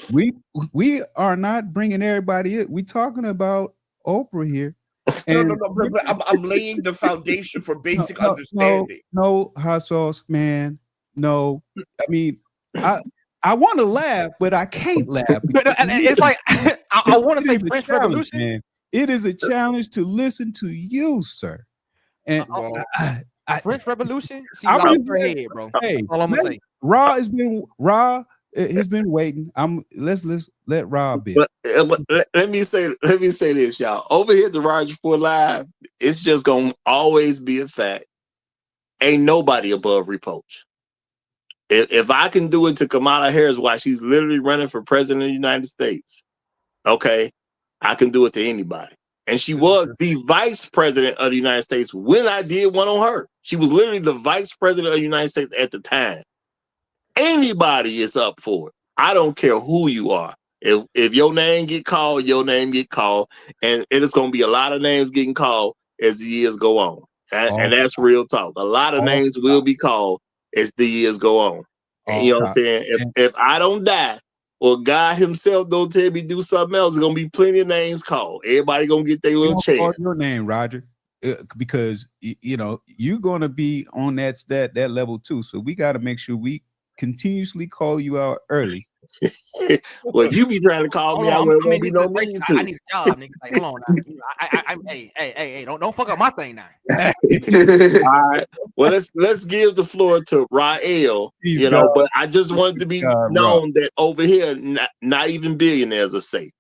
We are not bringing everybody in. We're talking about Oprah here. No. I'm laying the foundation for basic understanding. No, hot sauce, man. No, I mean, I want to laugh, but I can't laugh. It's like I want to say French Revolution. Man. It is a challenge to listen to you, sir. And French Revolution, she lost her head, bro. Hey, that's all I'm gonna say. Raw has been waiting. Let's let Raw be. But let me say this, y'all. Over here at the Roger Report Live, it's just gonna always be a fact ain't nobody above reproach. If I can do it to Kamala Harris while she's literally running for president of the United States, okay, I can do it to anybody. And she was the vice president of the United States when I did one on her. She was literally the vice president of the United States at the time. Anybody is up for it. I don't care who you are. If your name get called, your name get called, and it is going to be a lot of names getting called as the years go on. And that's real talk. A lot of names will be called as the years go on. And you know what I'm saying? If I don't die, or God himself don't tell me to do something else, there's going to be plenty of names called. Everybody going to get their little chance. Call your name, Roger, because you know you're going to be on that level too. So we got to make sure we continuously call you out early. Well, you be trying to call me out. I need a job, nigga. Like, hold on, now. Hey, don't fuck up my thing now. All right. Well, let's give the floor to Rael. But I just wanted to be known that over here, not even billionaires are safe.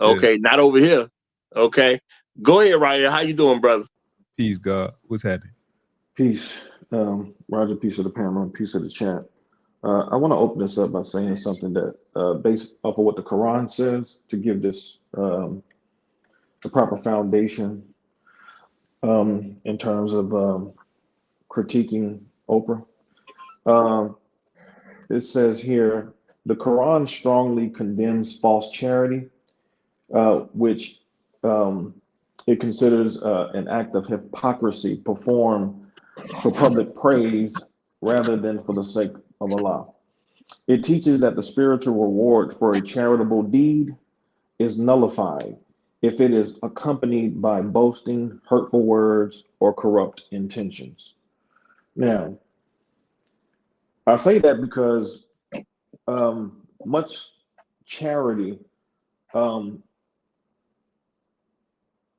Okay, not over here. Okay, go ahead, Rael. How you doing, brother? Peace, God. What's happening? Peace, Roger. Peace of the panel. Peace of the chat. I want to open this up by saying something that, based off of what the Quran says, to give this the proper foundation in terms of critiquing Oprah. It says here, the Quran strongly condemns false charity, which it considers an act of hypocrisy performed for public praise rather than for the sake of Allah. It teaches that the spiritual reward for a charitable deed is nullified if it is accompanied by boasting, hurtful words, or corrupt intentions. Now, I say that because much charity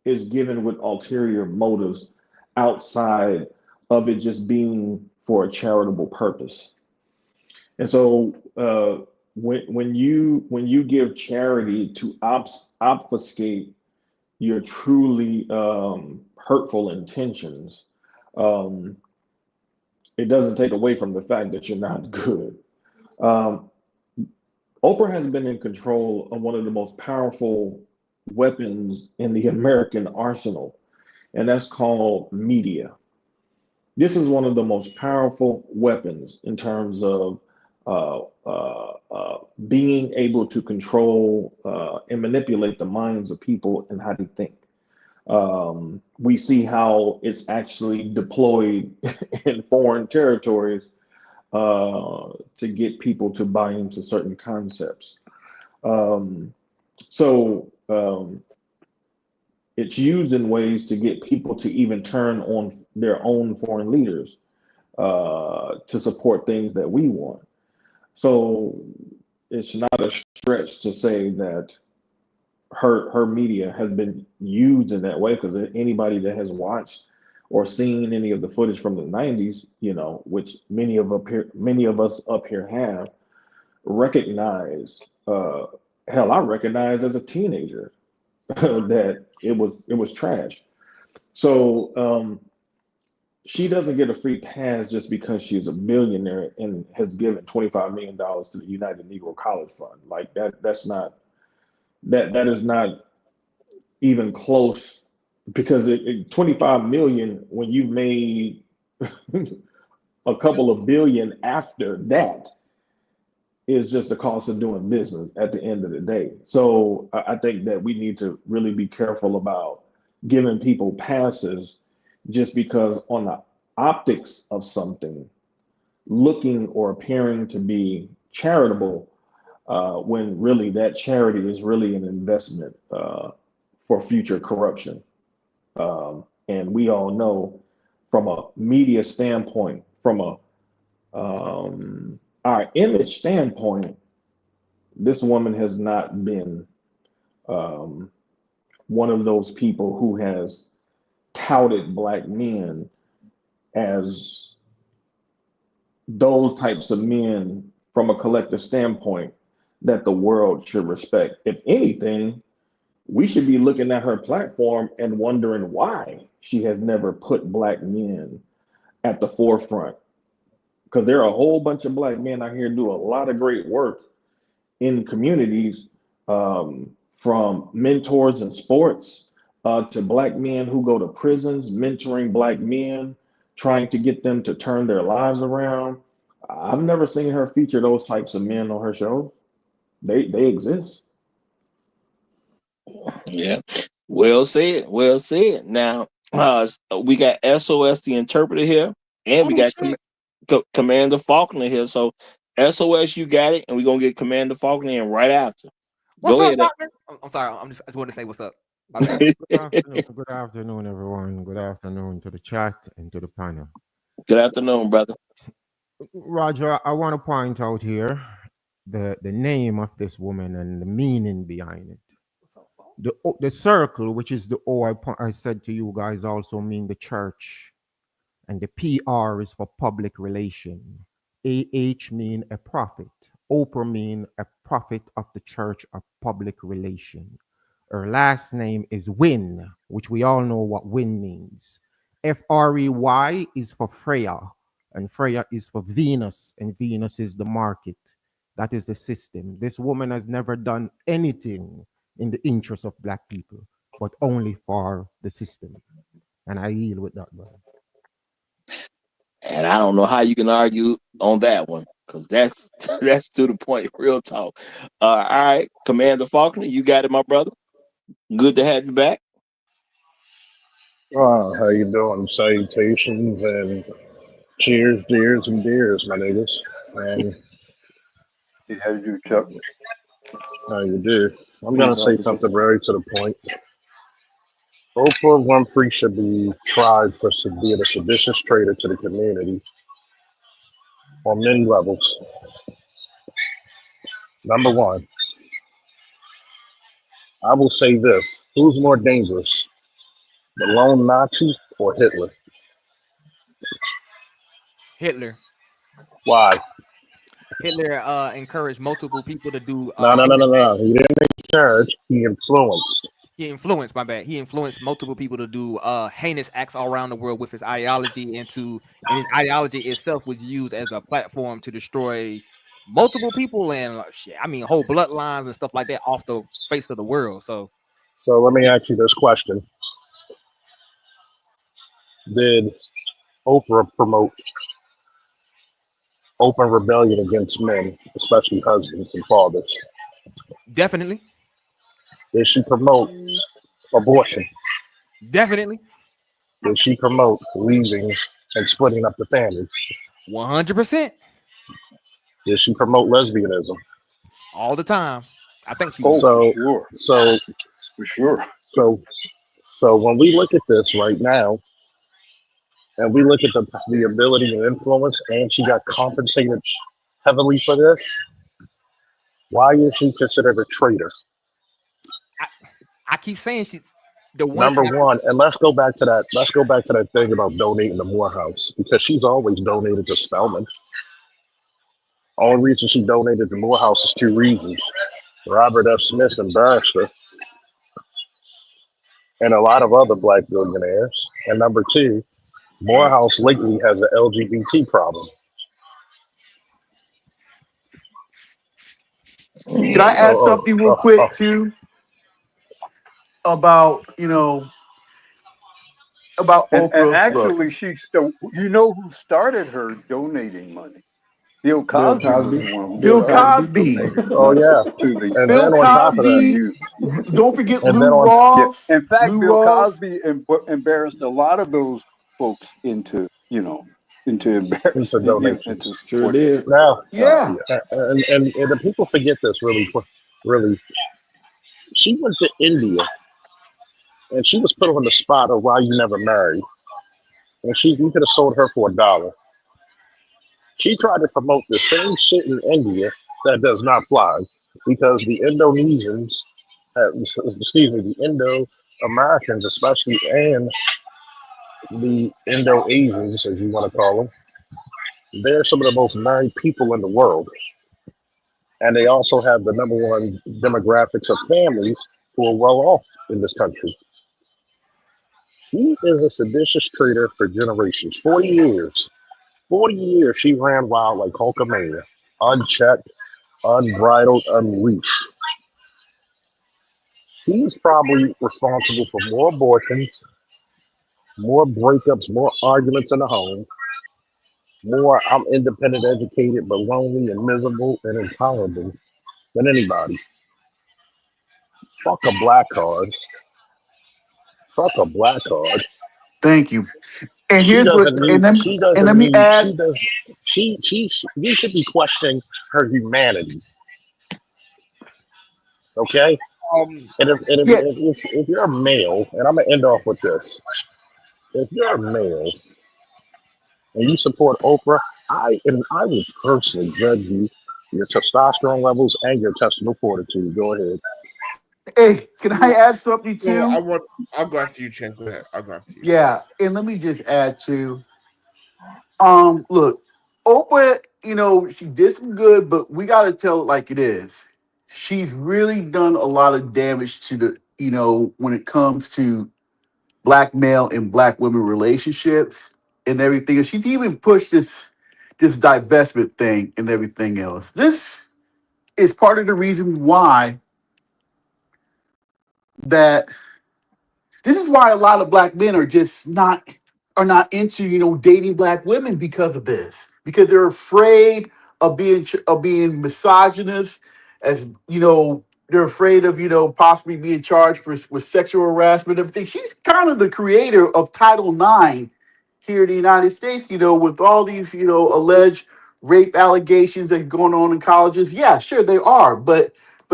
is given with ulterior motives outside of it just being for a charitable purpose. And so when you give charity to obfuscate your truly hurtful intentions, it doesn't take away from the fact that you're not good. Oprah has been in control of one of the most powerful weapons in the American arsenal, and that's called media. This is one of the most powerful weapons in terms of being able to control and manipulate the minds of people and how they think. We see how it's actually deployed in foreign territories to get people to buy into certain concepts. It's used in ways to get people to even turn on their own foreign leaders to support things that we want. So it's not a stretch to say that her media has been used in that way, because anybody that has watched or seen any of the footage from the 90s, which many of us up here have, recognize, I recognized as a teenager that it was trash. So she doesn't get a free pass just because she's a billionaire and has given $25 million to the United Negro College Fund. Like that's not, that is not even close, because 25 million, when you made a couple of billion after that, is just the cost of doing business at the end of the day. So I think that we need to really be careful about giving people passes just because on the optics of something looking or appearing to be charitable, when really that charity is really an investment for future corruption. And we all know, from a media standpoint, from our image standpoint, this woman has not been one of those people who has touted Black men as those types of men from a collective standpoint that the world should respect. If anything, we should be looking at her platform and wondering why she has never put Black men at the forefront, because there are a whole bunch of black men out here do a lot of great work in communities, from mentors in sports to black men who go to prisons, mentoring black men, trying to get them to turn their lives around. I've never seen her feature those types of men on her show. They exist. Yeah. Well said. Well said. Now, we got SOS the interpreter here, and we Oh got shit! Commander Faulkner here. So, SOS, you got it, and we're gonna get Commander Faulkner in right after. What's Go up, ahead. doctor? I'm sorry. I just want to say what's up. My bad. Good afternoon, everyone. Good afternoon to the chat and to the panel. Good afternoon, brother. Roger, I want to point out here the name of this woman and the meaning behind it. The circle, which is the O I said to you guys, also mean the church, and the PR is for public relation. AH mean a prophet. Oprah mean a prophet of the church of public relation. Her last name is Win, which we all know what Win means. Frey is for Freya, and Freya is for Venus, and Venus is the market. That is the system. This woman has never done anything in the interest of black people, but only for the system. And I yield with that, brother. And I don't know how you can argue on that one, because that's that's to the point. Real talk. All right, Commander Faulkner, you got it, my brother. Good to have you back. How you doing? Salutations and cheers, dears, and dears, my niggas. And How you do, Chuck? how you do? I'm Peace, gonna say officer. something very to the point. Oprah Winfrey should be tried for being a seditious traitor to the community on many levels. Number one, I will say this: who's more dangerous, the lone Nazi or Hitler? Hitler. Why? Hitler encouraged multiple people to do No, no, no, heinous no, no. acts. He didn't encourage. He influenced. He influenced, my bad. He influenced multiple people to do heinous acts all around the world with his ideology, and his ideology itself was used as a platform to destroy multiple people and shit. I mean, whole bloodlines and stuff like that off the face of the world. So So let me yeah, ask you this question: did Oprah promote open rebellion against men, especially husbands and fathers? definitely, Did she promote abortion? definitely, Did she promote leaving and splitting up the families? 100%, Did she promote lesbianism? all the time. I think she Oh, was. for So, sure, so, for sure. so, so when we look at this right now, and we look at the ability and influence, and she got compensated heavily for this, why is she considered a traitor? I keep saying the one Number thing I keep one, and let's go back to that. Let's go back to that thing about donating to Morehouse, because she's always donated to Spelman. Only reason she donated to Morehouse is two reasons: Robert F. Smith, and barrister, and a lot of other black billionaires. And number two, Morehouse lately has an LGBT problem. Can I add Oh, something oh, real oh, quick oh. too about about And Oprah? Look, actually, you know who started her donating money? Bill Bill Cosby was Cosby. the one who Bill Bill started Cosby. Cosby, donating Oh money yeah, to the and Bill then on top of that, Cosby. youth. Don't forget and then Lou on Yeah. Ross. In fact, Lou Bill Ross. Cosby embarrassed a lot of those folks into, into into embarrassment, into donations. Sure supporting did. Now, Yeah. and the people forget this really. She went to India and she was put on the spot of why you never married, and we could have sold her for $1. She tried to promote the same shit in India that does not fly, because the Indonesians, excuse me, the Indo Americans especially, and the Indo Asians, as you want to call them, they're some of the most married people in the world. And they also have the number one demographics of families who are well off in this country. She is a seditious traitor for generations. 40 years. 40 years she ran wild like Hulkamania. Unchecked, unbridled, unleashed. She's probably responsible for more abortions, more breakups, more arguments in the home, more I'm independent, educated, but lonely and miserable and intolerable than anybody. Fuck a black card. Fuck a black card. Thank you. And She here's what, doesn't need. She and doesn't let me need. She add. does. She. We should be questioning her humanity. Okay. Um, Yeah, If you're a male, and I'm gonna end off with this. If you're a male and you support Oprah, I would personally judge you, your testosterone levels, and your intestinal fortitude. Go ahead. hey, can I add something so too? I'll go after you, Chen. Go ahead. I'll go after you. Yeah, and let me just add to look, Oprah, she did some good, but we gotta tell it like it is. She's really done a lot of damage to the, when it comes to black male and black women relationships and everything. And she's even pushed this divestment thing and everything else. This is part of the reason why that this is why a lot of black men are just not into dating black women because of this, because they're afraid of being misogynist, as they're afraid of possibly being charged with sexual harassment and everything. She's kind of the creator of Title IX here in the United States, with all these alleged rape allegations that are going on in colleges. Yeah, sure they are, but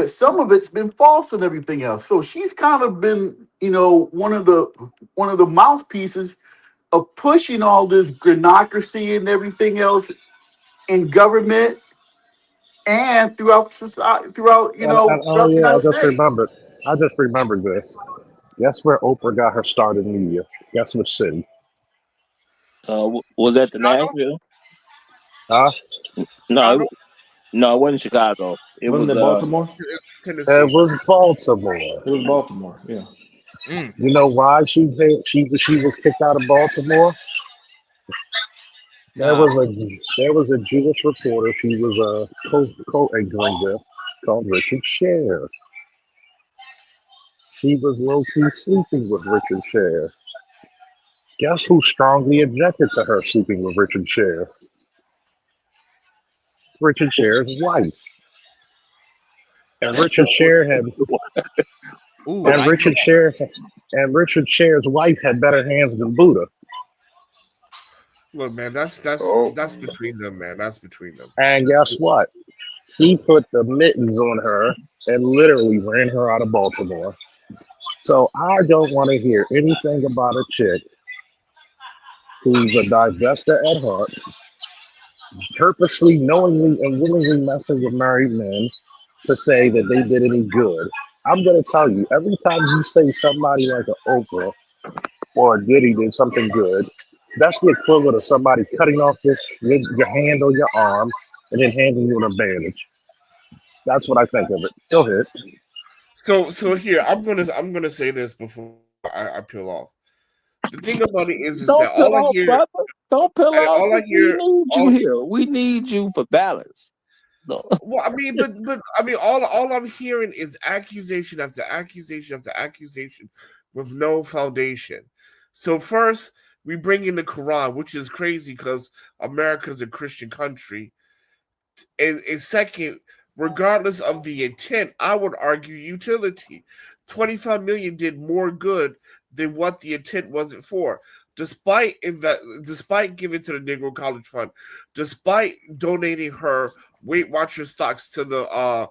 some of it's been false and everything else. So she's kind of been, one of the mouthpieces of pushing all this granocracy and everything else in government and throughout society, Oh throughout the yeah, United States. I just remembered this. Guess where Oprah got her start in media? Guess which city? Was that the Chicago? Nashville? Huh? No, Chicago? no, it wasn't Chicago. It Wasn't was it Baltimore? It's It Tennessee. was Baltimore. It was Baltimore. Yeah. Mm. You know why she was kicked out of Baltimore? Nah. There was a Jewish reporter she was co-anchoring with called Richard Scher. She was low key sleeping with Richard Scher. Guess who strongly objected to her sleeping with Richard Scher? Richard Scher's wife. And Richard Scher had Ooh, and I ain't know Richard that. Scher and Richard Scher's wife had better hands than Buddha. Look, man, Oh, that's between them, man. That's between them. And guess what? He put the mittens on her and literally ran her out of Baltimore. So I don't want to hear anything about a chick who's a divester at heart, purposely, knowingly, and willingly messing with married men to say that they did any good. I'm going to tell you, every time you say somebody like an Oprah or a Diddy did something good, that's the equivalent of somebody cutting off your hand or your arm and then handing you an bandage. That's what I think of it. Go ahead. So here I'm gonna say this before I peel off. The thing about it is Don't that peel off, brother. Don't peel off. all I We hear need you all here. We need you for balance. No. well, I mean, but I mean, all I'm hearing is accusation after accusation after accusation with no foundation. So first, we bring in the Quran, which is crazy because America's a Christian country, and second, regardless of the intent, I would argue utility. 25 million did more good than what the intent wasn't for. Despite giving to the Negro College Fund, despite donating her Weight Watchers stocks to the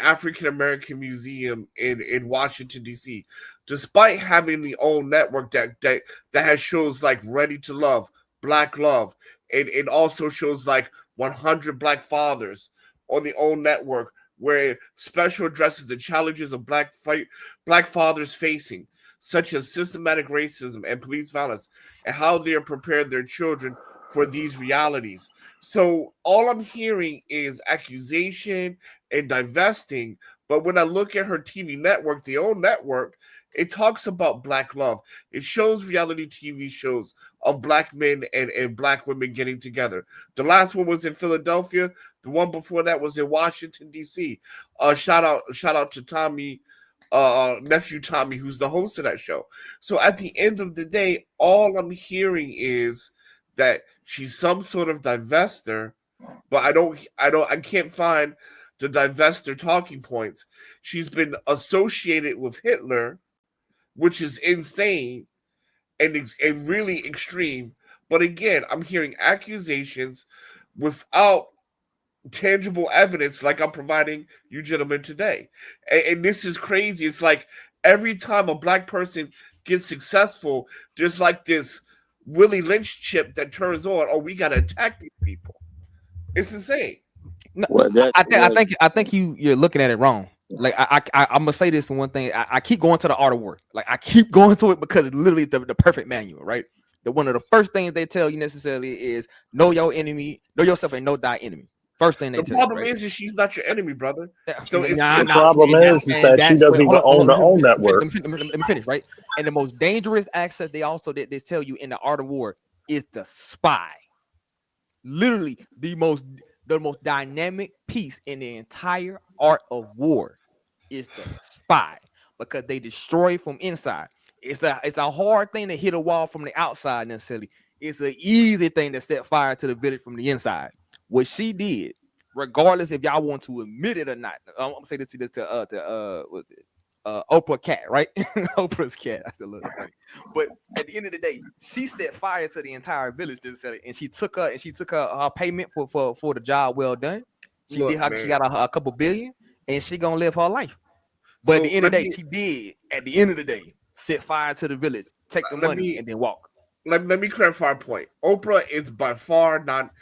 African American Museum in Washington D.C., despite having the own network that has shows like Ready to Love, Black Love, and it also shows like 100 Black Fathers on the own network where it special addresses the challenges of black fathers facing, such as systematic racism and police violence, and how they are preparing their children for these realities. So all I'm hearing is accusation and divesting. But when I look at her TV network, the own network, It talks about black love. It shows reality TV shows of black men and black women getting together. The last one was in Philadelphia. The one before that was in Washington, D.C. Shout out to Tommy, nephew Tommy, who's the host of that show. So at the end of the day, all I'm hearing is that she's some sort of divester, but I can't find the divester talking points. She's been associated with Hitler, which is insane and really extreme. But again, I'm hearing accusations without tangible evidence, like I'm providing you gentlemen today. And this is crazy. It's like every time a black person gets successful, there's like this Willie Lynch chip that turns on. Oh, we gotta attack these people. It's insane. No, Well, that I think you're looking at it wrong. Like I'm gonna say this one thing. I keep going to the art of war. Like I keep going to it because it's literally the perfect manual, right? That one of the first things they tell you necessarily is know your enemy, know yourself, and know thy enemy. First thing they The tell problem you, right? is she's not your enemy, brother. So it's The problem is that she doesn't even own the own network. Let me finish, right? And the most dangerous access they tell you in the art of war is the spy. Literally the most dynamic piece in the entire art of war is the spy, because they destroy from inside. It's a hard thing to hit a wall from the outside necessarily. It's an easy thing to set fire to the village from the inside. What she did, regardless if y'all want to admit it or not, I'm gonna say this to what's it? Oprah cat, right? Oprah's cat. I still love it, funny. But at the end of the day, she set fire to the entire village, and she took her payment for the job well done. She got a couple billion, and she gonna live her life. But So at the end of the day, she did. At the end of the day, set fire to the village, take the money, and then walk. Let me clarify a point. Oprah is by far not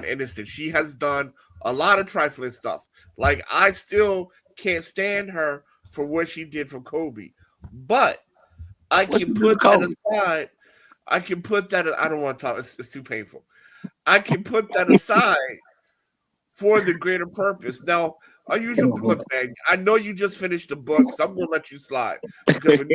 innocent. She has done a lot of trifling stuff. Like, I still can't stand her for what she did for Kobe. But I can put that aside. I can put that. I don't want to talk. It's too painful. I can put that aside for the greater purpose. Now, unusual. Look, man, I know you just finished the book, so I'm gonna let you slide because when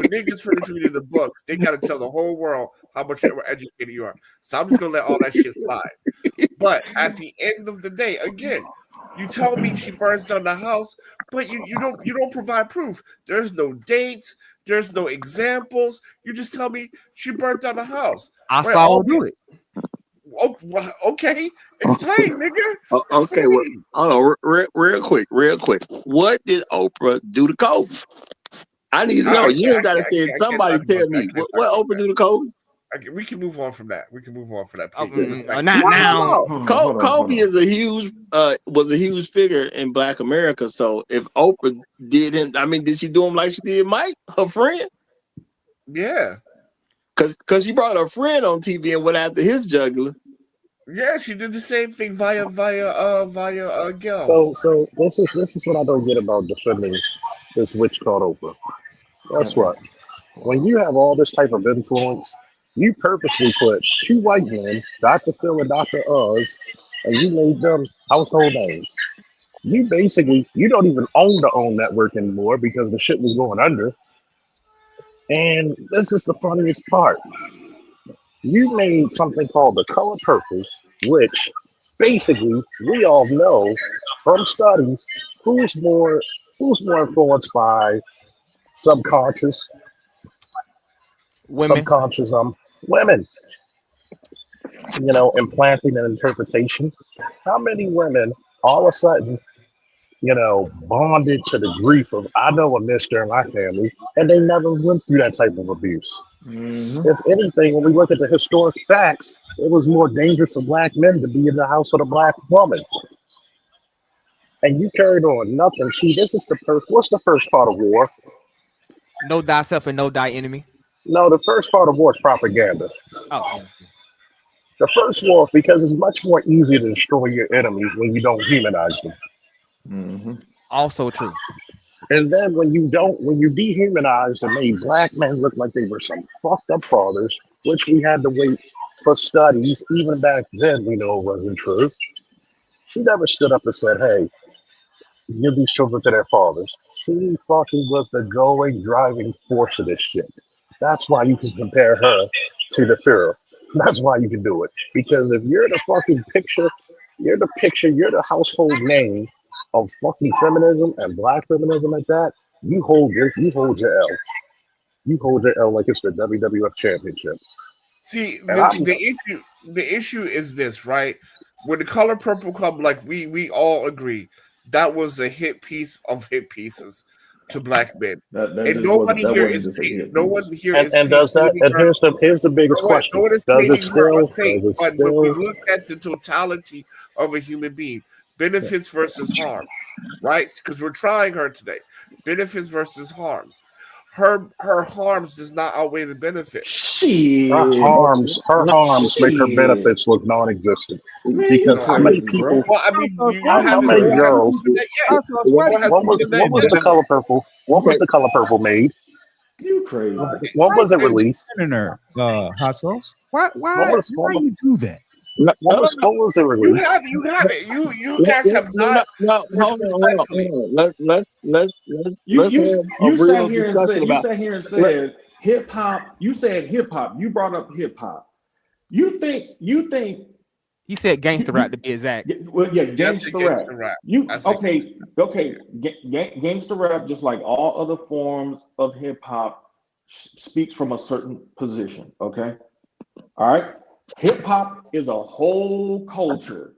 niggas finish reading the books, they gotta tell the whole world how much educated you are. So I'm just gonna let all that shit slide. But at the end of the day, again, you tell me she burns down the house, but you don't provide proof. There's no dates. There's no examples. You just tell me she burnt down the house. I saw her do it. Oh, okay, explain, nigga. Okay, well, hold on, real quick. What did Oprah do to Kobe? I need to know. You ain't gotta say. Somebody tell me what Oprah do to Kobe. We can move on from that. Kobe is was a huge figure in Black America. So if Oprah did him, I mean, did she do him like she did Mike, her friend? Yeah. Cause she brought her friend on TV and went after his jugular. Yeah, she did the same thing via Gil. So this is what I don't get about defending this witch called Oprah. Guess what? When you have all this type of influence, you purposely put two white men, Dr. Phil and Dr. Oz, and you made them household names. You don't even own the OWN network anymore because the shit was going under. And this is the funniest part. You made something called the color purple, which basically we all know from studies who's more influenced by subconscious women, women. Implanting an interpretation. How many women all of a sudden, bonded to the grief of I know a mister in my family, and they never went through that type of abuse. Mm-hmm. If anything, when we look at the historic facts, it was more dangerous for black men to be in the house with a black woman. And you carried on nothing. See, this is what's the first part of war? Know thyself and know thy enemy. No, the first part of war is propaganda. Oh. The first war, because it's much more easy to destroy your enemies when you don't humanize them. Mm-hmm. Also true. And then when you dehumanize and made black men look like they were some fucked up fathers, which we had to wait for studies, even back then we know it wasn't true. She never stood up and said, hey, give these children to their fathers. She fucking was the going driving force of this shit. That's why you can compare her to the Führer. That's why you can do it. Because if you're the fucking picture, you're the household name of fucking feminism and black feminism at that, you hold your L. You hold your L like it's the WWF championship. See, And I'm the issue is this, right? When the color purple come, like we all agree, that was a hit piece of hit pieces to black men. That And just wasn't just a hit no piece. one here and, is and does that painting and her. here's the biggest No question. one is Does it painting her a still saint. does it But when we still look at the totality of a human being, benefits versus harm, right? Because we're trying her today. Benefits versus harms. Her harms does not outweigh the benefits. Shit. her harms make her Shit. benefits look non-existent? Man, you Because No, I how many crazy, people bro. well, I mean, you how haven't. many No one has girls proven that yet. Why No do one has you proven that what was yet. the color purple? What was okay? the color purple made? You crazy. What was it And released? In her hot sauce. Why What was you do that? No, no, no, what was it you released? have it. You guys have no, not no, hold on, hold on, respectfully. hold on. Let's You have a you real sat here and discussion said about. Let, hip hop. You said hip hop. You brought up hip hop. You think He said gangster rap to you be exact. well, yeah, Yes, gangster against rap. the rap. You That's against. okay? Gangster rap, just like all other forms of hip hop, speaks from a certain position. Okay, all right. Hip hop is a whole culture.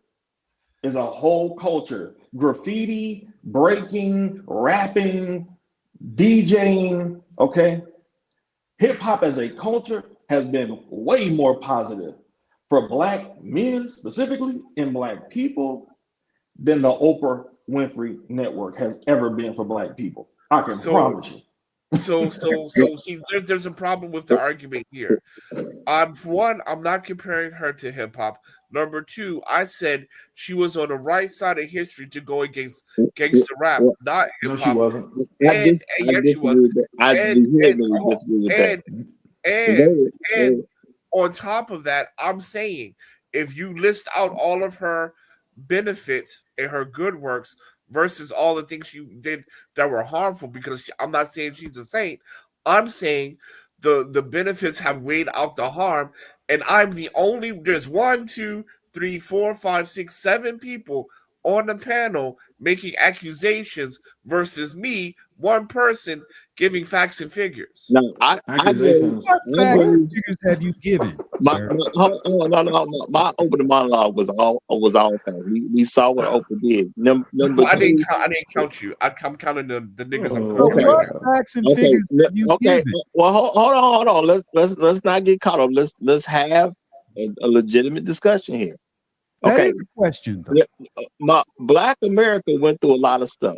Is a whole culture. Graffiti, breaking, rapping, DJing. Okay, hip hop as a culture has been way more positive for black men specifically and black people than the Oprah Winfrey network has ever been for black people. I can So promise you. see, there's a problem with the argument here. For one, I'm not comparing her to hip hop. Number two, I said she was on the right side of history to go against gangster rap, well, not hip No, she hop. wasn't. And I yes, she was. disagree with that. I And vehemently disagree with that. and and Go and ahead. on top of that, I'm saying if you list out all of her benefits and her good works versus all the things she did that were harmful, because I'm not saying she's a saint, I'm saying the benefits have weighed out the harm, and I'm the only. There's 1, 2, 3, 4, 5, 6, 7 people on the panel making accusations versus me, one person giving facts and figures. No, I gave Accusations. What I facts and gave figures have you given, my, sir? my hold on, no, my opening monologue was all fact. We saw what Oprah did. Number Well, two. I didn't count you. I'm counting the niggas I'm Oh cooking Okay, right What now. facts and okay, figures have you okay. given? Well, hold on. Let's not get caught up. Let's have a legitimate discussion here. That Okay, is the question, though. yeah, my Black America went through a lot of stuff.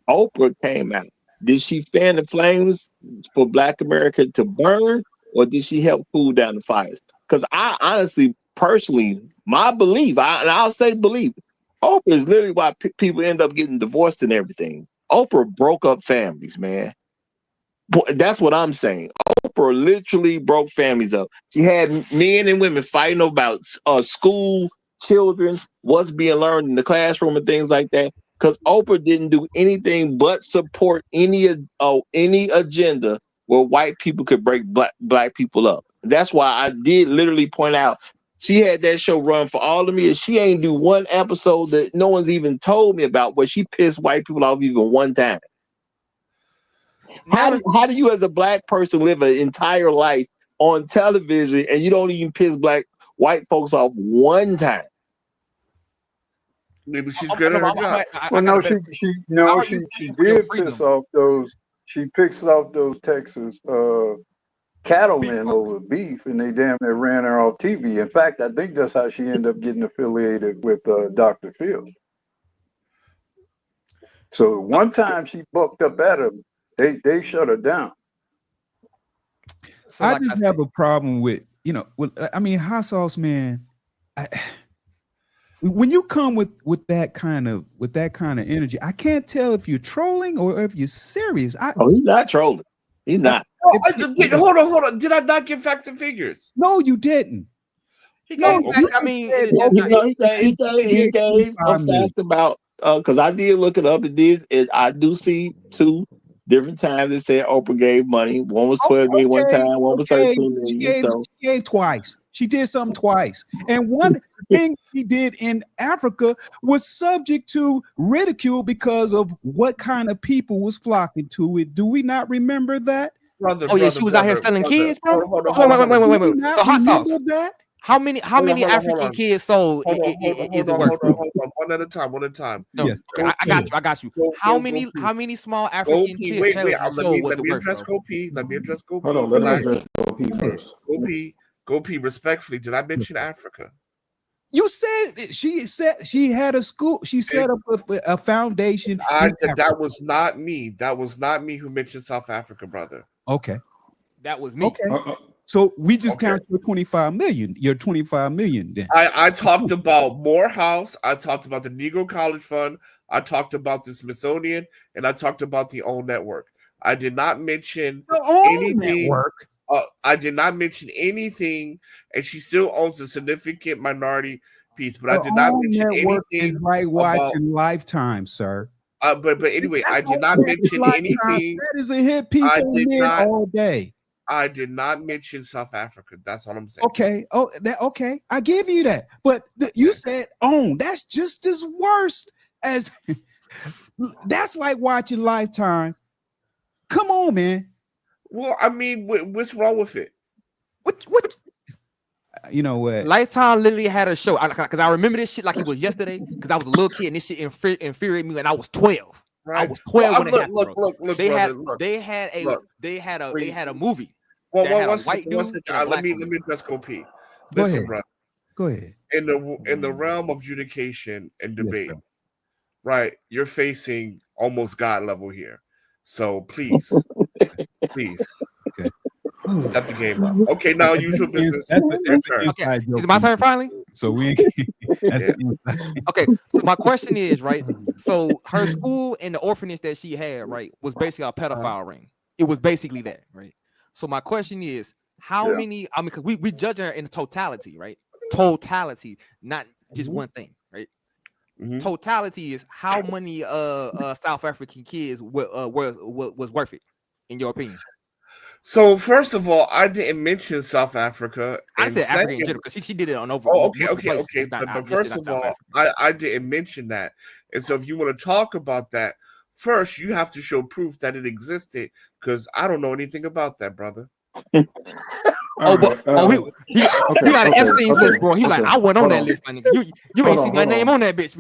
Oprah came out. Did she fan the flames for Black America to burn, or did she help cool down the fires? Because I honestly, personally, my belief, and I'll say belief, Oprah is literally why people end up getting divorced and everything. Oprah broke up families, man. That's what I'm saying. Oprah literally broke families up. She had men and women fighting about school, children, what's being learned in the classroom, and things like that. Because Oprah didn't do anything but support any agenda where white people could break black people up. That's why I did literally point out she had that show run for all of years. She ain't do one episode that no one's even told me about where she pissed white people off even one time. How do you as a black person live an entire life on television and you don't even piss white folks off one time? Maybe she's good at her job. Well, got a no, better. no, How are you she fighting for your did freedom? piss off those. She picks off those Texas cattlemen Before, over beef, and they damn near ran her off TV. In fact, I think that's how she ended up getting affiliated with Dr. Phil. So one time she bucked up at him, they shut her down. so I like I just said, have a problem with, I mean, hot sauce, man. When you come with that kind of energy, I can't tell if you're trolling or if you're serious. Oh, he's not trolling. He's not. Hold on. Did I not give facts and figures? No, you didn't. he No, gave Oh, facts. you I just mean, said Well, that's not. he gave a 45 minutes. fact about because I did look it up. I do see two different times it said Oprah gave money. One was 12 million one Okay, time, one was okay. 13 million. So She gave twice. She did something twice. And one thing she did in Africa was subject to ridicule because of what kind of people was flocking to it. Do we not remember that? Brother, Oh yeah, brother, she was out here brother, selling brother. kids, bro. Hold on, Oh, hold on, hold on. wait. Do we not So hot remember sauce. that? How many Hold on, hold African on. kids sold Hold on, is it worth? hold on. One at a time, one at a time. No, Yes, okay, I got you. Go, How go, many P. small Go African P. Wait, children sold was let it me worth, address bro? Go P. Let me address Go Hold P. on, let me Relax. address P first. Go P. Respectfully, did I mention Africa? You said she had a school. She set up a foundation. That was not me. That was not me who mentioned South Africa, brother. Okay. That was me. Okay. So we just Okay. count your 25 million. Your 25 million then. I talked about Morehouse. I talked about the Negro College Fund. I talked about the Smithsonian, and I talked about the OWN Network. I did not mention The OWN anything. Network. I did not mention anything, and she still owns a significant minority piece. But I The did not OWN mention Network is anything like about. watching Lifetime, sir. But anyway, I did not That is mention Lifetime. anything. That is a hit piece I on did men not. all day. I did not mention South Africa. That's all I'm saying. Okay. Oh, okay. I give you that. But you said OWN. That's just as worse as that's like watching Lifetime. Come on, man. Well, I mean, what's wrong with it? What? You know what? Lifetime literally had a show because I remember this shit like it was yesterday because I was a little kid and this shit infuriated me when I was 12. Right. I was 12 when it Look, happened, look, bro. look, They brother. had Look. they had a movie. Well, that had a one white second. dude and a Let black me woman. address Go P. Go Listen, ahead. bro. Go ahead. In the realm of adjudication and debate, sir. right? You're facing almost God level here. So please, Okay. step the game up. Okay, now use your business. That's Your an turn. Okay, inside joke. is it my turn finally? So we ain't that's Yeah. the inside. Okay, so my question is, right? So her school and the orphanage that she had, right, was basically a pedophile ring. It was basically that, right? So my question is, how many? I mean, because we judging her in totality, right? Totality, not just one thing, right? Totality is how many South African kids was worth it, in your opinion? So first of all, I didn't mention South Africa. I And said Africa in second, general because she did it on over. okay. multiple places, just not- But just first not of South all, Africa. I didn't mention that. And so if you want to talk about that, first you have to show proof that it existed, because I don't know anything about that, brother. He got an Epstein list, bro. He like, I went on that list, my nigga. You ain't see my name on that bitch.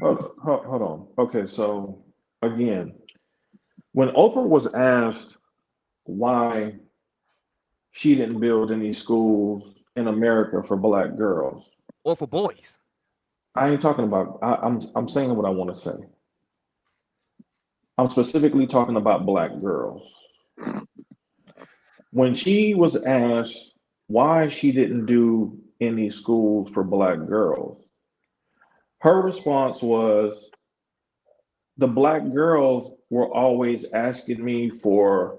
Hold on. Okay, so again, when Oprah was asked why she didn't build any schools in America for black girls or for boys, I ain't talking about. I'm saying what I want to say. I'm specifically talking about black girls. When she was asked why she didn't do any schools for black girls, her response was, the black girls were always asking me for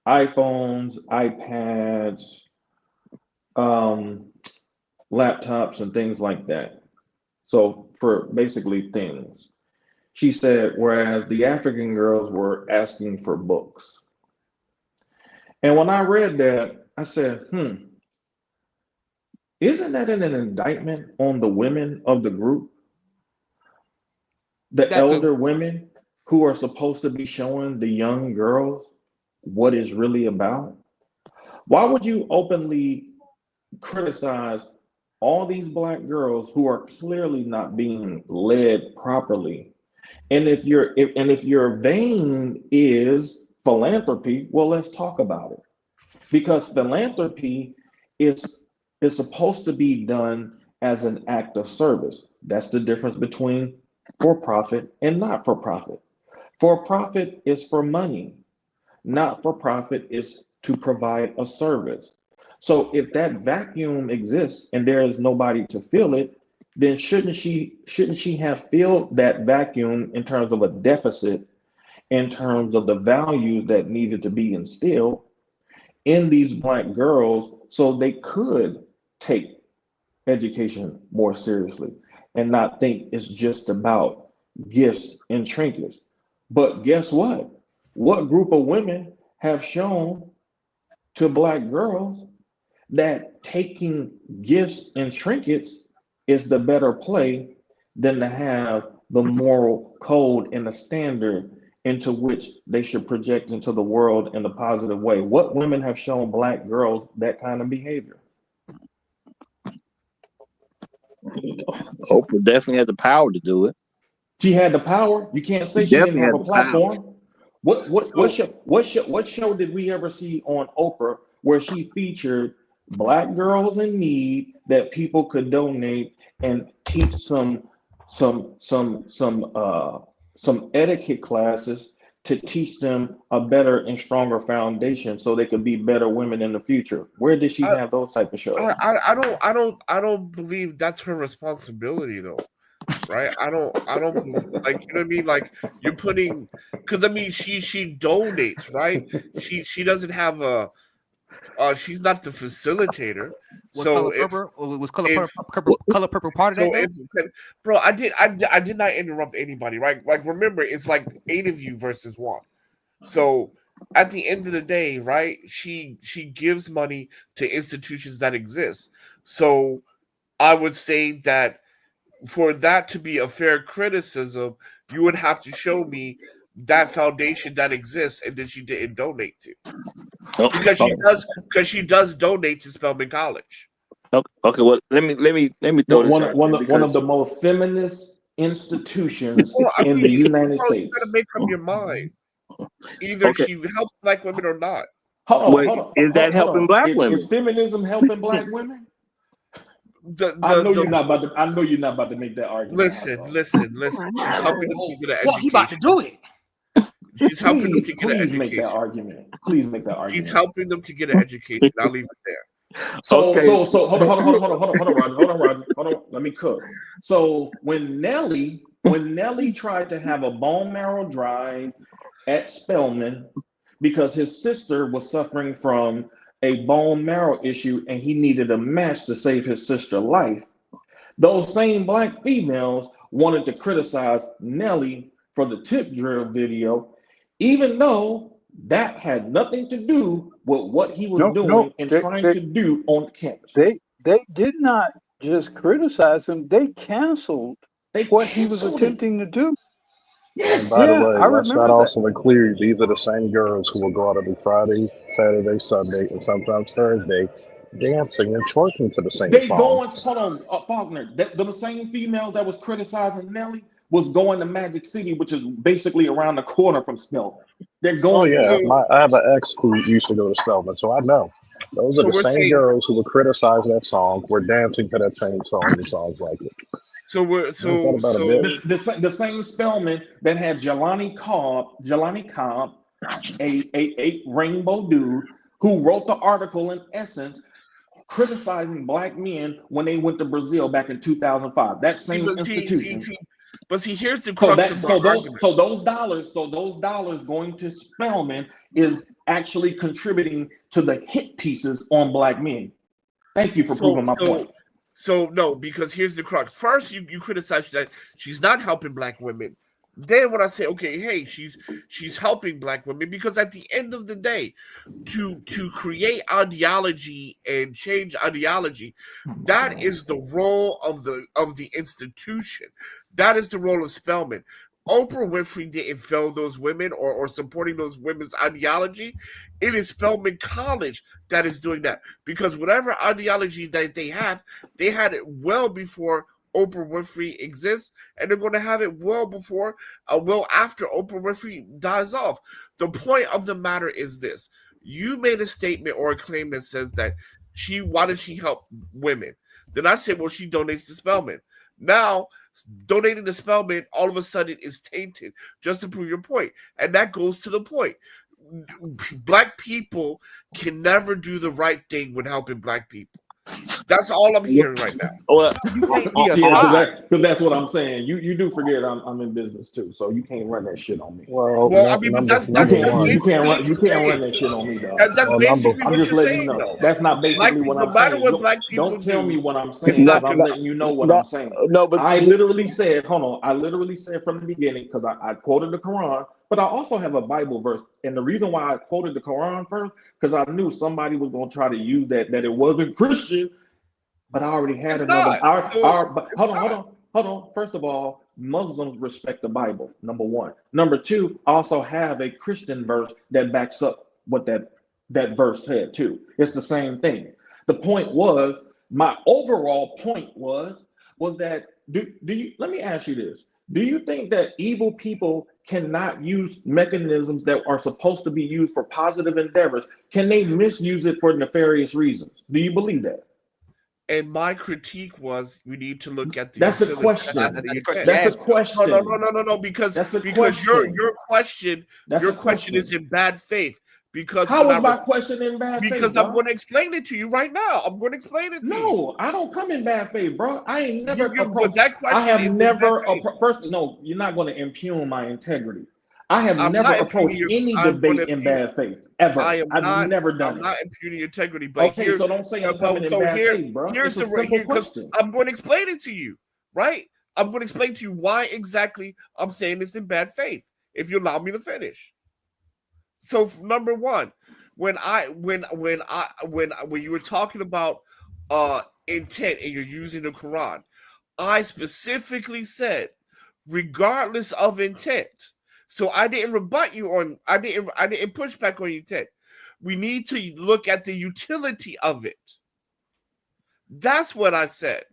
iPhones, iPads, laptops, and things like that. So for basically things. She said, whereas the African girls were asking for books. And when I read that, I said, isn't that an indictment on the women of the group? The elder women who are supposed to be showing the young girls what it's really about? Why would you openly criticize all these black girls who are clearly not being led properly? And if your vein is philanthropy, well, let's talk about it. Because philanthropy is supposed to be done as an act of service. That's the difference between for profit and not for profit. For profit is for money. Not for profit is to provide a service. So if that vacuum exists and there is nobody to fill it, then shouldn't she have filled that vacuum in terms of a deficit, in terms of the values that needed to be instilled in these black girls so they could take education more seriously? and not think it's just about gifts and trinkets. But guess what? What group of women have shown to black girls that taking gifts and trinkets is the better play than to have the moral code and the standard into which they should project into the world in a positive way? What women have shown black girls that kind of behavior? Oprah definitely had the power to do it. She had the power. You can't say she didn't Definitely have had a the power. platform. What So what show did we ever see on Oprah where she featured black girls in need that people could donate and teach some etiquette classes to teach them a better and stronger foundation so they could be better women in the future? Where did she I, have those type of shows? I don't believe that's her responsibility though. Right? I don't like, you know what I mean? Like you're putting, because I mean she donates, right? She doesn't have a she's not the facilitator. Was Color So Purple? Or was Color if Purple, Color Purple part of so that though? if bro, I did not interrupt anybody, right? Like remember, it's like 8 of you versus 1. So at the end of the day, right? She gives money to institutions that exist. So I would say that for that to be a fair criticism, you would have to show me that foundation that exists and that she didn't donate to. Because she does donate to Spelman College. Okay, well, let me throw this out there One of because the most feminist institutions Well, I in mean, the United you States. gotta make up your mind. Either okay, she helps black women or not. wait, is that helping black Is women? feminism helping black women? I know you're not about to. I know you're not about to make that argument. Listen. She's helping them to get an Well, he about to education. do it. She's helping them to get an Please make that education. argument. Please make that She's argument. helping them to get an education. I'll leave it there. So Okay, hold on, Roger. Hold on. Let me cook. So when Nelly tried to have a bone marrow drive at Spelman because his sister was suffering from a bone marrow issue and he needed a match to save his sister's life, those same black females wanted to criticize Nelly for the tip drill video, even though that had nothing to do with what he was doing and trying to do on campus. They did not just criticize him; they canceled what he was attempting to do. And by the Yeah, way, I let's not remember that. also include these are the same girls who will go out every Friday, Saturday, Sunday, and sometimes Thursday dancing and twerking to the same They song. going, hold on, Faulkner. The same female that was criticizing Nelly was going to Magic City, which is basically around the corner from Spelman. They're Oh going yeah, there. I have an ex who used to go to Spelman, so I know. Those are So the we're same saying girls who would criticize that song, were dancing to that same song and songs like it. so we're Ain't that about a bitch? The same Spelman that had Jelani Cobb, a rainbow dude who wrote the article in essence criticizing black men when they went to Brazil back in 2005. That same institution. But see, here's the crux of our argument. So those dollars going to Spelman is actually contributing to the hit pieces on black men. Thank you for proving my point. So no, because here's the crux. First, you criticize that she's not helping black women. Then when I say, okay, hey, she's helping black women, because at the end of the day, to create ideology and change ideology, that is the role of the institution. That is the role of Spelman. Oprah Winfrey didn't fail those women or supporting those women's ideology. It is Spelman College that is doing that, because whatever ideology that they had it well before Oprah Winfrey exists, and they're going to have it well after Oprah Winfrey dies off. The point of the matter is this: you made a statement or a claim that says that why did she help women? Then I said, well, she donates to Spelman. Now, donating to Spelman all of a sudden is tainted, just to prove your point, and that goes to the point. Black people can never do the right thing when helping black people. That's all I'm hearing right now. Well, You can't be a Yeah, spy. because that's what I'm saying. You do forget I'm in business too, so you can't run that shit on me. Well, Well, I mean, but number that's You number can't one. basically what you you're can't saying. run that shit on me, dog. That's Well, number basically I'm what just you're letting you saying, know. though. That's not basically what No I'm matter saying. what black people Don't tell me do, what I'm it's saying not because I'm gonna. letting you know what I'm saying. no, but I literally said, hold on, I literally said from the beginning because I quoted the Quran, but I also have a Bible verse. And the reason why I quoted the Quran first, because I knew somebody was going to try to use that it wasn't Christian, but I already had It's another. not. So But it's hold on, hold not. on, hold on. First of all, Muslims respect the Bible, number one. Number two, I also have a Christian verse that backs up what that verse said too. It's the same thing. The point was, my overall point was that do you let me ask you this. Do you think that evil people cannot use mechanisms that are supposed to be used for positive endeavors? Can they misuse it for nefarious reasons? Do you believe that? And my critique was we need to look at the That's a utility, not question. That's the the question intent. you That's a asked, though. question. No, because That's a your question. That's a question is question. in bad faith. Because How when is my question in bad faith, because I'm bro? going to explain it to you right now. I'm going to explain it to you. No, I don't come in bad faith, bro. I ain't never But approached. that I question have is in bad never faith. first. No, you're not going to impugn my integrity. I have I'm never not impugning approached your. any I'm going debate to in impugn. bad faith ever. I am I've not. never I'm done it. not impugning your integrity. But Okay, here, so don't say I'm coming in so bad faith, bro. here's It's a the simple here because question. I'm going to explain it to you. Right. I'm going to explain to you why exactly I'm saying this in bad faith. If you allow me to finish. So number one, when you were talking about intent and you're using the Quran, I specifically said, regardless of intent. So I didn't rebut you on. I didn't push back on intent. We need to look at the utility of it. That's what I said.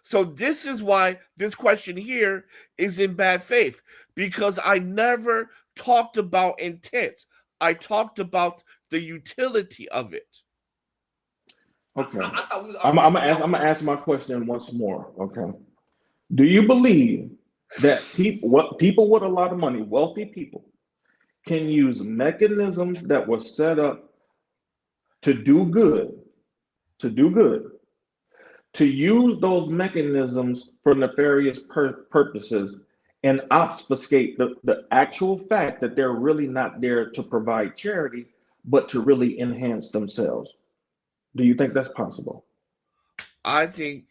So this is why this question here is in bad faith, because I never talked about intent. I talked about the utility of it. Okay, I thought we was I'm arguing gonna ask. about I'm gonna ask my question once more. Okay, do you believe that people with a lot of money, wealthy people, can use mechanisms that were set up to do good, to do good, to use those mechanisms for nefarious purposes and obfuscate the actual fact that they're really not there to provide charity, but to really enhance themselves? Do you think that's possible? I think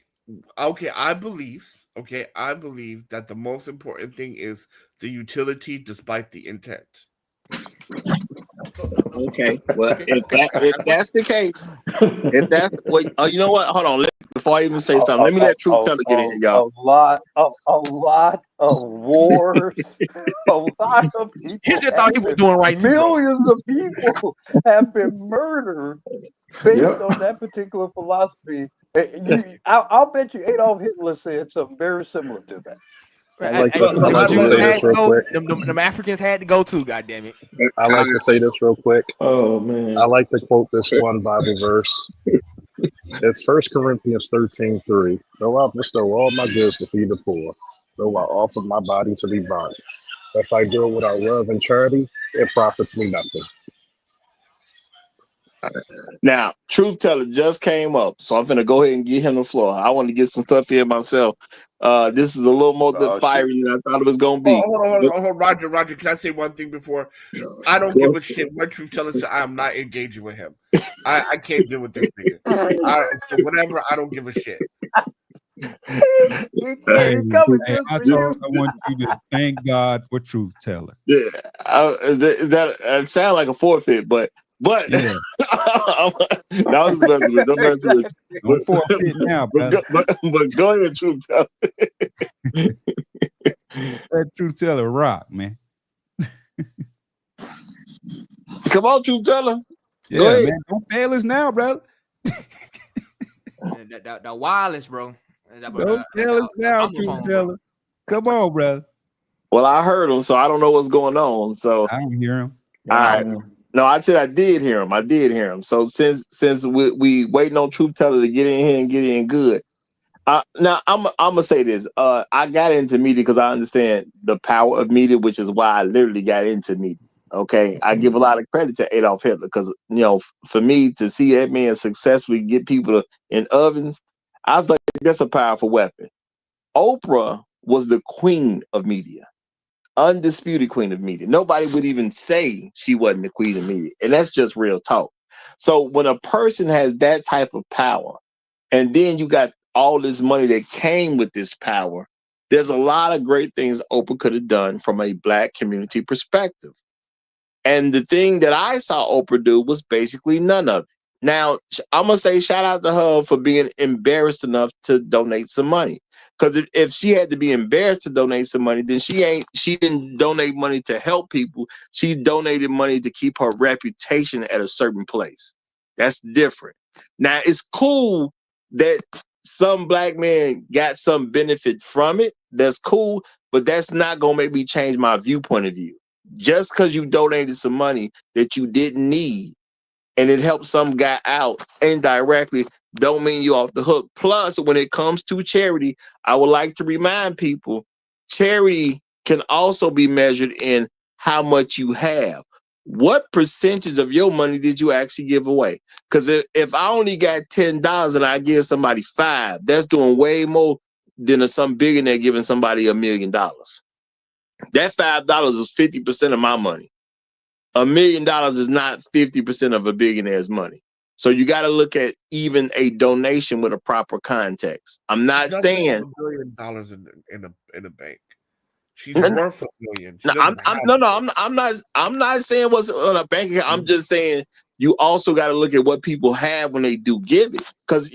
I believe that the most important thing is the utility despite the intent. okay. Well, okay. Okay. I if got a question. that's the case, if that's what you know what? Hold on. Before I even say something, let me let Truth Teller get in here, y'all. A lot of wars, a lot of He people just have thought he was been, doing right too, bro. millions of people have been murdered based Yep. on that particular philosophy. I'll bet you Adolf Hitler said something very similar to that. I like to Well, I like to look, say Jews this had to real go. quick. Them Africans had to go too. God damn it. I like to say this real quick. Oh I man. like to quote this one Bible verse. It's 1 Corinthians 13:3. Though I bestow all my goods to feed the poor, though I offer my body to be burned, if I do it without love and charity, it profits me nothing. Now, Truth Teller just came up, so I'm gonna go ahead and give him the floor. I want to get some stuff here myself. This is a little more Oh shit. fiery than I thought it was gonna Oh, be. hold on, Roger. Can I say one thing before? I don't give a shit what Truth Teller said. I am not engaging with him. I can't deal with this nigga. So whatever, I don't give a shit. He Hey, coming hey, just I for told you. I want you to thank God for truth teller. Yeah, that sounds like a forfeit, but Yeah, that was messing with. Don't mess with. don't forfeit now, brother. But go ahead, Truth Teller. That truth teller rock, man. Come on, Truth Teller. Go Yeah, ahead. man. Don't fail us now, brother. That wireless, bro. Don't fail us now, I'm a truth phone, bro. teller. Come on, brother. Well, I heard him, so I don't know what's going on. So, I don't hear him. all right. No, I said I did hear him. I did hear him. So since we waiting on Truth Teller to get in here and get in good. Now I'm gonna say this. I got into media because I understand the power of media, which is why I literally got into media. Okay, I give a lot of credit to Adolf Hitler because for me to see that man successfully get people in ovens, I was like, that's a powerful weapon. Oprah was the queen of media, undisputed queen of media. Nobody would even say she wasn't the queen of media, and that's just real talk. So when a person has that type of power, and then you got all this money that came with this power, there's a lot of great things Oprah could have done from a Black community perspective. And the thing that I saw Oprah do was basically none of it. Now, I'm going to say shout out to her for being embarrassed enough to donate some money. Because if she had to be embarrassed to donate some money, then she didn't donate money to help people. She donated money to keep her reputation at a certain place. That's different. Now, it's cool that some Black man got some benefit from it. That's cool, but that's not going to make me change my viewpoint of view. Just because you donated some money that you didn't need and it helped some guy out indirectly, don't mean you off the hook. Plus, when it comes to charity, I would like to remind people, charity can also be measured in how much you have. What percentage of your money did you actually give away? Because if I only got $10 and I give somebody $5, that's doing way more than some billionaire giving somebody $1 million. That $5 is 50% of my money. $1 million is not 50% of a billionaire's money. So you got to look at even a donation with a proper context. I'm not saying $1 billion in a bank. She's worth $1 billion. I'm not saying what's on a bank account. I'm just saying you also got to look at what people have when they do give it. Because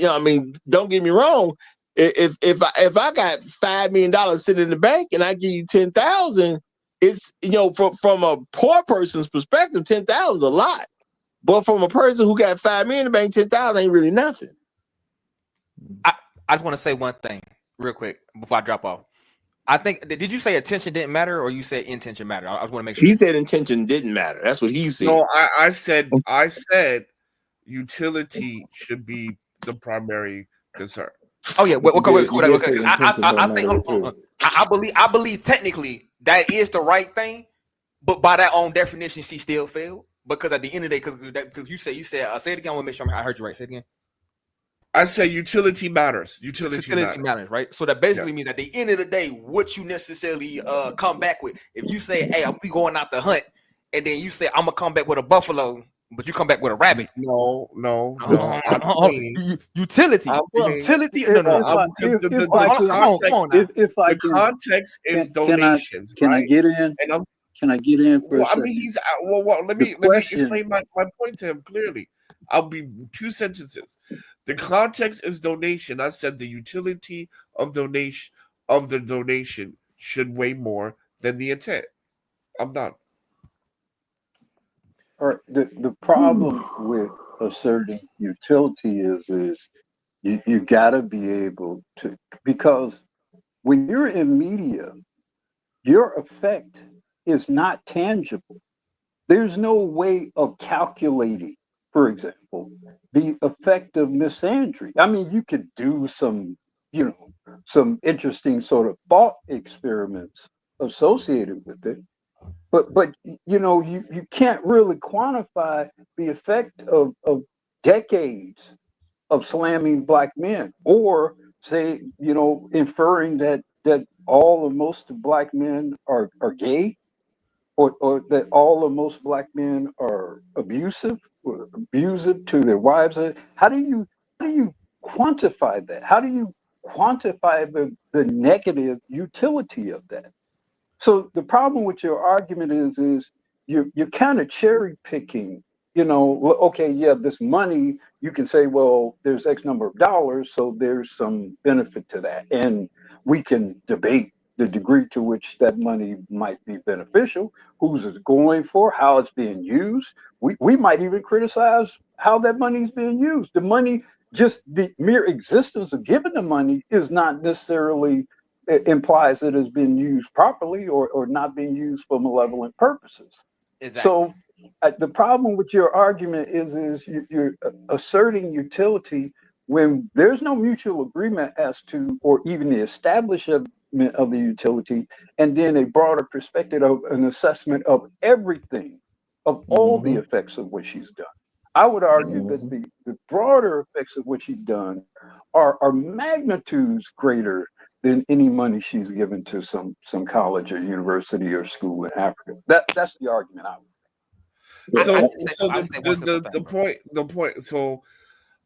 don't get me wrong. If I got $5 million sitting in the bank and I give you 10,000, it's from a poor person's perspective, 10,000 is a lot. But from a person who got $5 million in the bank, 10,000 ain't really nothing. I just want to say one thing real quick before I drop off. I think, did you say attention didn't matter, or you said intention mattered? I just want to make sure. He said intention didn't matter. That's what he said. No, I said utility should be the primary concern. Oh yeah, I believe technically that is the right thing, but by that own definition, she still failed because at the end of the day, because you said say it again. I want to make sure I heard you right. Say it again. I say utility matters. Utility matters, right? So that basically means at the end of the day, what you necessarily come back with. If you say, "Hey, I'm going out to hunt," and then you say, "I'm gonna come back with a buffalo," but you come back with a rabbit. No. Utility. The context is donations. Can I get in? And can I get in for a second? he's let me explain my point to him clearly. I'll be 2 sentences. The context is donation. I said the utility of the donation should weigh more than the intent. I'm done. All right. The problem with asserting utility is you got to be able to, because when you're in media, your effect is not tangible. There's no way of calculating, for example, the effect of misandry. I mean, you could do some interesting sort of thought experiments associated with it, but you can't really quantify the effect of decades of slamming Black men, or say, inferring that all or most of Black men are gay, or that all or most Black men are abusive to their wives. How do you quantify that? How do you quantify the negative utility of that? So the problem with your argument is you're kind of cherry picking. Okay, yeah, this money, you can say, well, there's X number of dollars, so there's some benefit to that, and we can debate the degree to which that money might be beneficial, who's it going for, how it's being used. We might even criticize how that money is being used. The money, just the mere existence of giving the money is not necessarily implies that it's been used properly or not being used for malevolent purposes. Exactly. So the problem with your argument is you're asserting utility when there's no mutual agreement as to, or even the establishment of the utility, and then a broader perspective of an assessment of everything of all the effects of what she's done. I would argue that the broader effects of what she's done are magnitudes greater than any money she's given to some college or university or school in Africa. That's the argument I would. So,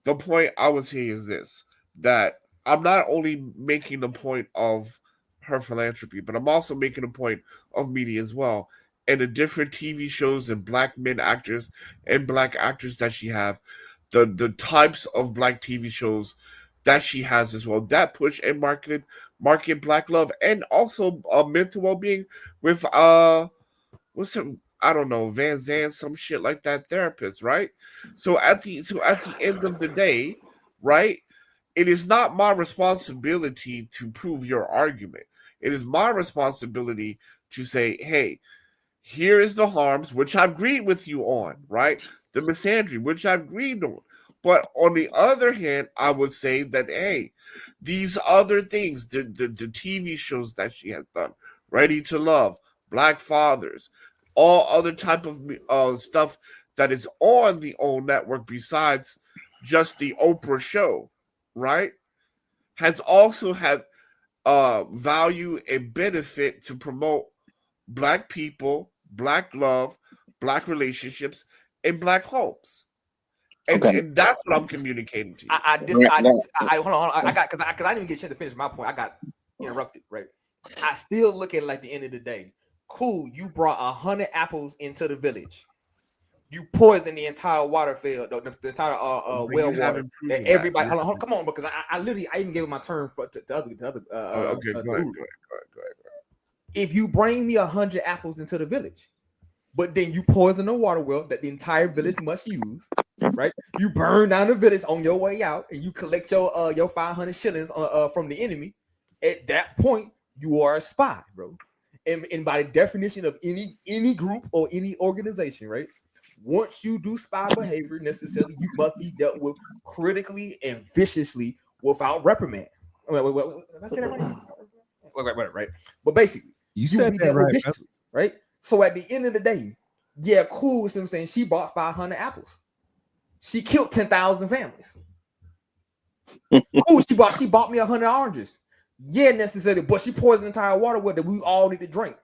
the point I would say is this: that I'm not only making the point of her philanthropy, but I'm also making a point of media as well, and the different TV shows and black men actors and black actors that she have, the types of black TV shows that she has as well, that push and market black love, and also mental well-being with what's some, I don't know, Van Zandt, some shit like that, therapist, right? So at the end of the day, right, it is not my responsibility to prove your argument. It is my responsibility to say, hey, here is the harms, which I agreed with you on, right? The misandry, which I agreed on. But on the other hand, I would say that, hey, these other things, the TV shows that she has done, Ready to Love, Black Fathers, all other type of stuff that is on the old network besides just the Oprah show, right, has also had value and benefit to promote black people, black love, black relationships, and black homes. And that's what I'm communicating to you. Hold on. I got because I didn't even get a chance to finish my point. I got interrupted, right? I still look at it like the end of the day. Cool, you brought 100 apples into the village. You poisoned the entire water field, the entire well water. That everybody, hold on, come on, because I literally even gave my turn to other. Okay, go ahead. If you bring me 100 apples into the village, but then you poison the water well that the entire village must use, right? You burn down the village on your way out, and you collect your 500 shillings from the enemy. At that point, you are a spy, bro. And by the definition of any group or any organization, right? Once you do spy behavior, necessarily, you must be dealt with critically and viciously without reprimand. Wait, I say that right? Right. But basically, you said that right, viciously, right? So at the end of the day, yeah, cool. I'm saying she bought 500 apples. She killed 10,000 families. Cool. She bought me 100 oranges. Yeah, necessarily, but she poisoned the entire water well that we all need to drink.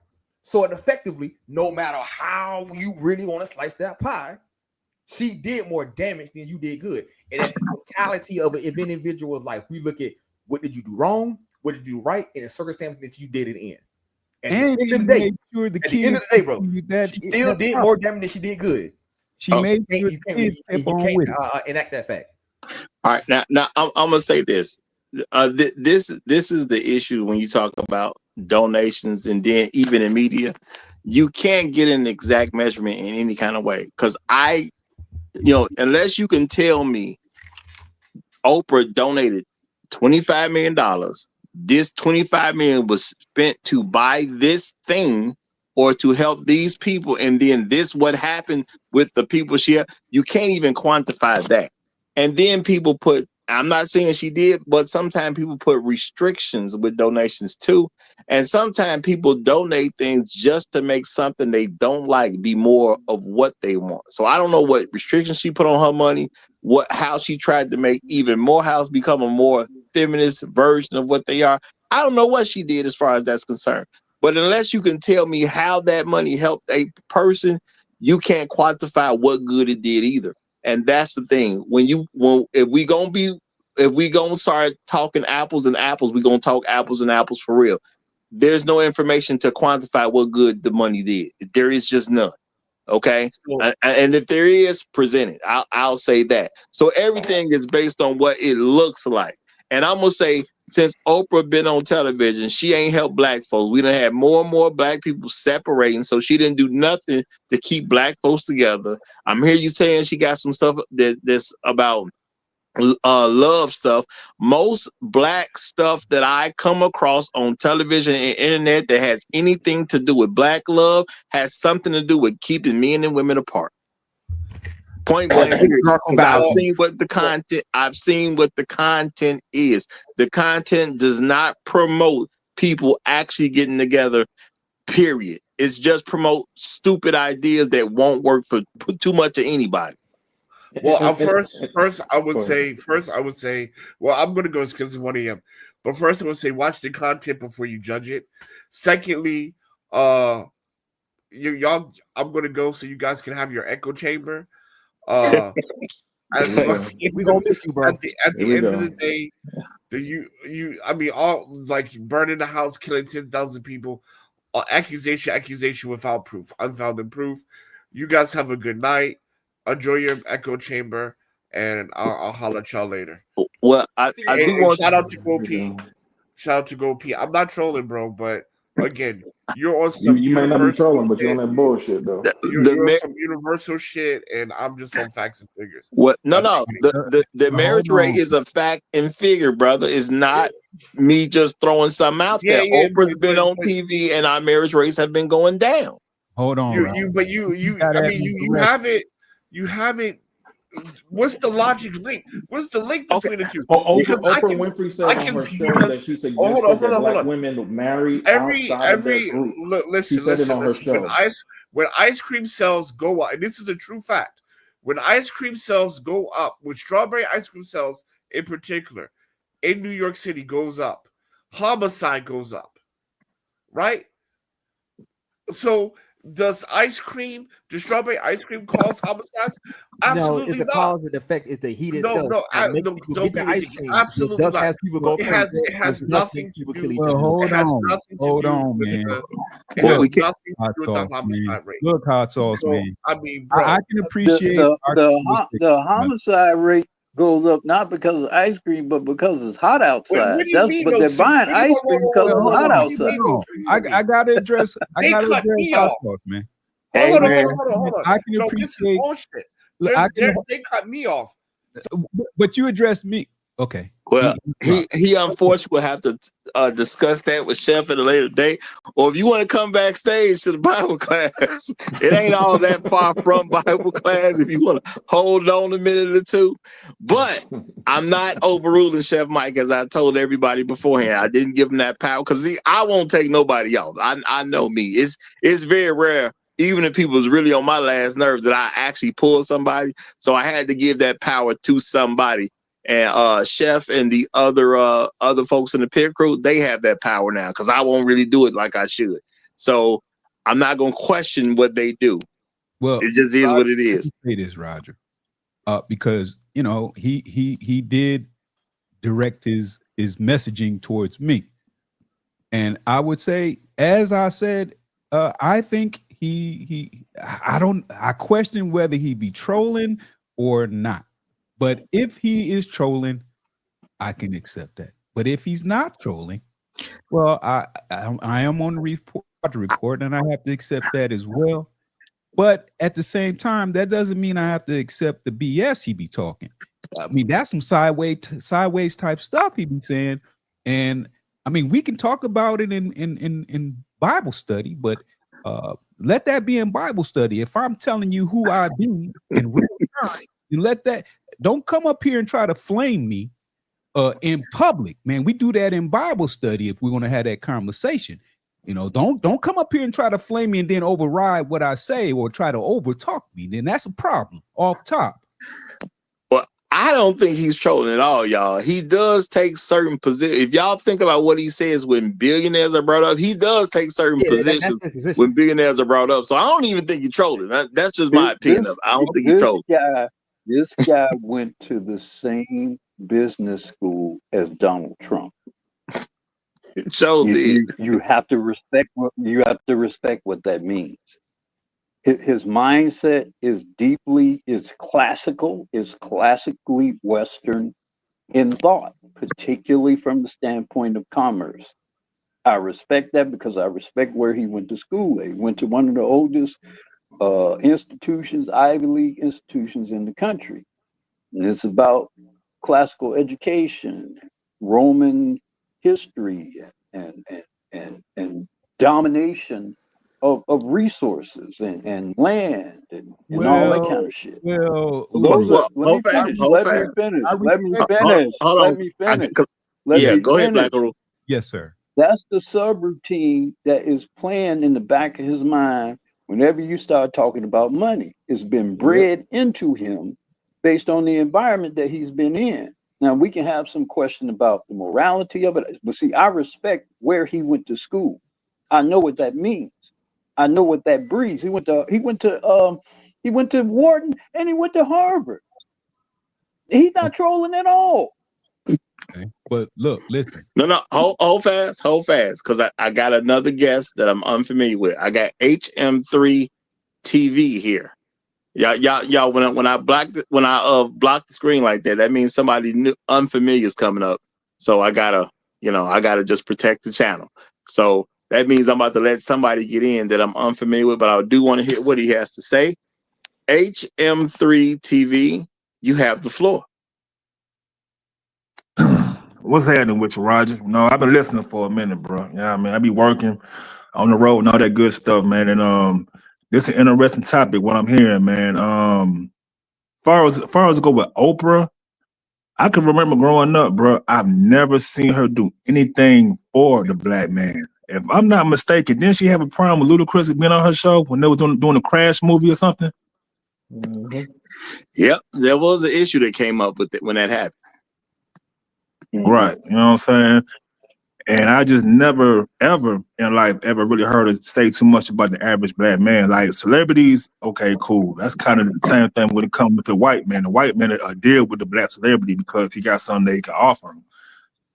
So it effectively, no matter how you really want to slice that pie, she did more damage than you did good. And that's the totality of an individual's life. We look at what did you do wrong, what did you do right, and the circumstances that you did it in. At the end of the day, bro, she still did more damage than she did good. She made sure you can't enact that fact. All right, now I'm gonna say this. This is the issue when you talk about donations, and then even in media, you can't get an exact measurement in any kind of way. Because unless you can tell me Oprah donated $25 million, this $25 million was spent to buy this thing or to help these people, and then this what happened with the people you can't even quantify that. And then people put, I'm not saying she did, but sometimes people put restrictions with donations too. And sometimes people donate things just to make something they don't like be more of what they want. So I don't know what restrictions she put on her money, how she tried to make even more house become a more feminist version of what they are. I don't know what she did as far as that's concerned. But unless you can tell me how that money helped a person, you can't quantify what good it did either. And that's the thing. If we gonna start talking apples and apples, we're gonna talk apples and apples for real. There's no information to quantify what good the money did. There is just none. Okay. And if there is, present it. I'll say that. So everything is based on what it looks like. And I'm gonna say, since Oprah been on television, she ain't helped black folks. We done had more and more black people separating, so she didn't do nothing to keep black folks together. I'm hearing you saying she got some stuff that's about love stuff. Most black stuff that I come across on television and internet that has anything to do with black love has something to do with keeping men and women apart. Point blank. I've seen what the content is. The content does not promote people actually getting together, period. It's just promote stupid ideas that won't work for too much of anybody. Well, first I would say, well, I'm gonna go because it's 1 a.m. But first I would say watch the content before you judge it. Secondly, y'all, I'm gonna go so you guys can have your echo chamber. We gonna miss you, bro. At the end of the day, I mean, all like burning the house, killing 10,000 people, accusation without proof, unfounded proof. You guys have a good night. Enjoy your echo chamber, and I'll holler at y'all later. Well, I do want shout out to Go P. Shout out to Go P. I'm not trolling, bro, but again, you're on some You might not be trolling, but you're on shit. that bullshit though. You're on some universal shit, and I'm just on facts and figures. What? No. The marriage rate is a fact and figure, brother. It's not me just throwing something out there. Oprah's been on TV, and our marriage rates have been going down. Hold on, you haven't. What's the logic link? What's the link between the two? Oprah Winfrey said on her show that she suggested that black women marry outside of their group. Listen, she said it on her show. When ice cream sales go up, and this is a true fact, when ice cream sales go up, with strawberry ice cream sales in particular, in New York City goes up, homicide goes up, right? So does strawberry ice cream cause homicides? Absolutely no, it's the not. cause and effect. It's the heat itself. Don't be ice cream. Absolutely it does not. have people go it has nothing to do. Hold on, man. It has nothing to do with the homicide rate. Look, hot sauce, man. I mean, bro, I can appreciate the homicide rate goes up not because of ice cream, but because it's hot outside. What do you mean, But they're buying ice cream because it's hot outside. I gotta address. I gotta address hot sauce, man. Hold on. I can appreciate. They cut me off. But you addressed me. Okay. Well, he unfortunately will have to discuss that with Chef at a later date. Or if you want to come backstage to the Bible class, it ain't all that far from Bible class if you want to hold on a minute or two. But I'm not overruling Chef Mike, as I told everybody beforehand. I didn't give him that power because I won't take nobody off. I know me. It's very rare, even if people was really on my last nerve, that I actually pull somebody. So I had to give that power to somebody. And Chef and the other folks in the pit crew, they have that power now because I won't really do it like I should. So I'm not going to question what they do. Well, it just is what it is. Say this, Roger, because he did direct his messaging towards me, and I would say, as I said, I think I question whether he be trolling or not. But if he is trolling, I can accept that. But if he's not trolling, well, I am on the report, and I have to accept that as well. But at the same time, that doesn't mean I have to accept the BS he be talking. I mean, that's some sideways type stuff he be saying. And I mean, we can talk about it in Bible study, but let that be in Bible study. If I'm telling you who I be in real time, you let that. Don't come up here and try to flame me in public, man. We do that in Bible study if we want to have that conversation. Don't come up here and try to flame me and then override what I say or try to overtalk me. Then that's a problem off top. Well, I don't think he's trolling at all, y'all. He does take certain positions. If y'all think about what he says when billionaires are brought up, he does take certain positions when billionaires are brought up. So I don't even think he's trolling. That's just my opinion. I don't think he's trolling. This guy went to the same business school as Donald Trump. You have to respect what that means. His mindset is classically Western in thought, particularly from the standpoint of commerce. I respect that because I respect where he went to school. He went to one of the oldest institutions, Ivy League institutions in the country. And it's about classical education, Roman history, and domination of resources and land and all that kind of shit. Well, let me finish. Yeah, go ahead, Black Girl. Yes, sir. That's the subroutine that is playing in the back of his mind whenever you start talking about money. It's been bred into him based on the environment that he's been in. Now we can have some question about the morality of it, but see, I respect where he went to school. I know what that means. I know what that breeds. He went to Wharton and he went to Harvard. He's not trolling at all. Okay. But look, listen. No, hold fast, because I got another guest that I'm unfamiliar with. I got HM3 TV here. Y'all. When I block the screen like that, that means somebody new, unfamiliar is coming up. So I gotta just protect the channel. So that means I'm about to let somebody get in that I'm unfamiliar with, but I do want to hear what he has to say. HM3 TV, you have the floor. What's happening with you, Roger? No, I've been listening for a minute, bro. Yeah, I mean, I be working on the road and all that good stuff, man. And this is an interesting topic. What I'm hearing, man. Far as I go with Oprah, I can remember growing up, bro. I've never seen her do anything for the black man. If I'm not mistaken, didn't she have a problem with Ludacris being on her show when they was doing a Crash movie or something? Yep, there was an issue that came up with it when that happened. Right, you know what I'm saying? And I just never, ever in life, ever really heard her say too much about the average black man. Like celebrities, okay, cool. That's kind of the same thing when it comes with the white man. The white man deal with the black celebrity because he got something they can offer him.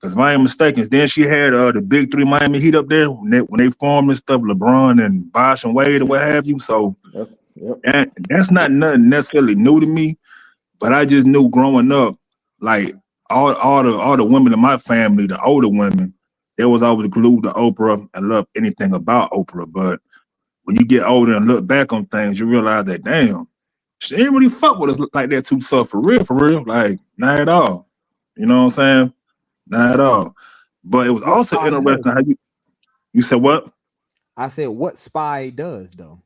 Because if I ain't mistaken, then she had the big three Miami Heat up there when they formed and stuff, LeBron and Bosh and Wade or what have you. So and that's not nothing necessarily new to me, but I just knew growing up, like all the women in my family, the older women, they was always glued to Oprah and loved anything about Oprah. But when you get older and look back on things, you realize that damn, she ain't really fuck with us like that too. So for real, like not at all. You know what I'm saying? Not at all. But it was What also spy interesting does? how you said what? I said what spy does though.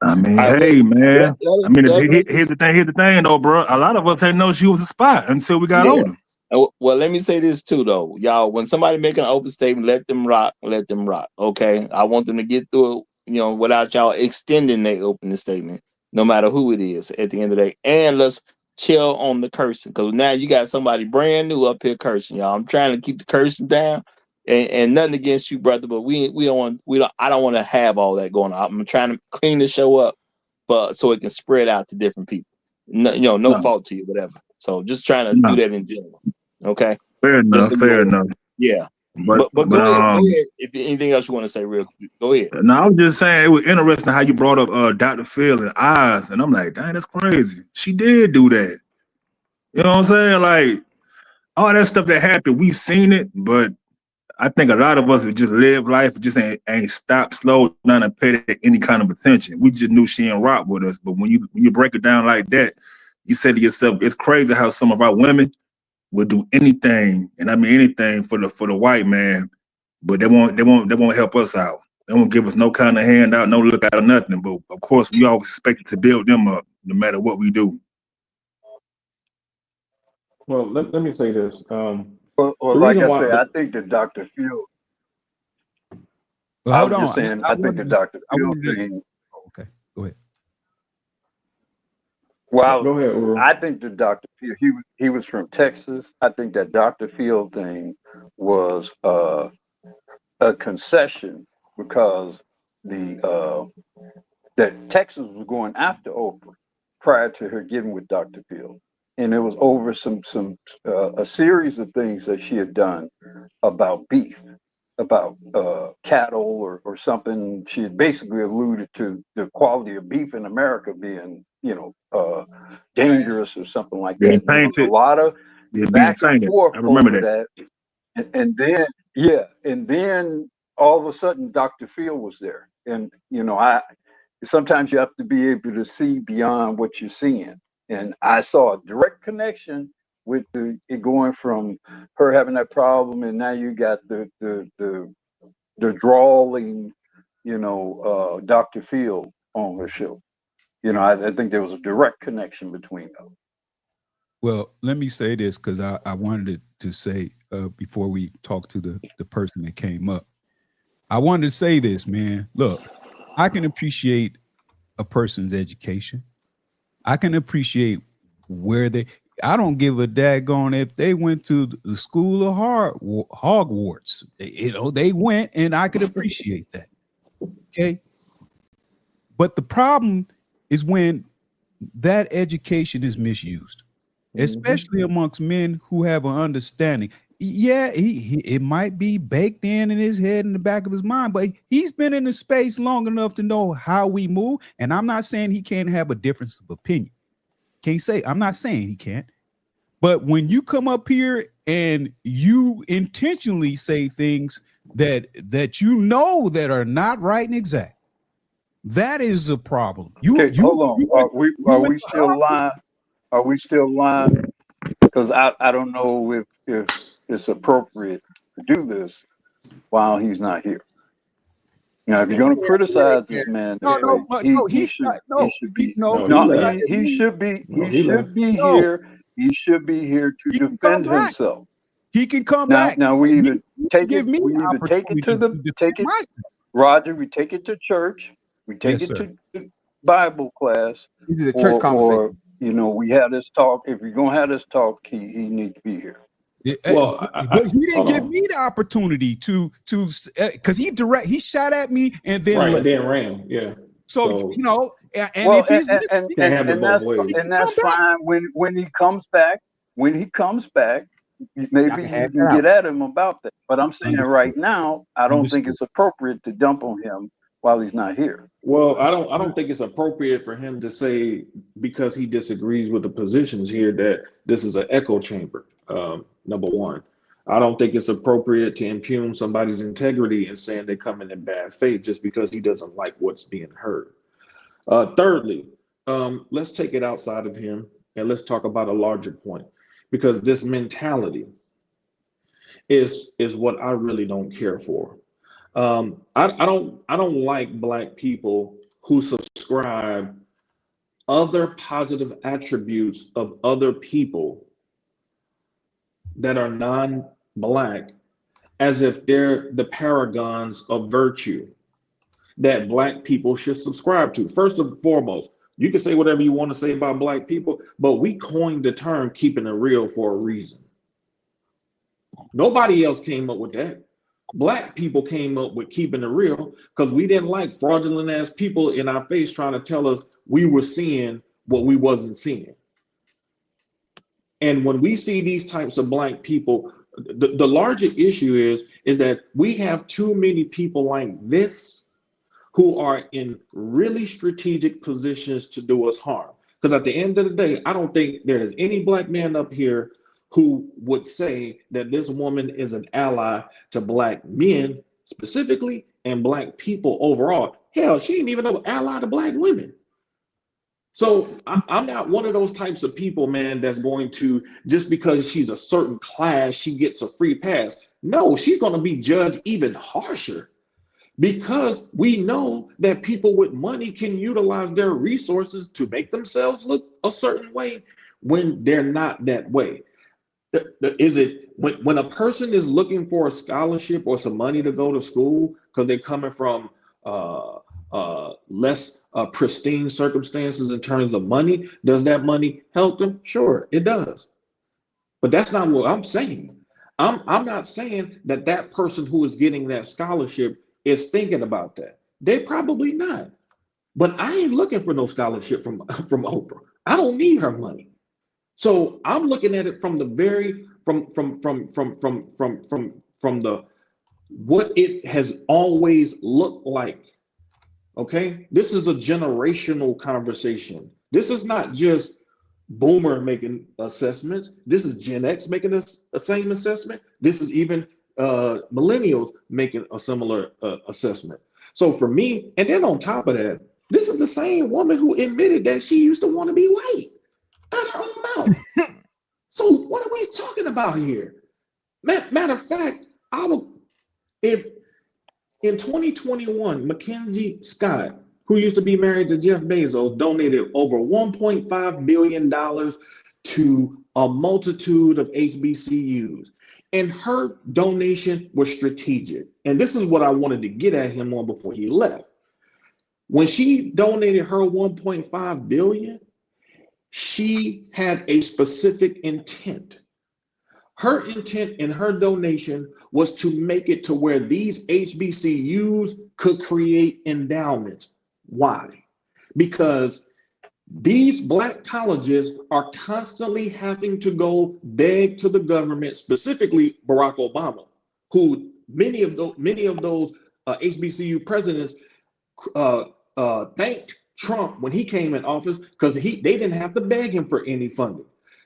I mean, All right, hey man. I mean, let here's the thing though, bro. A lot of us didn't know she was a spy until we got Yeah. older. Well, let me say this too, though, y'all. When somebody make an open statement, let them rock. Let them rock. Okay, I want them to get through it, without y'all extending their opening statement, no matter who it is. At the end of the day, and let's chill on the cursing, because now you got somebody brand new up here cursing, y'all. I'm trying to keep the cursing down, and nothing against you, brother, but I don't want to have all that going on. I'm trying to clean the show up, but so it can spread out to different people. No fault to you, whatever. So just trying to do that in general. Okay. Fair Just enough, so fair you know. enough. Yeah. But But go ahead. Go ahead. If anything else you want to say, real quick, go ahead. no, I was just saying it was interesting how you brought up Dr. Phil and Oz, and I'm like, dang, that's crazy. She did do that. You know what I'm saying? Like all that stuff that happened, we've seen it, but I think a lot of us have just lived life, just ain't stopped, slowed down, and paid it any kind of attention. We just knew she ain't rock with us, but when you break it down like that, you say to yourself, it's crazy how some of our women will do anything, and I mean anything for the white man, but they won't help us out. They won't give us no kind of handout, no look out or nothing. But of course, we always expect to build them up, no matter what we do. Well, let me say this. Or The like reason I why say, I think that Dr. Phil. Well, I hold was on. just saying, I I think the wanted to, Dr. I Phil wanted to, thing. okay, go ahead. Well, go ahead, Uru. I think that Dr. Phil, he was from Texas. I think that Dr. Phil thing was a concession because that Texas was going after Oprah prior to her getting with Dr. Phil, and it was over some a series of things that she had done about beef, about cattle or something. She had basically alluded to the quality of beef in America being, dangerous or something like that. Being And there was a tainted, lot of being back and tainted. forth I remember over that. that. And then all of a sudden Dr. Phil was there. And I sometimes you have to be able to see beyond what you're seeing. And I saw a direct connection with it going from her having that problem, and now you got the drawling, Dr. Phil on her show. I think there was a direct connection between them. Well, let me say this because I wanted to say before we talk to the person that came up. I wanted to say this, man. Look, I can appreciate a person's education. I can appreciate where I don't give a daggone if they went to the school of Hogwarts. They went, and I could appreciate that. Okay. But the problem is when that education is misused, especially amongst men who have an understanding. Yeah, it might be baked in his head, in the back of his mind, but he's been in the space long enough to know how we move. And I'm not saying he can't have a difference of opinion. I'm not saying he can't. But when you come up here and you intentionally say things that that are not right and exact, that is a problem. Hold on. Are we still live? Are we still live? Because I don't know if it's appropriate to do this while he's not here. Now, if you're going to criticize this man this way, he should be here. He should be here to defend himself. He can come back. Now we either take it to Roger. We take it to church. We take it to Bible class. This is a church conversation. Or we have this talk. If you're gonna have this talk, he needs to be here. But he didn't give me the opportunity to because he shot at me and then ran. Yeah. So and if he's and that's fine when he comes back. When he comes back, maybe you can get at him about that. But I'm saying right now, I don't think it's appropriate to dump on him while he's not here. Well, I don't think it's appropriate for him to say, because he disagrees with the positions here, that this is an echo chamber. Number one, I don't think it's appropriate to impugn somebody's integrity and saying they come in bad faith just because he doesn't like what's being heard. Thirdly, let's take it outside of him and let's talk about a larger point, because this mentality is what I really don't care for. I don't like Black people who subscribe other positive attributes of other people that are non-Black as if they're the paragons of virtue that Black people should subscribe to. First and foremost, you can say whatever you want to say about Black people, but we coined the term keeping it real for a reason. Nobody else came up with that. Black people came up with keeping it real because we didn't like fraudulent ass people in our face trying to tell us we were seeing what we wasn't seeing. And when we see these types of Black people, the larger issue is that we have too many people like this who are in really strategic positions to do us harm. Because at the end of the day, I don't think there is any Black man up here who would say that this woman is an ally to Black men specifically and Black people overall. Hell, she ain't even an ally to Black women. So I'm not one of those types of people, man, that's going to, just because she's a certain class, she gets a free pass. No, she's going to be judged even harsher, because we know that people with money can utilize their resources to make themselves look a certain way when they're not that way. Is it when a person is looking for a scholarship or some money to go to school because they're coming from less pristine circumstances in terms of money, does that money help them? Sure, it does. But that's not what I'm saying. I'm not saying that person who is getting that scholarship is thinking about that. They probably not. But I ain't looking for no scholarship from Oprah. I don't need her money. So I'm looking at it from the what it has always looked like. Okay, this is a generational conversation. This is not just Boomer making assessments. This is Gen X making the same assessment. This is even millennials making a similar assessment. So for me, and then on top of that, this is the same woman who admitted that she used to want to be white out of her own mouth. So what are we talking about here? Matter of fact, if in 2021, Mackenzie Scott, who used to be married to Jeff Bezos, donated over $1.5 billion to a multitude of HBCUs. And her donation was strategic. And this is what I wanted to get at him on before he left. When she donated her 1.5 billion, she had a specific intent. Her intent in her donation was to make it to where these HBCUs could create endowments. Why? Because these Black colleges are constantly having to go beg to the government, specifically Barack Obama, who many of those HBCU presidents thanked Trump when he came in office because they didn't have to beg him for any funding.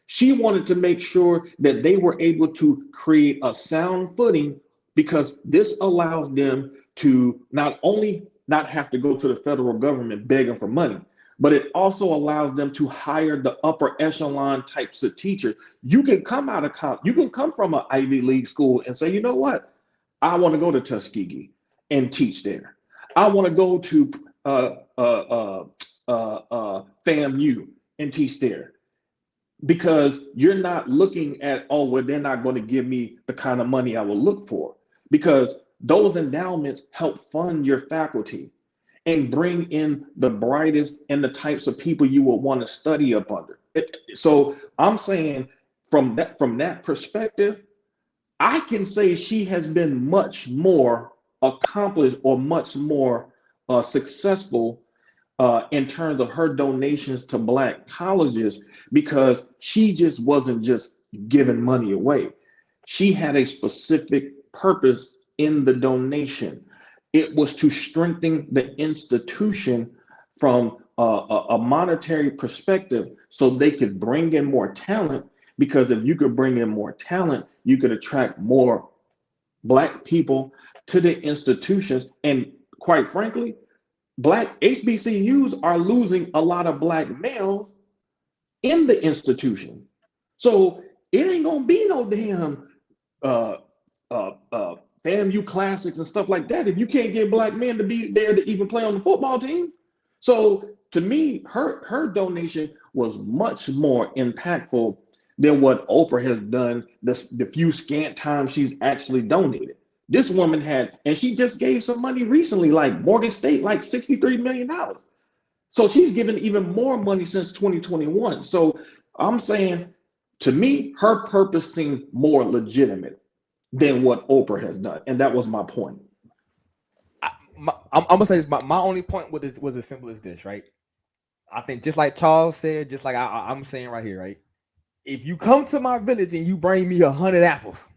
She wanted to make sure that they were able to create a sound footing because this allows them to not only not have to go to the federal government begging for money, but it also allows them to hire the upper echelon types of teachers. You can come out of college, you can come from an Ivy League school and say, you know what? I want to go to Tuskegee and teach there. I want to go to FAMU and teach there. Because you're not looking at, oh, well, they're not going to give me the kind of money I will look for. Because those endowments help fund your faculty and bring in the brightest and the types of people you will want to study up under. So I'm saying from that perspective, I can say she has been much more accomplished or much more successful in terms of her donations to Black colleges, because she just wasn't just giving money away. She had a specific purpose in the donation. It was to strengthen the institution from a monetary perspective so they could bring in more talent, because if you could bring in more talent, you could attract more Black people to the institutions. And quite frankly, Black HBCUs are losing a lot of Black males in the institution. So it ain't gonna be no damn FAMU classics and stuff like that if you can't get Black men to be there to even play on the football team. So to me, her donation was much more impactful than what Oprah has done the few scant times she's actually donated. This woman had, and she just gave some money recently, like Morgan State, like $63 million. So she's given even more money since 2021. So I'm saying, to me, her purpose seemed more legitimate than what Oprah has done. And that was my point. I'm gonna say this, my only point was as simple as this, right? I think just like Charles said, just like I'm saying right here, right? If you come to my village and you bring me 100 apples,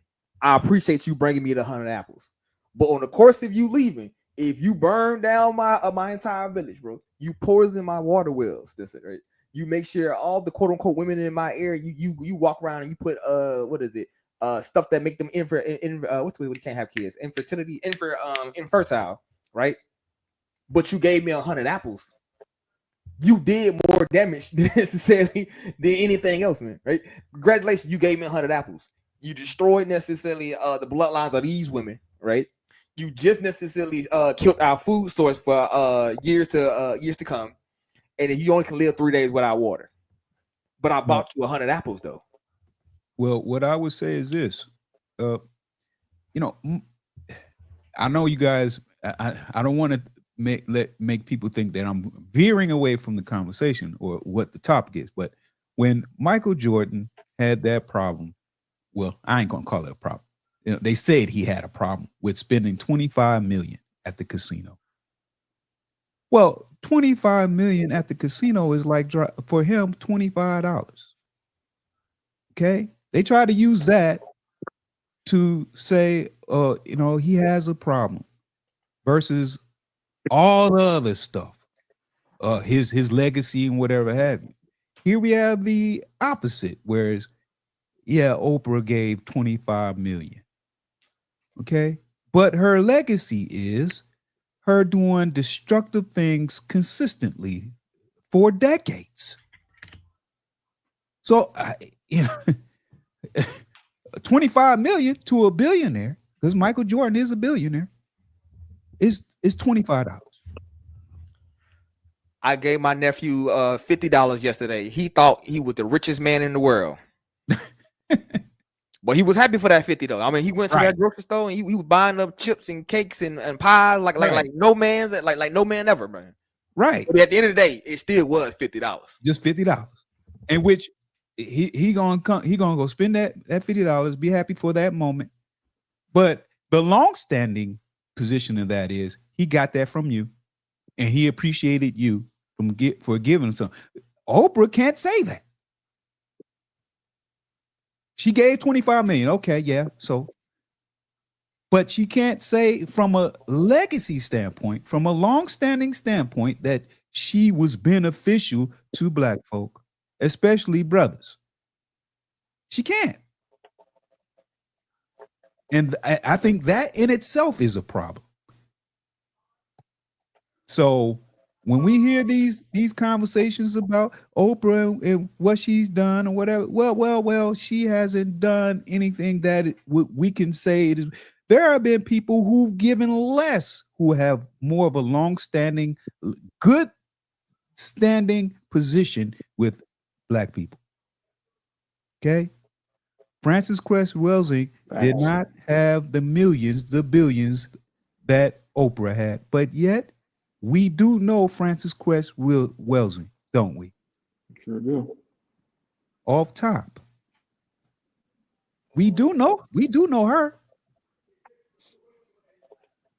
I appreciate you bringing me the 100 apples. But on the course of you leaving, if you burn down my entire village, bro, you poison my water wells. That's it, right? You make sure all the quote unquote women in my area, you walk around and you put what is it? Stuff that make them we can't have kids, infertile, right? But you gave me 100 apples. You did more damage necessarily than anything else, man. Right? Congratulations, you gave me 100 apples. You destroyed necessarily the bloodlines of these women, right? You just necessarily killed our food source for years to come, and if you only can live 3 days without water. But I bought you 100 apples, though. Well, what I would say is this, I know you guys. I don't want to make people think that I'm veering away from the conversation or what the topic is. But when Michael Jordan had that problem, well, I ain't gonna call it a problem. They said he had a problem with spending $25 million at the casino. Well, $25 million at the casino is like for him $25. Okay, they try to use that to say, he has a problem versus all the other stuff, his legacy and whatever have you. Here we have the opposite, whereas, Oprah gave 25 million. Okay, but her legacy is her doing destructive things consistently for decades. So, 25 million to a billionaire, because Michael Jordan is a billionaire, is $25. I gave my nephew $50 yesterday. He thought he was the richest man in the world. But he was happy for that 50 though. I mean, he went to that grocery store and he was buying up chips and cakes and pie like no man's like no man ever, man. Right. But at the end of the day, it still was $50. Just $50. In which he gonna go spend that $50, be happy for that moment. But the long-standing position of that is he got that from you, and he appreciated you for giving him some. Oprah can't say that. She gave $25 million. Okay, yeah. So, but she can't say from a legacy standpoint, from a long-standing standpoint, that she was beneficial to Black folk, especially brothers. She can't. And I think that in itself is a problem. So when we hear these conversations about Oprah and what she's done or whatever, well, she hasn't done anything that we can say it is. There have been people who've given less, who have more of a long-standing, good standing position with Black people. Okay? Frances Cress Welsing did not have the millions, the billions that Oprah had, but yet we do know Frances Cress Welsing, don't we? Sure do. Off top. We do know her.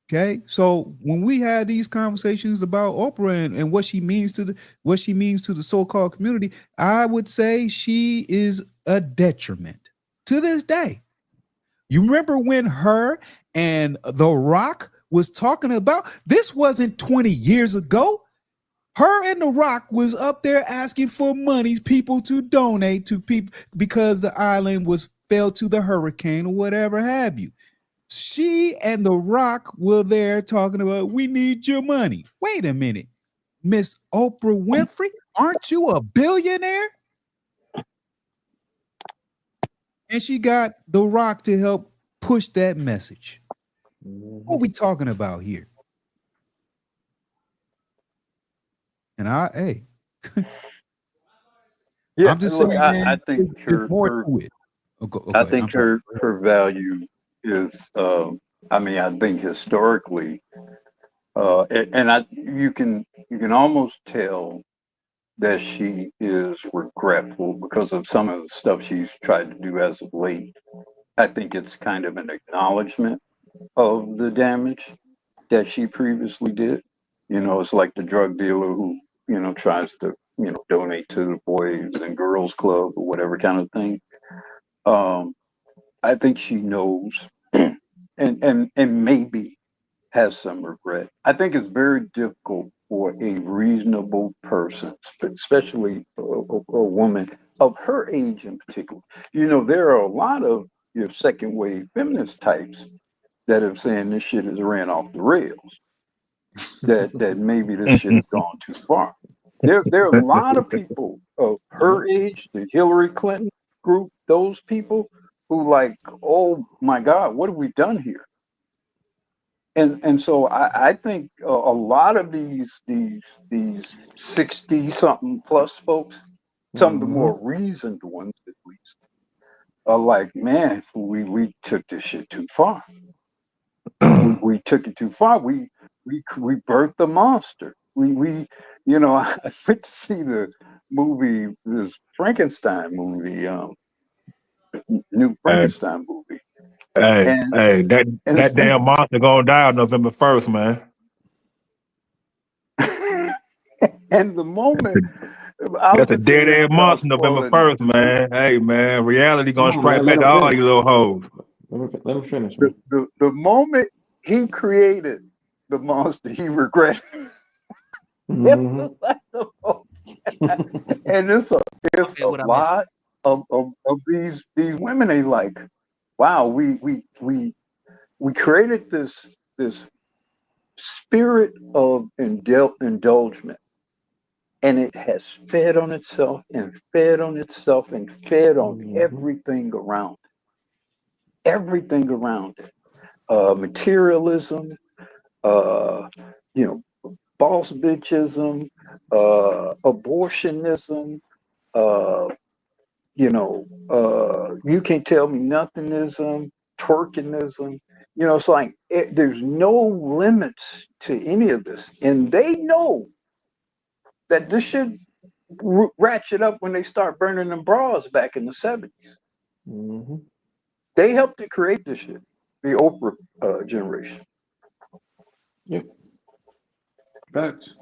Okay, so when we had these conversations about Oprah and what she means to the so-called community, I would say she is a detriment to this day. You remember when her and The Rock was talking about this? Wasn't 20 years ago. Her and The Rock was up there asking for money, people to donate to people because the island fell to the hurricane or whatever have you. She and The Rock were there talking about, we need your money. Wait a minute, Miss Oprah Winfrey, aren't you a billionaire? And she got The Rock to help push that message. What are we talking about here? And yeah, I'm just look, saying, man, I think there's more to it. I think her value is, I mean, I think historically, and you can almost tell that she is regretful because of some of the stuff she's tried to do as of late. I think it's kind of an acknowledgement of the damage that she previously did. You know, it's like the drug dealer who, tries to, donate to the Boys and Girls Club or whatever kind of thing. I think she knows and maybe has some regret. I think it's very difficult for a reasonable person, especially a woman of her age in particular. There are a lot of second wave feminist types that have saying this shit has ran off the rails, that maybe this shit has gone too far. There are a lot of people of her age, the Hillary Clinton group, those people who like, oh my God, what have we done here? And so I think a lot of these 60 something plus folks, some of the more reasoned ones at least, are like, man, we took this shit too far. we took it too far. We birthed the monster. I went to see the movie, this Frankenstein movie, new Frankenstein movie. Hey, that And damn monster gonna die on November 1st, man. and the moment That's a dead ass monster November 1st, man. Hey, man, reality gonna strike back to all these little hoes. Let him finish. The moment he created the monster, he regretted. It was like and it's a lot of these women. They like, wow, we created this spirit of indulgence, and it has fed on itself and fed on itself and fed on everything around it. Everything around it. Materialism, boss bitchism, abortionism, You can't tell me nothingism, twerkingism. It's like there's no limits to any of this, and they know that this should ratchet up when they start burning them bras back in the 70s. Mm-hmm. They helped to create this shit, the Oprah generation. Yep. Facts.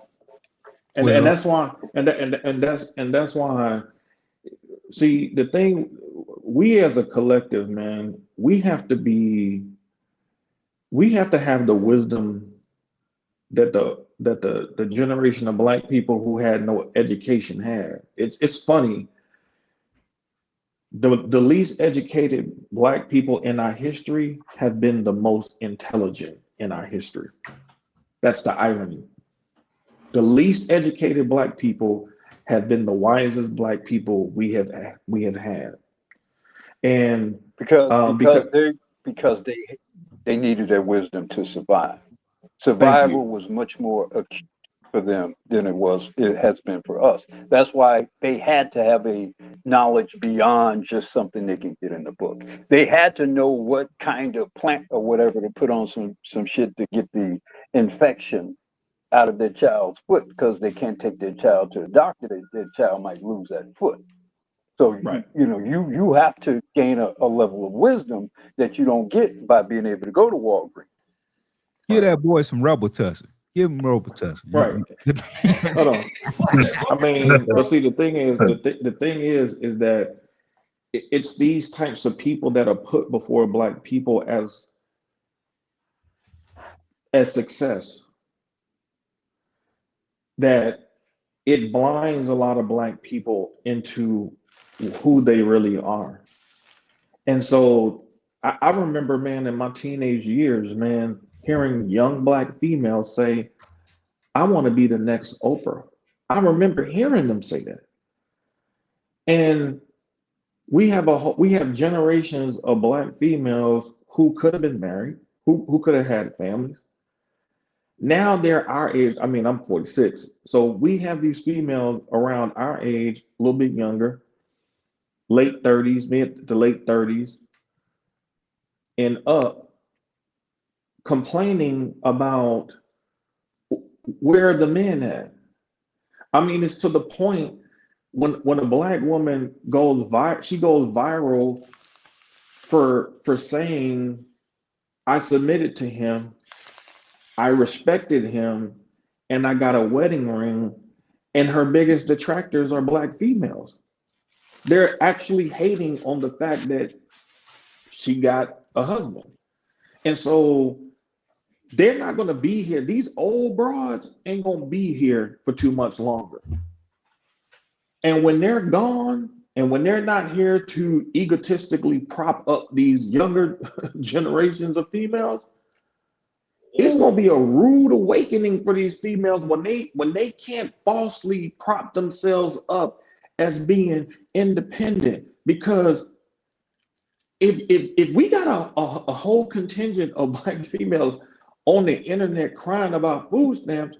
And Well, that's why that's why. See, the thing, we as a collective, man, we have to have the wisdom that the generation of black people who had no education had. It's funny. The least educated black people in our history have been the most intelligent in our history. That's the irony. The least educated black people have been the wisest black people we have had. And because because they needed their wisdom to survive. thank Survival you. was much more acute for them than it has been for us. That's why they had to have a knowledge beyond just something they can get in the book. They had to know what kind of plant or whatever to put on some shit to get the infection out of their child's foot, because they can't take their child to the doctor. Their child might lose that foot. So Right. you have to gain a level of wisdom that you don't get by being able to go to Walgreens. give that boy some Robitussin. Give him Robitussin. Right. Hold on. I mean, but see, the thing is, the thing is that it's these types of people that are put before black people as success, that it blinds a lot of black people into who they really are. And so I remember, man, in my teenage years, man, hearing young black females say, I want to be the next Oprah. I remember hearing them say that. And we have generations of black females who could have been married, who could have had families. Now they're our age. I mean, I'm 46. So we have these females around our age, a little bit younger, late 30s, mid to late 30s, and up, complaining about where the men at. I mean, it's to the point when a black woman goes viral for saying, I submitted to him, I respected him, and I got a wedding ring, and her biggest detractors are black females. They're actually hating on the fact that she got a husband. And so they're not going to be here. These old broads ain't going to be here for too much longer. And when they're gone, and when they're not here to egotistically prop up these younger generations of females, it's going to be a rude awakening for these females when they can't falsely prop themselves up as being independent. Because if we got a whole contingent of black females on the internet crying about food stamps,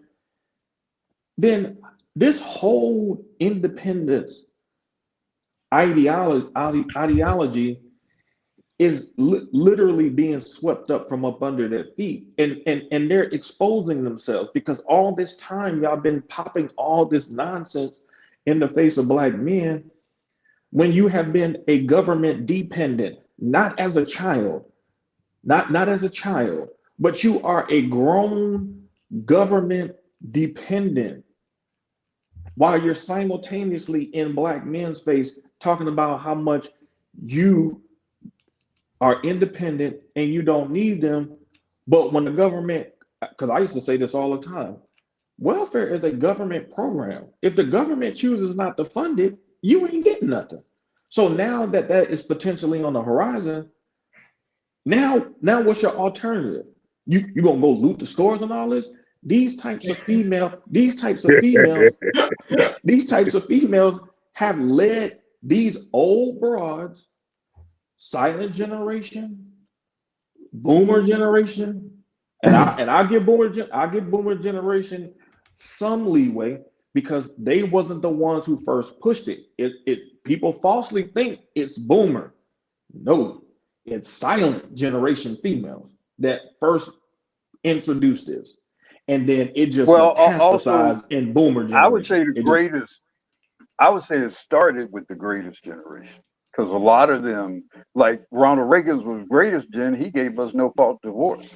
then this whole independence ideology is literally being swept up from up under their feet, and they're exposing themselves, because all this time y'all been popping all this nonsense in the face of black men when you have been a government dependent, not as a child, not as a child, but you are a grown government dependent, while you're simultaneously in black men's face talking about how much you are independent and you don't need them. But when the government, because I used to say this all the time, welfare is a government program. If the government chooses not to fund it, you ain't getting nothing. So now that is potentially on the horizon, now what's your alternative? You gonna go loot the stores and all this? These types of females have led these old broads, silent generation, boomer generation, and I give boomer generation some leeway, because they wasn't the ones who first pushed it. It people falsely think it's boomer. No, it's silent generation females that first introduced this, and then it just Well, also, metastasized in boomer I would generation. say the It just greatest. I would say it started with the greatest generation because a lot of them, like Ronald Reagan's was greatest gen, he gave us no fault divorce.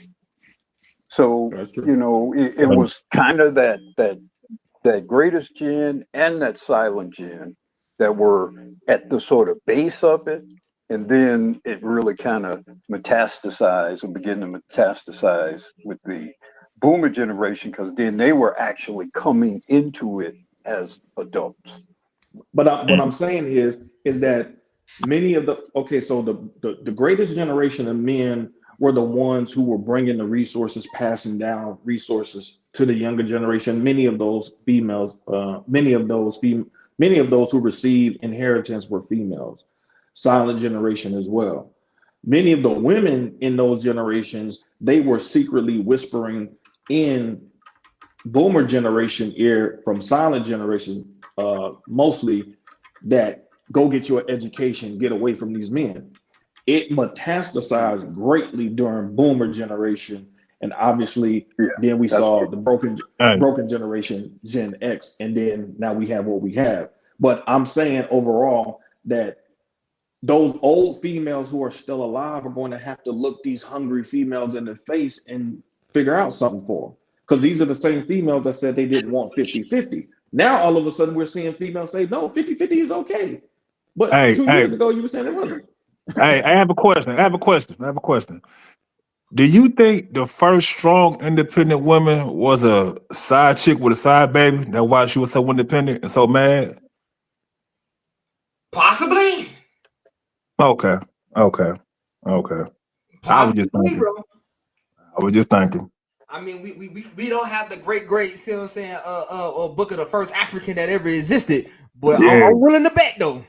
So that's true. you know, it was kind of that greatest gen and that silent gen that were at the sort of base of it, and then it really kind of metastasized and began to metastasize with the boomer generation because then they were actually coming into it as adults. But what I'm saying is that many of so the greatest generation of men were the ones who were bringing the resources, passing down resources to the younger generation. Many of those females, many of those who received inheritance were females. Silent generation as well. Many of the women in those generations, they were secretly whispering in boomer generation ear from silent generation, mostly, that go get your education, get away from these men. It metastasized greatly during boomer generation, and obviously then we saw the broken generation, Gen X, and then now we have what we have. But I'm saying overall that those old females who are still alive are going to have to look these hungry females in the face and figure out something for them. Because these are the same females that said they didn't want 50-50. Now, all of a sudden, we're seeing females say, no, 50-50 is okay. But Hey, 2 hey, years ago, you were saying it wasn't. hey, I have a question. Do you think the first strong independent woman was a side chick with a side baby? That's why she was so independent and so mad? Possibly. Okay. I was just Possibly, thinking. bro. I mean, we don't have the great, see what I'm saying, book of the first African that ever existed, but Yeah. I'm willing to bet though.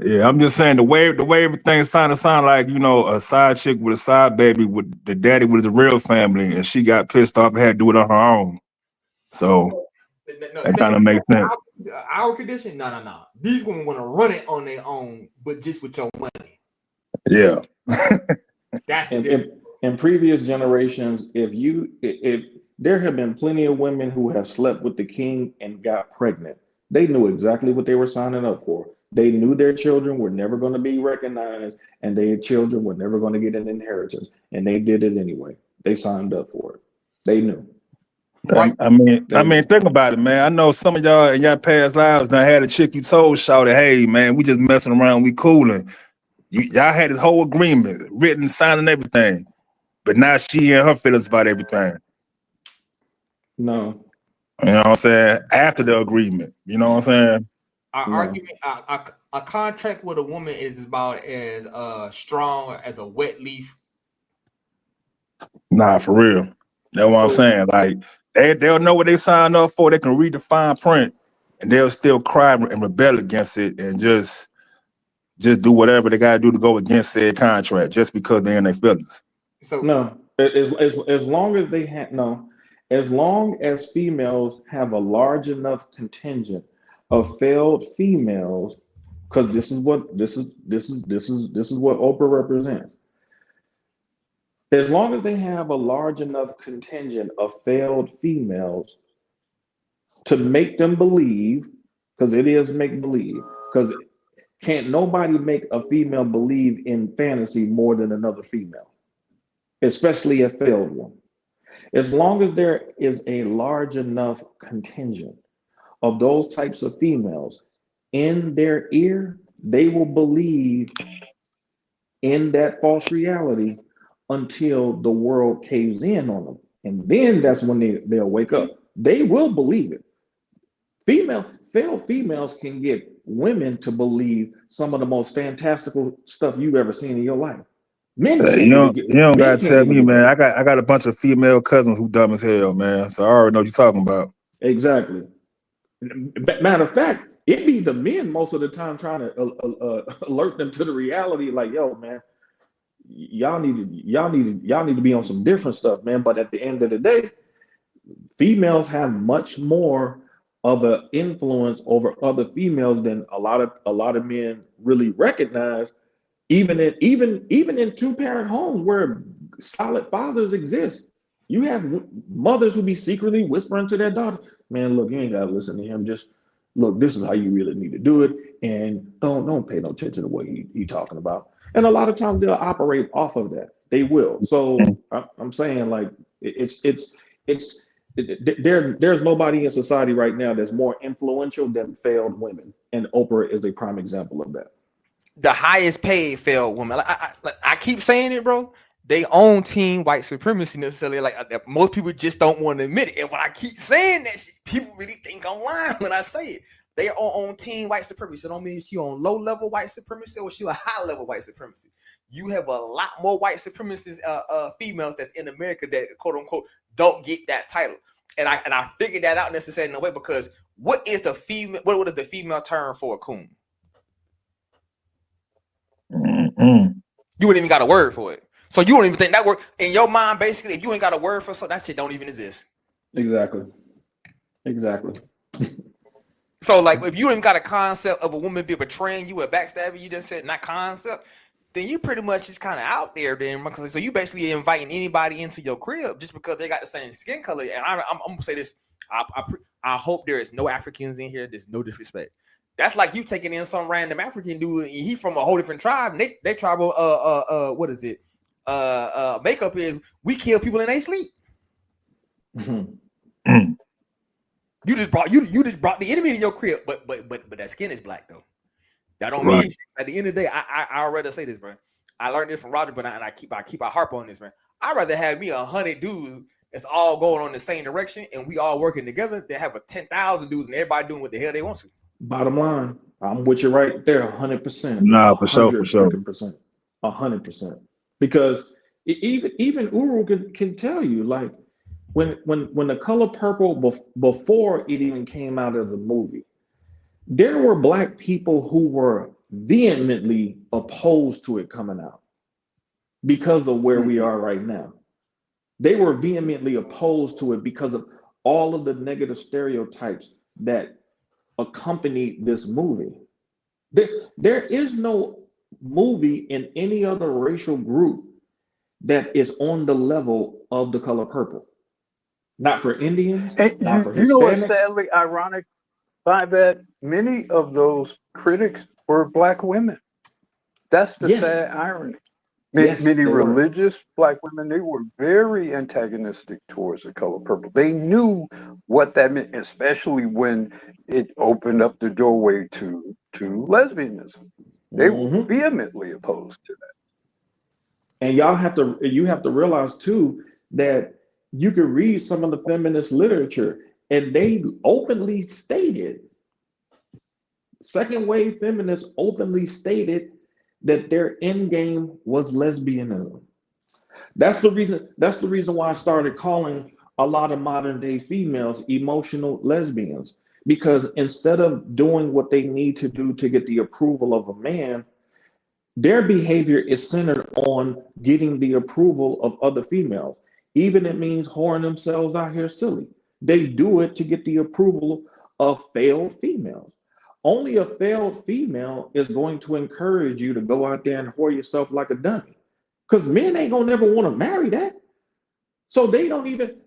Yeah, I'm just saying the way everything sound like, you know, a side chick with a side baby with the daddy with the real family, and she got pissed off and had to do it on her own. So that kind of makes sense. Our condition, no. These women want to run it on their own, but just with your money. Yeah. That's the difference. In previous generations, if there have been plenty of women who have slept with the king and got pregnant, they knew exactly what they were signing up for. They knew their children were never going to be recognized, and their children were never going to get an inheritance, and they did it anyway. They signed up for it. They knew. Right. I mean, think about it, man. I know some of y'all in y'all past lives done had a chick you told, shouted, hey, man, we just messing around, we cooling. Y'all had this whole agreement, written, signing everything. But now she and her feelings about everything. No. You know what I'm saying? After the agreement. You know what I'm saying? Our argument, a contract with a woman is about as strong as a wet leaf. Nah, for real. That's what I'm saying. Like they'll know what they signed up for. They can read the fine print, and they'll still cry and rebel against it, and just do whatever they gotta do to go against said contract, just because they're in their feelings. So no, as long as they have as long as females have a large enough contingent of failed females, because this is what Oprah represents. As long as they have a large enough contingent of failed females to make them believe, because it is make believe, because can't nobody make a female believe in fantasy more than another female, especially a failed one. As long as there is a large enough contingent of those types of females in their ear, they will believe in that false reality until the world caves in on them. And then that's when they'll wake up. They will believe it. Failed females can get women to believe some of the most fantastical stuff you've ever seen in your life. Men can't You even get. don't Men gotta can't tell even me, get man. that. I got a bunch of female cousins who dumb as hell, man. So I already know what you're talking about. Exactly. Matter of fact, it be the men most of the time trying to alert them to the reality. Like, yo, man, y'all need to be on some different stuff, man. But at the end of the day, females have much more of an influence over other females than a lot of men really recognize, even in two-parent homes where solid fathers exist. You have mothers who be secretly whispering to their daughter, man, look, you ain't gotta listen to him. Just look, this is how you really need to do it. And don't pay no attention to what he talking about. And a lot of times they'll operate off of that. They will. So I'm saying like it's there's nobody in society right now that's more influential than failed women. And Oprah is a prime example of that. The highest paid failed woman. I keep saying it, bro. They own team white supremacy necessarily. Most people just don't want to admit it. And when I keep saying that shit, people really think I'm lying when I say it. They are on team white supremacy. So don't mean she on low level white supremacy or she on high level white supremacy. You have a lot more white supremacist females that's in America that quote unquote don't get that title. And I figured that out necessarily in a way because what is the female? What is the female term for a coon? You wouldn't even got a word for it. So you don't even think that word in your mind, basically, if you ain't got a word for something, that shit don't even exist. Exactly. So like if you ain't got a concept of a woman be betraying you or backstabbing you, just said not concept, then you pretty much just kind of out there then. So you basically inviting anybody into your crib just because they got the same skin color. And I'm gonna say this, I hope there is no Africans in here. There's no disrespect. That's like you taking in some random African dude. He from a whole different tribe. And they tribal what is it? Makeup is we kill people in their sleep. Mm-hmm. You just brought the enemy in your crib, but that skin is black though. That don't mean shit. At the end of the day, I'd rather say this, bro. I learned this from Roger, but I harp on this, man. I'd rather have me 100 dudes that's all going on the same direction and we all working together than have a 10,000 dudes and everybody doing what the hell they want to. Bottom line, I'm with you right there, 100%. Nah, for sure. 100%. Because even Uru can tell you, like when The Color Purple before it even came out as a movie, there were black people who were vehemently opposed to it coming out because of where we are right now. They were vehemently opposed to it because of all of the negative stereotypes that accompanied this movie. There is no movie in any other racial group that is on the level of The Color Purple. Not for Indians, not for Hispanics. You know what's sadly ironic by that? Many of those critics were black women. That's the sad irony. Many religious black women, they were very antagonistic towards The Color Purple. They knew what that meant, especially when it opened up the doorway to lesbianism. They were vehemently opposed to that. And you have to realize too that you can read some of the feminist literature and they openly stated, second wave feminists openly stated that their end game was lesbianism. That's the reason why I started calling a lot of modern day females emotional lesbians, because instead of doing what they need to do to get the approval of a man, their behavior is centered on getting the approval of other females. Even it means whoring themselves out here silly. They do it to get the approval of failed females. Only a failed female is going to encourage you to go out there and whore yourself like a dummy. Because men ain't gonna never want to marry that. So they can't even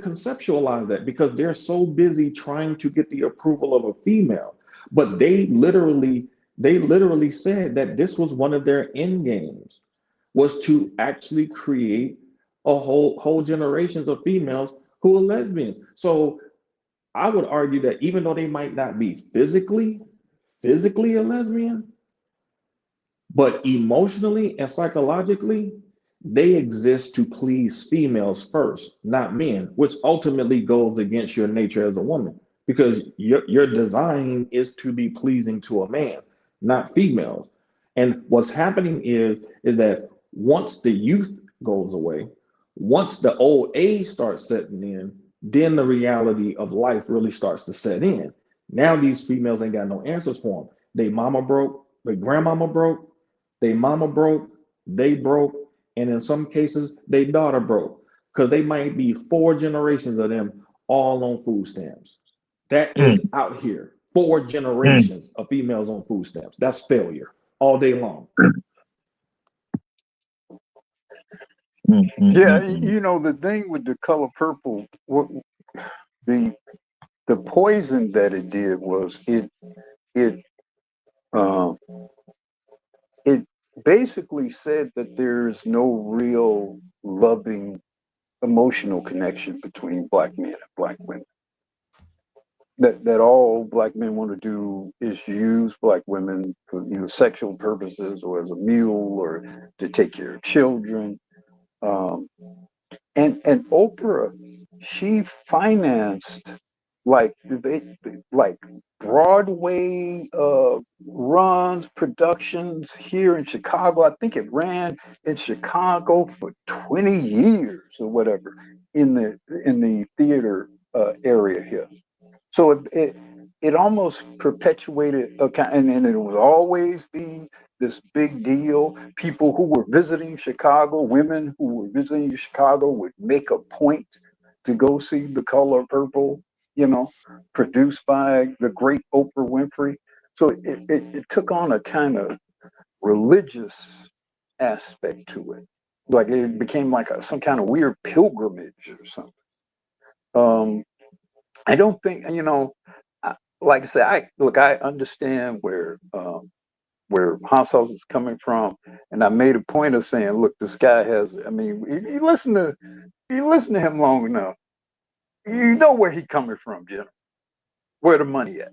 conceptualize that because they're so busy trying to get the approval of a female. But they literally said that this was one of their end games, was to actually create a whole generations of females who are lesbians. So I would argue that even though they might not be physically a lesbian, but emotionally and psychologically, they exist to please females first, not men, which ultimately goes against your nature as a woman, because your design is to be pleasing to a man, not females. And what's happening is that once the youth goes away, once the old age starts setting in, then the reality of life really starts to set in. Now these females ain't got no answers for them. They mama broke, their grandmama broke, they mama broke, they broke, and in some cases, they daughter broke. because they might be 4 generations of them all on food stamps. That is out here. 4 generations of females on food stamps. That's failure all day long. Yeah, you know, the thing with the color purple, what the poison that it did was it um it basically said that there's no real loving emotional connection between black men and black women. That all black men want to do is use black women for sexual purposes or as a mule or to take care of children. Um, and Oprah, she financed like Broadway runs, productions here in Chicago. I think it ran in Chicago for 20 years or whatever in the theater area here. So it almost perpetuated a kind, and it was always this big deal. People who were visiting Chicago, women who were visiting Chicago, would make a point to go see The Color Purple, produced by the great Oprah Winfrey. So it took on a kind of religious aspect to it. Like it became like some kind of weird pilgrimage or something. I don't think, like I said, I understand where Hot Sauce is coming from, and I made a point of saying, look, this guy has. I mean, you listen to him long enough, you know where he coming from, Jim. Where the money at?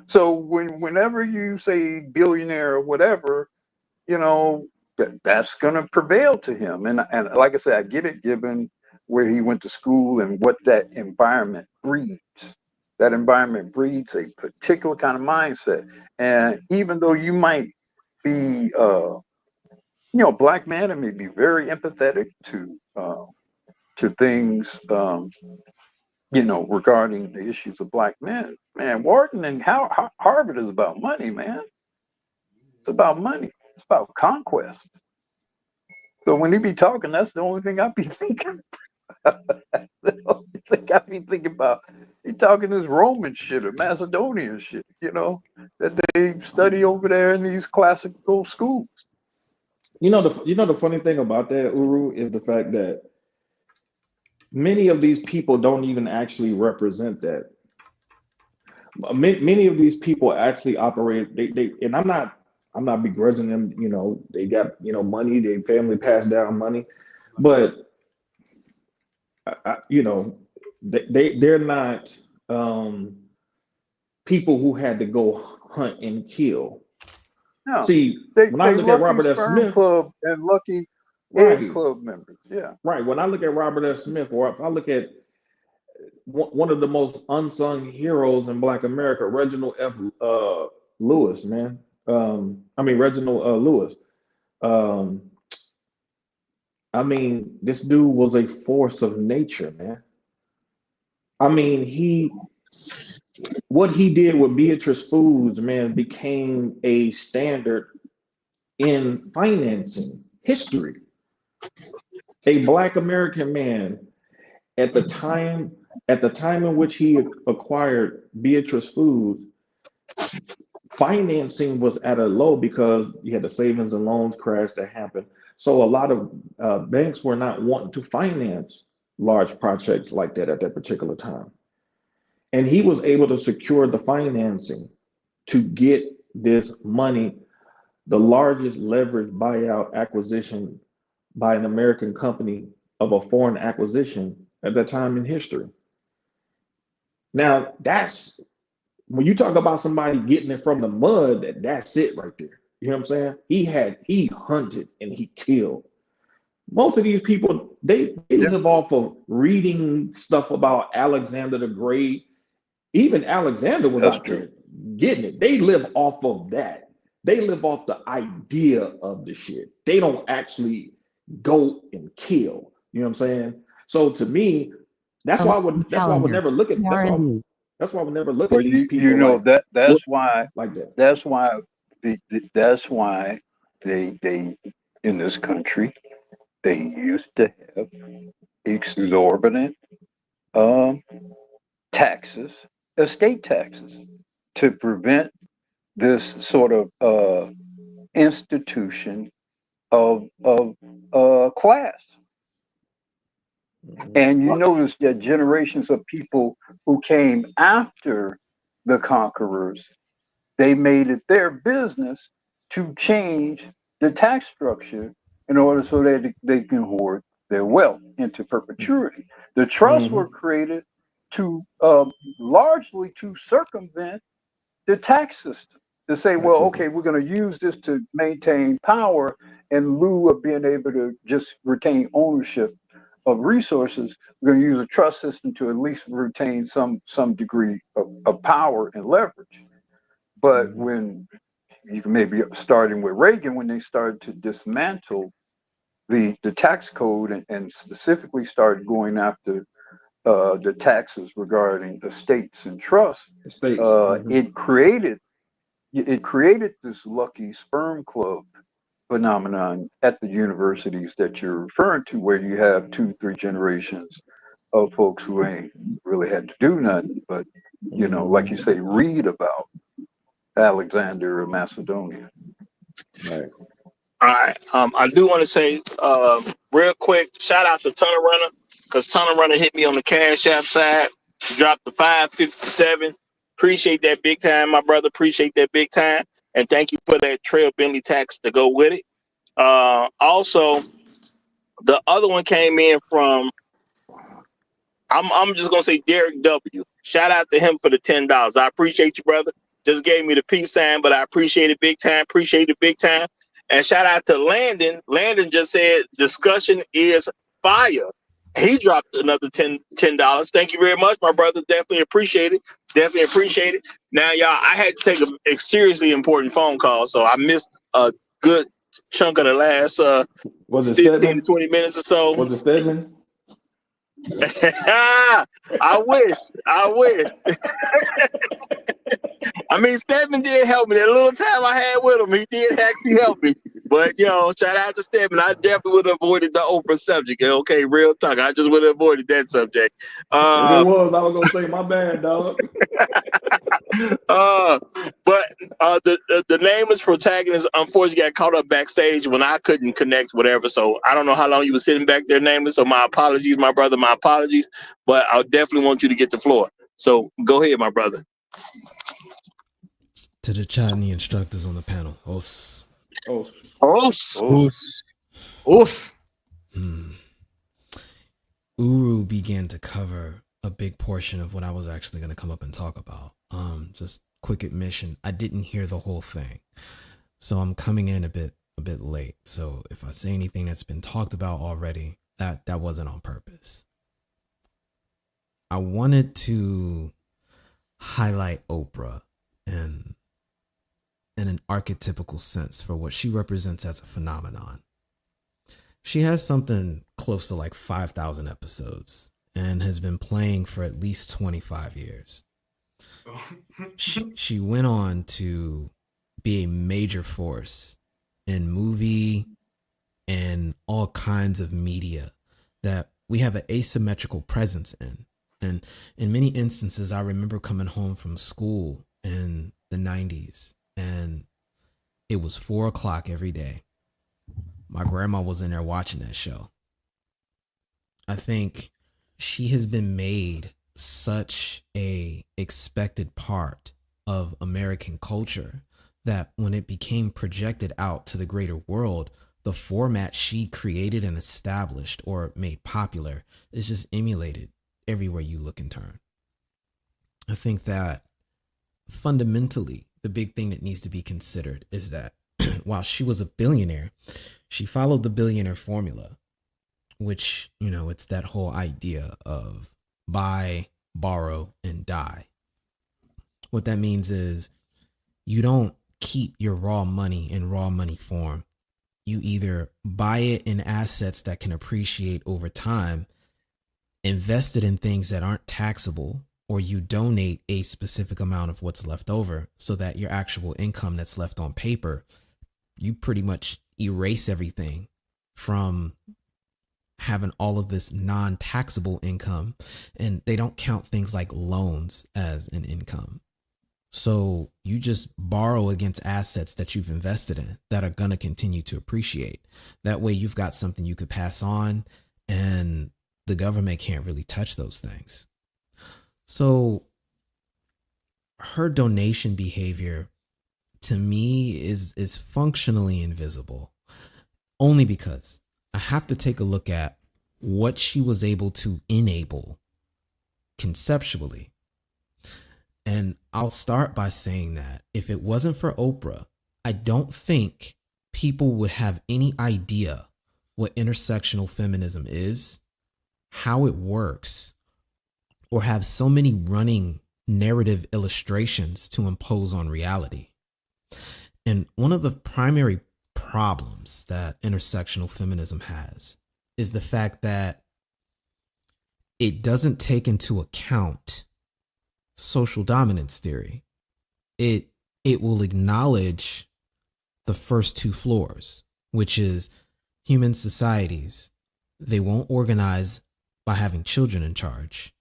So whenever you say billionaire or whatever, that's going to prevail to him. And like I said, I get it given where he went to school and what that environment breeds. That environment breeds a particular kind of mindset. And even though you might be, black man and may be very empathetic to things, regarding the issues of black men, man, Wharton and Harvard is about money, man. It's about money. It's about conquest. So when he be talking, that's the only thing I be thinking. The only thing I be thinking about. He talking this Roman shit or Macedonian shit, that they study over there in these classical schools. The funny thing about that, Uru, is the fact that many of these people don't even actually represent that. Many of these people actually operate. They and I'm not begrudging them. They got money. Their family passed down money, but they're not people who had to go hunt and kill. No, See, when I look at Robert F. Smith, Club and Lucky right, Club members, yeah, right. When I look at Robert F. Smith, or if I look at one of the most unsung heroes in Black America, Reginald F. Lewis, man. Reginald Lewis. This dude was a force of nature, man. What he did with Beatrice Foods, man, became a standard in financing history. A Black American man at the time in which he acquired Beatrice Foods, financing was at a low because you had the savings and loans crash that happened. So a lot of banks were not wanting to finance large projects like that at that particular time. And he was able to secure the financing to get this money, the largest leveraged buyout acquisition by an American company of a foreign acquisition at that time in history. Now, that's when you talk about somebody getting it from the mud, that's it right there. You know what I'm saying? He hunted and he killed. Most of these people, they live off of reading stuff about Alexander the Great. Even Alexander was out there getting it. They live off of that. They live off the idea of the shit. They don't actually go and kill. You know what I'm saying? So to me, that's why I would never look at that's why I would never look at these people that's why like that. That's why that's why they in this country they used to have exorbitant um, taxes, estate taxes, to prevent this sort of institution of class. And you notice that generations of people who came after the conquerors, they made it their business to change the tax structure in order so that they can hoard their wealth into perpetuity. The trusts were created to largely to circumvent the tax system, to say, well, okay, we're going to use this to maintain power in lieu of being able to just retain ownership of resources. We're going to use a trust system to at least retain some degree of power and leverage. But when you can maybe starting with Reagan, when they started to dismantle the tax code and specifically started going after the taxes regarding estates and trusts, it created this lucky sperm club phenomenon at the universities that you're referring to, where you have 2-3 generations of folks who ain't really had to do nothing but, like you say, read about Alexander of Macedonia. Right. All right. I do want to say real quick, shout out to Tunnel Runner, because Tunnel Runner hit me on the Cash App side, dropped the 557. Appreciate that big time, my brother. Appreciate that big time. And thank you for that Trail Bentley tax to go with it. Also, the other one came in from, I'm just gonna say Derek W. Shout out to him for the $10. I appreciate you, brother. Just gave me the peace sign, but I appreciate it big time. Appreciate it big time. And shout out to Landon. Landon just said discussion is fire. He dropped another $10. Thank you very much, my brother. Definitely appreciate it. Definitely appreciate it. Now, y'all, I had to take a seriously important phone call, so I missed a good chunk of the last 15 to 20 minutes or so. Was it Stedman? I wish. I mean, Stedman did help me. That little time I had with him, he did actually help me. But, shout out to Stedman. I definitely would have avoided the Oprah subject. Okay, real talk. I just would have avoided that subject. If it was, I was going to say, my bad, dog. But the name is protagonist. Unfortunately, got caught up backstage when I couldn't connect, whatever. So I don't know how long you were sitting back there, nameless. So my apologies, my brother. My apologies. But I definitely want you to get the floor. So go ahead, my brother. To the chat and the instructors on the panel. Os. Uru began to cover a big portion of what I was actually going to come up and talk about. Just quick admission, I didn't hear the whole thing, so I'm coming in a bit late. So if I say anything that's been talked about already, that wasn't on purpose. I wanted to highlight Oprah in an archetypical sense for what she represents as a phenomenon. She has something close to like 5,000 episodes and has been playing for at least 25 years. She went on to be a major force in movie and all kinds of media that we have an asymmetrical presence in. And in many instances, I remember coming home from school in the 90s and it was 4 o'clock every day. My grandma was in there watching that show. I think she has been made such a expected part of American culture that when it became projected out to the greater world, the format she created and established or made popular is just emulated everywhere you look and turn. I think that fundamentally, the big thing that needs to be considered is that while she was a billionaire, she followed the billionaire formula, which, it's that whole idea of buy, borrow, and die. What that means is you don't keep your raw money in raw money form. You either buy it in assets that can appreciate over time, invest it in things that aren't taxable, or you donate a specific amount of what's left over so that your actual income that's left on paper, you pretty much erase everything from having all of this non-taxable income, and they don't count things like loans as an income. So you just borrow against assets that you've invested in that are going to continue to appreciate. That way you've got something you could pass on, and the government can't really touch those things. So her donation behavior to me is functionally invisible, only because I have to take a look at what she was able to enable conceptually. And I'll start by saying that if it wasn't for Oprah, I don't think people would have any idea what intersectional feminism is, how it works, or have so many running narrative illustrations to impose on reality. And one of the primary problems that intersectional feminism has is the fact that it doesn't take into account social dominance theory. It will acknowledge the first two floors, which is human societies. They won't organize by having children in charge.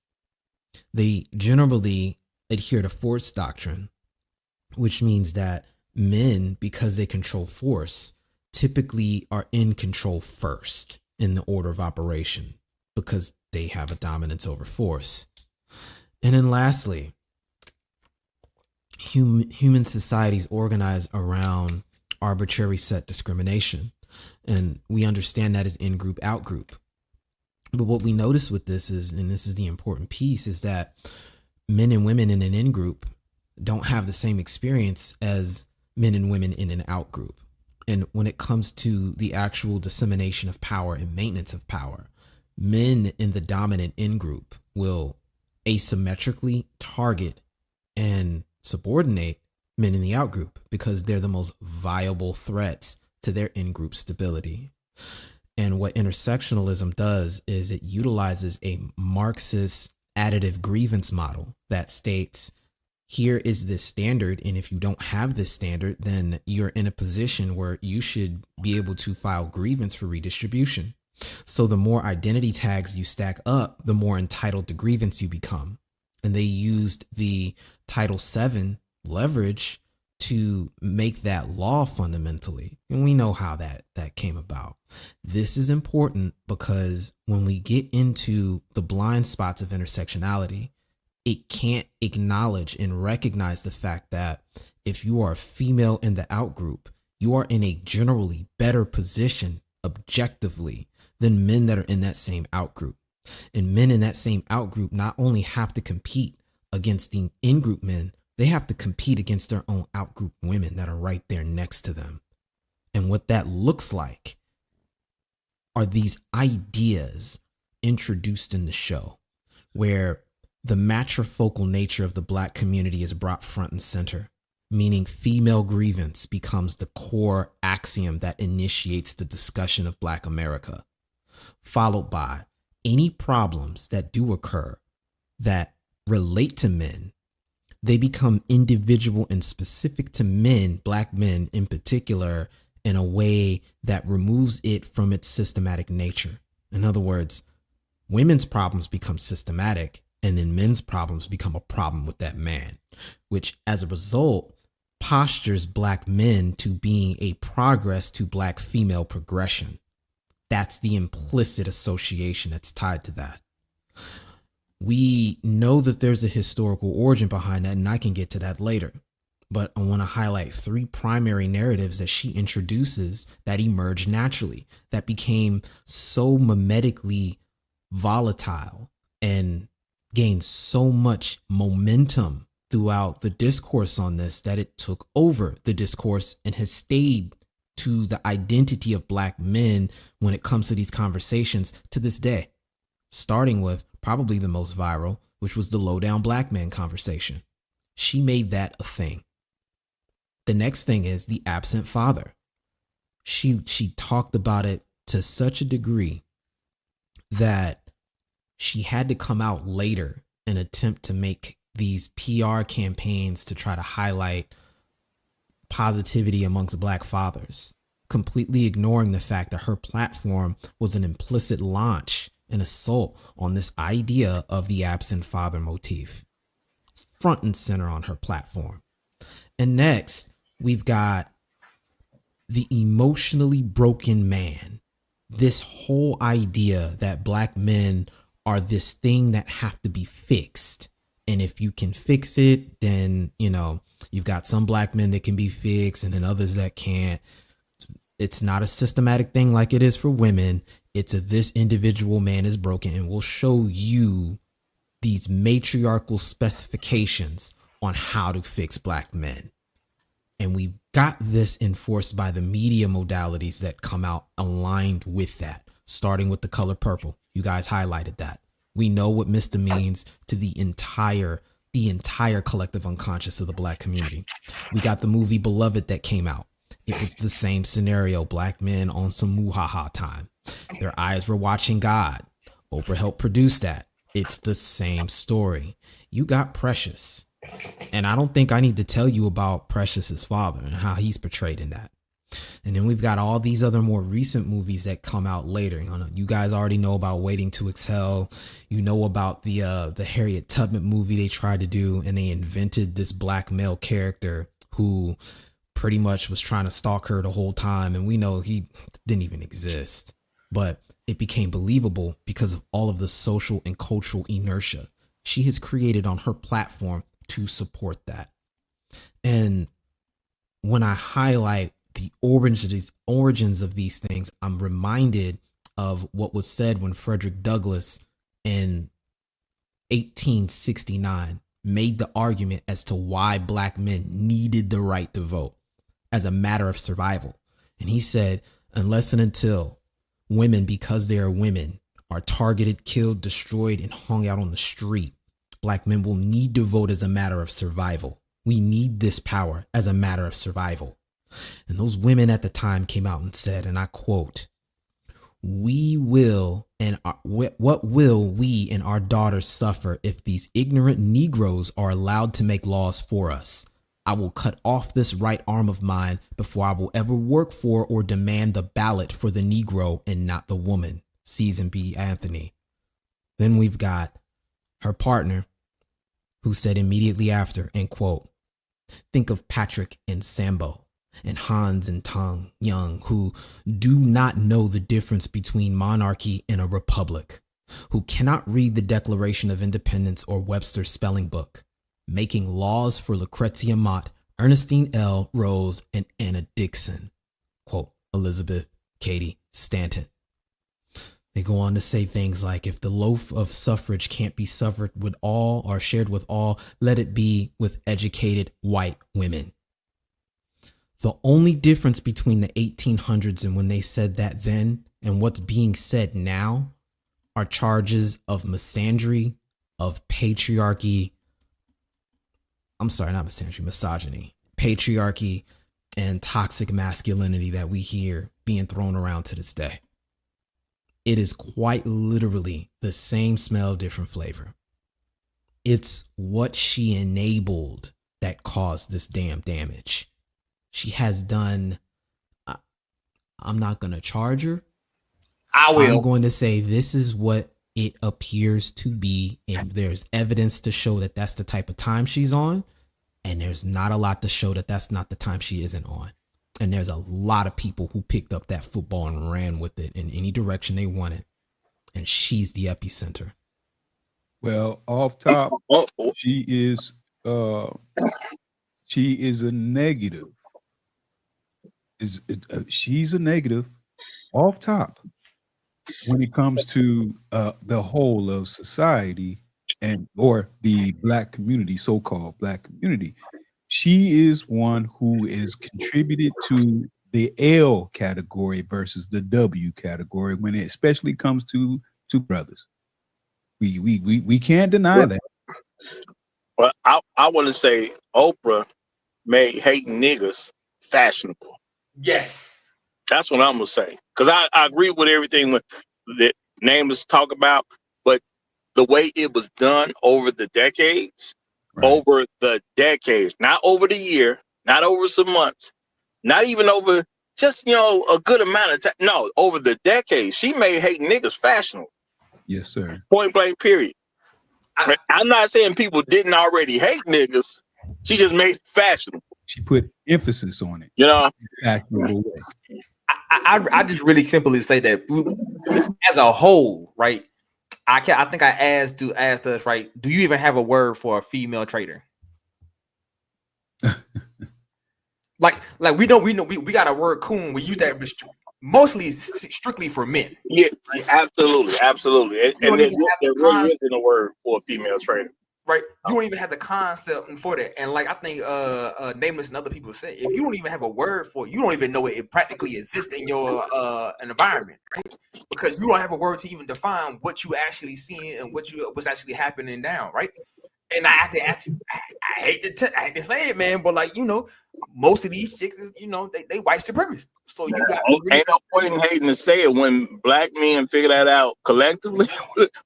They generally adhere to force doctrine, which means that men, because they control force, typically are in control first in the order of operation because they have a dominance over force. And then lastly, human societies organize around arbitrary set discrimination. And we understand that as in-group, out-group. But what we notice with this is, and this is the important piece, is that men and women in an in-group don't have the same experience as men and women in an out-group. And when it comes to the actual dissemination of power and maintenance of power, men in the dominant in-group will asymmetrically target and subordinate men in the out-group because they're the most viable threats to their in-group stability. And what intersectionalism does is it utilizes a Marxist additive grievance model that states, here is this standard, and if you don't have this standard, then you're in a position where you should be able to file grievance for redistribution. So the more identity tags you stack up, the more entitled to grievance you become. And they used the Title VII leverage to make that law fundamentally. And we know how that came about. This is important because when we get into the blind spots of intersectionality, it can't acknowledge and recognize the fact that if you are a female in the out group, you are in a generally better position objectively than men that are in that same out group. And men in that same out group not only have to compete against the in group men, they have to compete against their own out group women that are right there next to them. And what that looks like are these ideas introduced in the show where the matrifocal nature of the Black community is brought front and center, meaning female grievance becomes the core axiom that initiates the discussion of Black America, followed by any problems that do occur that relate to men. They become individual and specific to men, Black men in particular, in a way that removes it from its systematic nature. In other words, women's problems become systematic, and then men's problems become a problem with that man, which as a result postures Black men to being a progress to Black female progression. That's the implicit association that's tied to that. We know that there's a historical origin behind that, and I can get to that later. But I want to highlight three primary narratives that she introduces that emerged naturally, that became so mimetically volatile and gained so much momentum throughout the discourse on this that it took over the discourse and has stayed to the identity of Black men when it comes to these conversations to this day, starting with probably the most viral, which was the low down Black man conversation. She made that a thing. The next thing is the absent father. She talked about it to such a degree that she had to come out later and attempt to make these PR campaigns to try to highlight positivity amongst Black fathers. completely ignoring the fact that her platform was an implicit launch, an assault on this idea of the absent father motif, front and center on her platform. And next, we've got the emotionally broken man. This whole idea that black men are this thing that have to be fixed. And if you can fix it, then, you know, you've got some black men that can be fixed and then others that can't. It's not a systematic thing like it is for women. It's this individual man is broken, and we'll show you these matriarchal specifications on how to fix black men. And we've got this enforced by the media modalities that come out aligned with that, starting with The Color Purple. You guys highlighted that. We know what Mr. means to the entire collective unconscious of the black community. We got the movie Beloved that came out. It was the same scenario. Black men on some muhaha time. Their eyes were watching God. Oprah helped produce that. It's the same story. You got Precious. And I don't think I need to tell you about Precious's father and how he's portrayed in that. And then we've got all these other more recent movies that come out later. You guys already know about Waiting to Exhale. You know about the Harriet Tubman movie they tried to do, and they invented this black male character who pretty much was trying to stalk her the whole time. And we know he didn't even exist, but it became believable because of all of the social and cultural inertia she has created on her platform to support that. And when I highlight the origins of these things, I'm reminded of what was said when Frederick Douglass in 1869 made the argument as to why black men needed the right to vote as a matter of survival. And he said, unless and until women, because they are women, are targeted, killed, destroyed, and hung out on the street, black men will need to vote as a matter of survival. We need this power as a matter of survival. And those women at the time came out and said, and I quote, "We will, and what will we and our daughters suffer if these ignorant Negroes are allowed to make laws for us? I will cut off this right arm of mine before I will ever work for or demand the ballot for the Negro and not the woman." Susan B. Anthony. Then we've got her partner, who said immediately after, end quote, "Think of Patrick and Sambo and Hans and Tong Young, who do not know the difference between monarchy and a republic, who cannot read the Declaration of Independence or Webster's spelling book, making laws for Lucretia Mott, Ernestine L. Rose, and Anna Dixon." Quote, Elizabeth Cady Stanton. They go on to say things like, if the loaf of suffrage can't be suffered with all or shared with all, let it be with educated white women. The only difference between the 1800s and when they said that then and what's being said now are charges of misandry, of patriarchy. I'm sorry, not misandry, misogyny, patriarchy, and toxic masculinity that we hear being thrown around to this day. It is quite literally the same smell, different flavor. It's what she enabled that caused this damn damage. She has done, I'm not going to charge her. I will. I'm going to say this is what it appears to be. And there's evidence to show that that's the type of time she's on. And there's not a lot to show that that's not the time she isn't on. And there's a lot of people who picked up that football and ran with it in any direction they wanted. And she's the epicenter. Well, off top, she is a negative. She's a negative off top when it comes to the whole of society and or the black community, so-called black community. She is one who is contributed to the L category versus the W category when it especially comes to brothers. We can't deny that. Well, I want to say Oprah made hating niggas fashionable. Yes. That's what I'm going to say. Because I agree with everything that Nameless talk about, but the way it was done over the decades, not over the year, not over some months, not even over just a good amount of time. No, over the decades, she made hating niggas fashionable. Yes, sir. Point blank, period. I'm not saying people didn't already hate niggas. She just made it fashionable. She put emphasis on it. Fashionable way. I just really simply say that as a whole, right? I think I asked us, right? Do you even have a word for a female trader? like we know we got a word coon. We use that mostly strictly for men. Yeah, absolutely. And there really isn't a word for a female trader. Right, you don't even have the concept for that, and like I think Nameless and other people say, if you don't even have a word for it, you don't even know it practically exists in your environment, right? Because you don't have a word to even define what you actually seeing and what's actually happening now, right? And I hate to say it, man, but like most of these chicks, they white supremacists. So you got ain't no point in hating to say it. When black men figure that out collectively,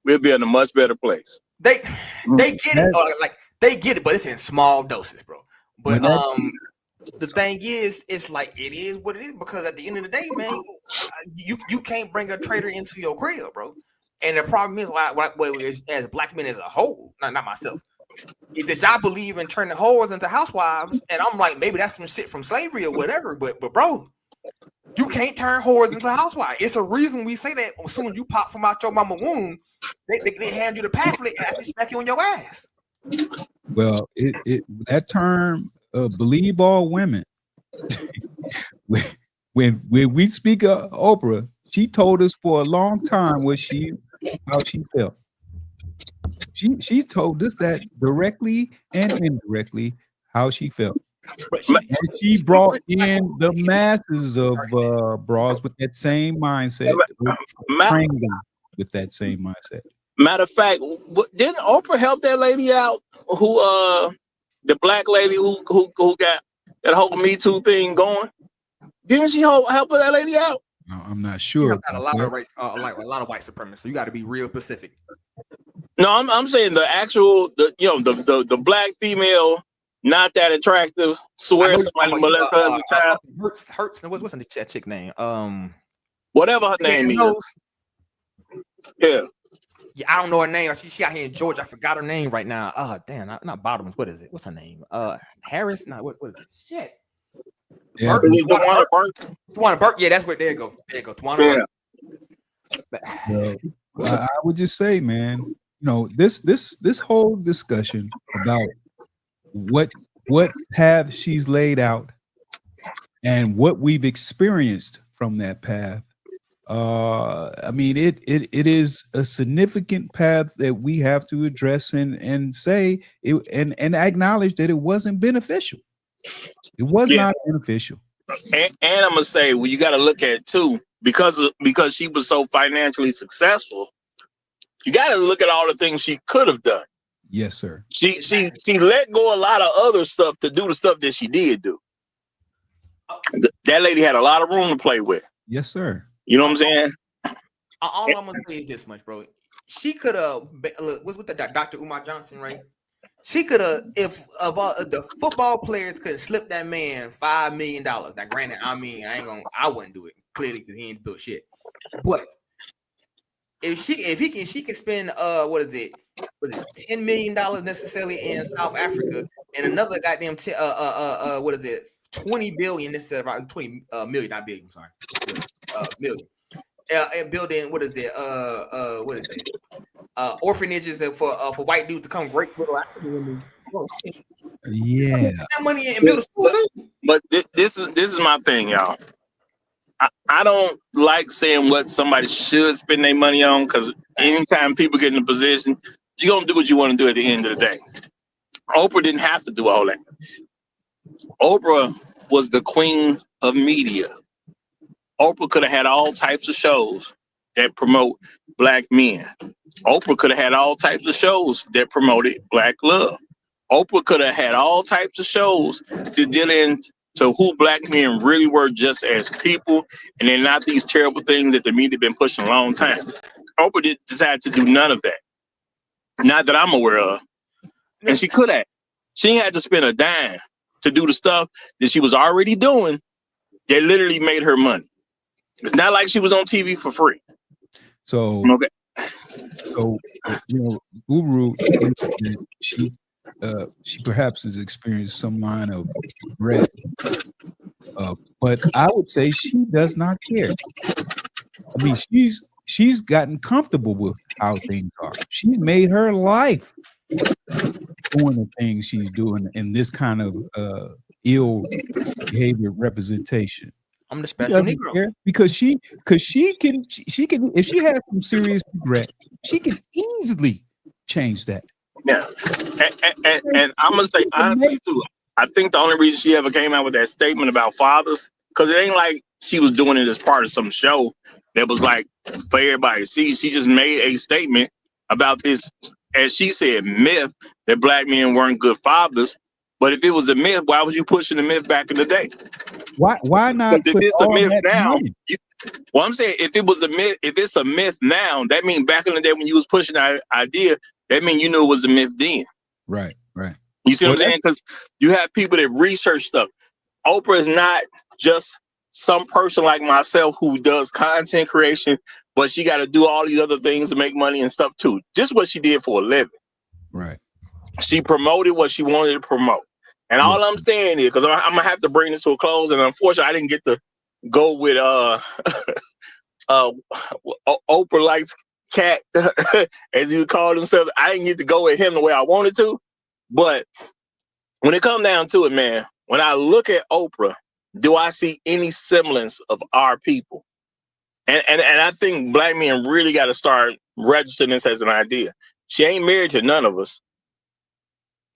we'll be in a much better place. They get it, they get it, but it's in small doses, bro. But the thing is, it's like it is what it is, because at the end of the day, man, you can't bring a traitor into your crib, bro. And the problem is, as black men as a whole, not myself, did y'all believe in turning whores into housewives? And I'm like, maybe that's some shit from slavery or whatever, but bro, you can't turn whores into housewives. It's a reason we say that. As soon as you pop from out your mama womb, they hand you the pamphlet and they smack you on your ass. Well, that term, believe all women. when we speak of Oprah, she told us for a long time how she felt. She told us that directly and indirectly how she felt. And she brought in the masses of bras with that same mindset, trained them with that same mindset. Matter of fact, didn't Oprah help that lady out? Who the black lady who got that whole Me Too thing going? Didn't she help that lady out? No, I'm not sure. You got a lot of race, a lot of white supremacists. So you got to be real specific. No, I'm saying the actual, the black female, not that attractive. Swear somebody molested her as a child. Hurts. What's that chick name? Whatever her name is. Yeah. Yeah, I don't know her name. She out here in Georgia. I forgot her name right now. Oh, damn, not Bottoms. What is it? What's her name? Harris? No, what is it? Shit. Yeah, Tawana Burke. Yeah, that's where. There you go. Tawana Burke. I would just say, man, this whole discussion about what path she's laid out and what we've experienced from that path. I mean, it is a significant path that we have to address and say it and acknowledge that it wasn't beneficial. It was not beneficial. And I'm gonna say, well, you got to look at it too, because she was so financially successful. You got to look at all the things she could have done. Yes, sir. She let go a lot of other stuff to do the stuff that she did do. That lady had a lot of room to play with. Yes, sir. You know what I'm saying? All I'm gonna say is this much, bro. She could have. What's with the Dr. Umar Johnson, right? She could have, if the football players could slip that man $5 million. Now, granted, I wouldn't do it clearly because he ain't built shit. But if she can spend was it $10 million necessarily in South Africa and another goddamn 20 billion instead of about 20 million, not billion, sorry, million. And building orphanages for white dudes to come break little African women. Yeah, that money and build a school too. But this is my thing, y'all. I don't like saying what somebody should spend their money on, because anytime people get in a position, you're gonna do what you want to do at the end of the day. Oprah didn't have to do all that. Oprah was the queen of media. Oprah could have had all types of shows that promote black men. Oprah could have had all types of shows that promoted black love. Oprah could have had all types of shows to deal into who black men really were just as people, and they're not these terrible things that the media been pushing a long time. Oprah did decide to do none of that. Not that I'm aware of. And she could have. She had to spend a dime to do the stuff that she was already doing that literally made her money. It's not like she was on TV for free. So, okay. So Guru, she perhaps has experienced some line of regret, but I would say she does not care. I mean, she's gotten comfortable with how things are. She's made her life doing the things she's doing in this kind of ill behavior representation. I'm the special Negro because she can if she has some serious regret, she can easily change that. Yeah, and I'm gonna say honestly too, I think the only reason she ever came out with that statement about fathers, because it ain't like she was doing it as part of some show that was like for everybody to see. She just made a statement about this, as she said, myth that black men weren't good fathers. But if it was a myth, why was you pushing the myth back in the day? Why not? If it's a myth now, well, I'm saying if it was a myth, if it's a myth now, that means back in the day when you was pushing that idea, that means you knew it was a myth then. Right. You see what I'm saying? Because you have people that research stuff. Oprah is not just some person like myself who does content creation, but she got to do all these other things to make money and stuff too. Just what she did for a living. Right. She promoted what she wanted to promote. And all I'm saying is, because I'm going to have to bring this to a close, and unfortunately, I didn't get to go with Oprah likes cat, as he called himself. I didn't get to go with him the way I wanted to. But when it comes down to it, man, when I look at Oprah, do I see any semblance of our people? And I think black men really got to start registering this as an idea. She ain't married to none of us.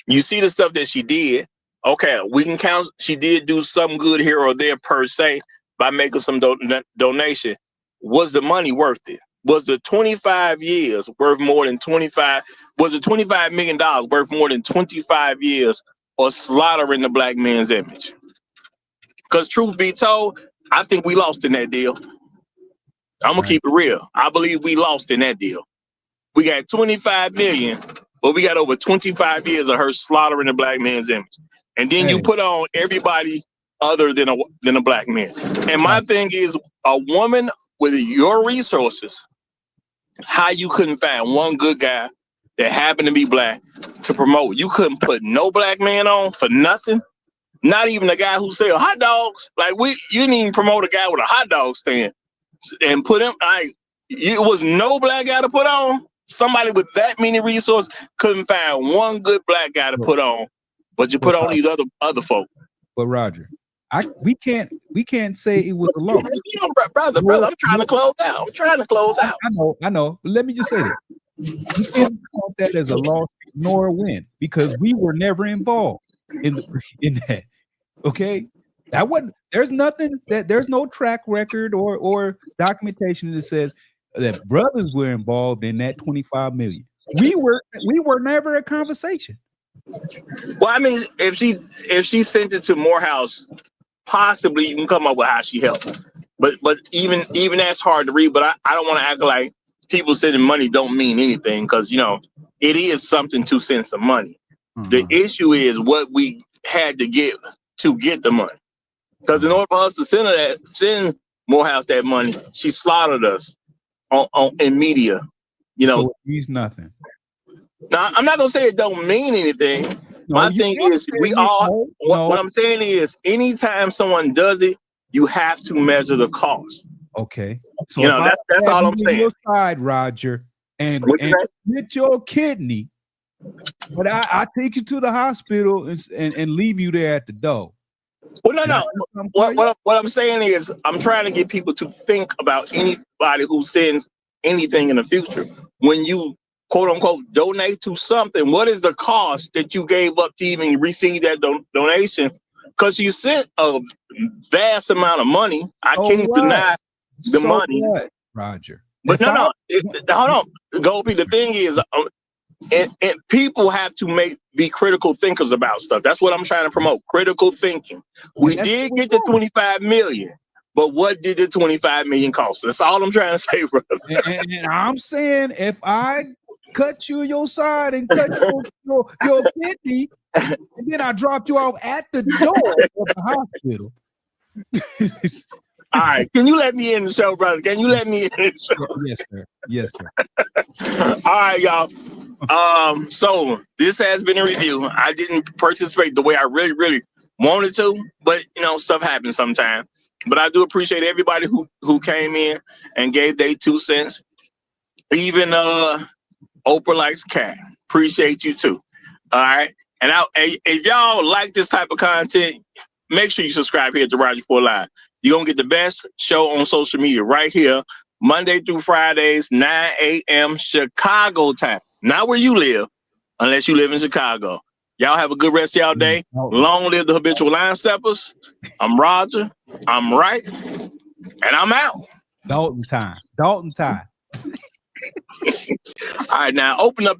You see the stuff that she did. Okay, we can count. She did do some good here or there per se by making some donation. Was the money worth it? Was the 25 years worth more than 25? Was the $25 million worth more than 25 years of slaughtering the black man's image? Because truth be told, I think we lost in that deal. I'm gonna keep it real. I believe we lost in that deal. We got 25 million, but we got over 25 years of her slaughtering the black man's image. And then you put on everybody other than a black man. And my thing is, a woman with your resources, how you couldn't find one good guy that happened to be black to promote? You couldn't put no black man on for nothing. Not even a guy who sell hot dogs. Like you didn't even promote a guy with a hot dog stand and put him. It was no black guy to put on. Somebody with that many resources couldn't find one good black guy to put on, but you put on these other folk. But Roger, we can't say it was a loss. Brother, I'm trying to close out. I know. But let me just say that we can't count that as a loss nor a win because we were never involved in that. Okay, that wasn't. There's nothing that there's no track record or documentation that says that brothers were involved in that 25 million. We were never a conversation. Well, I mean, if she sent it to Morehouse, possibly you can come up with how she helped. But even that's hard to read. But I don't want to act like people sending money don't mean anything because it is something to send some money. The issue is what we had to get the money. Because in order for us to send Morehouse that money, she slaughtered us in media. So it means nothing. Now, I'm not gonna say it don't mean anything. My thing is what I'm saying is anytime someone does it, you have to measure the cost. Okay. So that's all I'm saying. Your side, Roger, and with your kidney, but I take you to the hospital and leave you there at the door. Well, no. What I'm saying is I'm trying to get people to think about anybody who sends anything in the future. When you quote unquote donate to something, what is the cost that you gave up to even receive that donation? Because you sent a vast amount of money. I can't deny the money, Roger. But hold on, Gopi. The thing is, and people have to be critical thinkers about stuff. That's what I'm trying to promote. Critical thinking. We did get the 25 million, but what did the 25 million cost? That's all I'm trying to say, brother. And I'm saying if I cut you your side and cut your kidney, and then I dropped you off at the door of the hospital, All right, can you let me in the show, brother? Can you let me in the show? Yes, sir. Yes, sir. All right, y'all. So this has been a review. I didn't participate the way I really wanted to, but stuff happens sometimes. But I do appreciate everybody who came in and gave their 2 cents. Even Oprah likes cat. Appreciate you too. All right. And if y'all like this type of content, make sure you subscribe here to Roger Report Live. You're going to get the best show on social media right here, Monday through Fridays, 9 a.m. Chicago time. Not where you live, unless you live in Chicago. Y'all have a good rest of y'all day. Long live the Habitual Line Steppers. I'm Roger. I'm right. And I'm out. Dalton time. Dalton time. All right, now open up your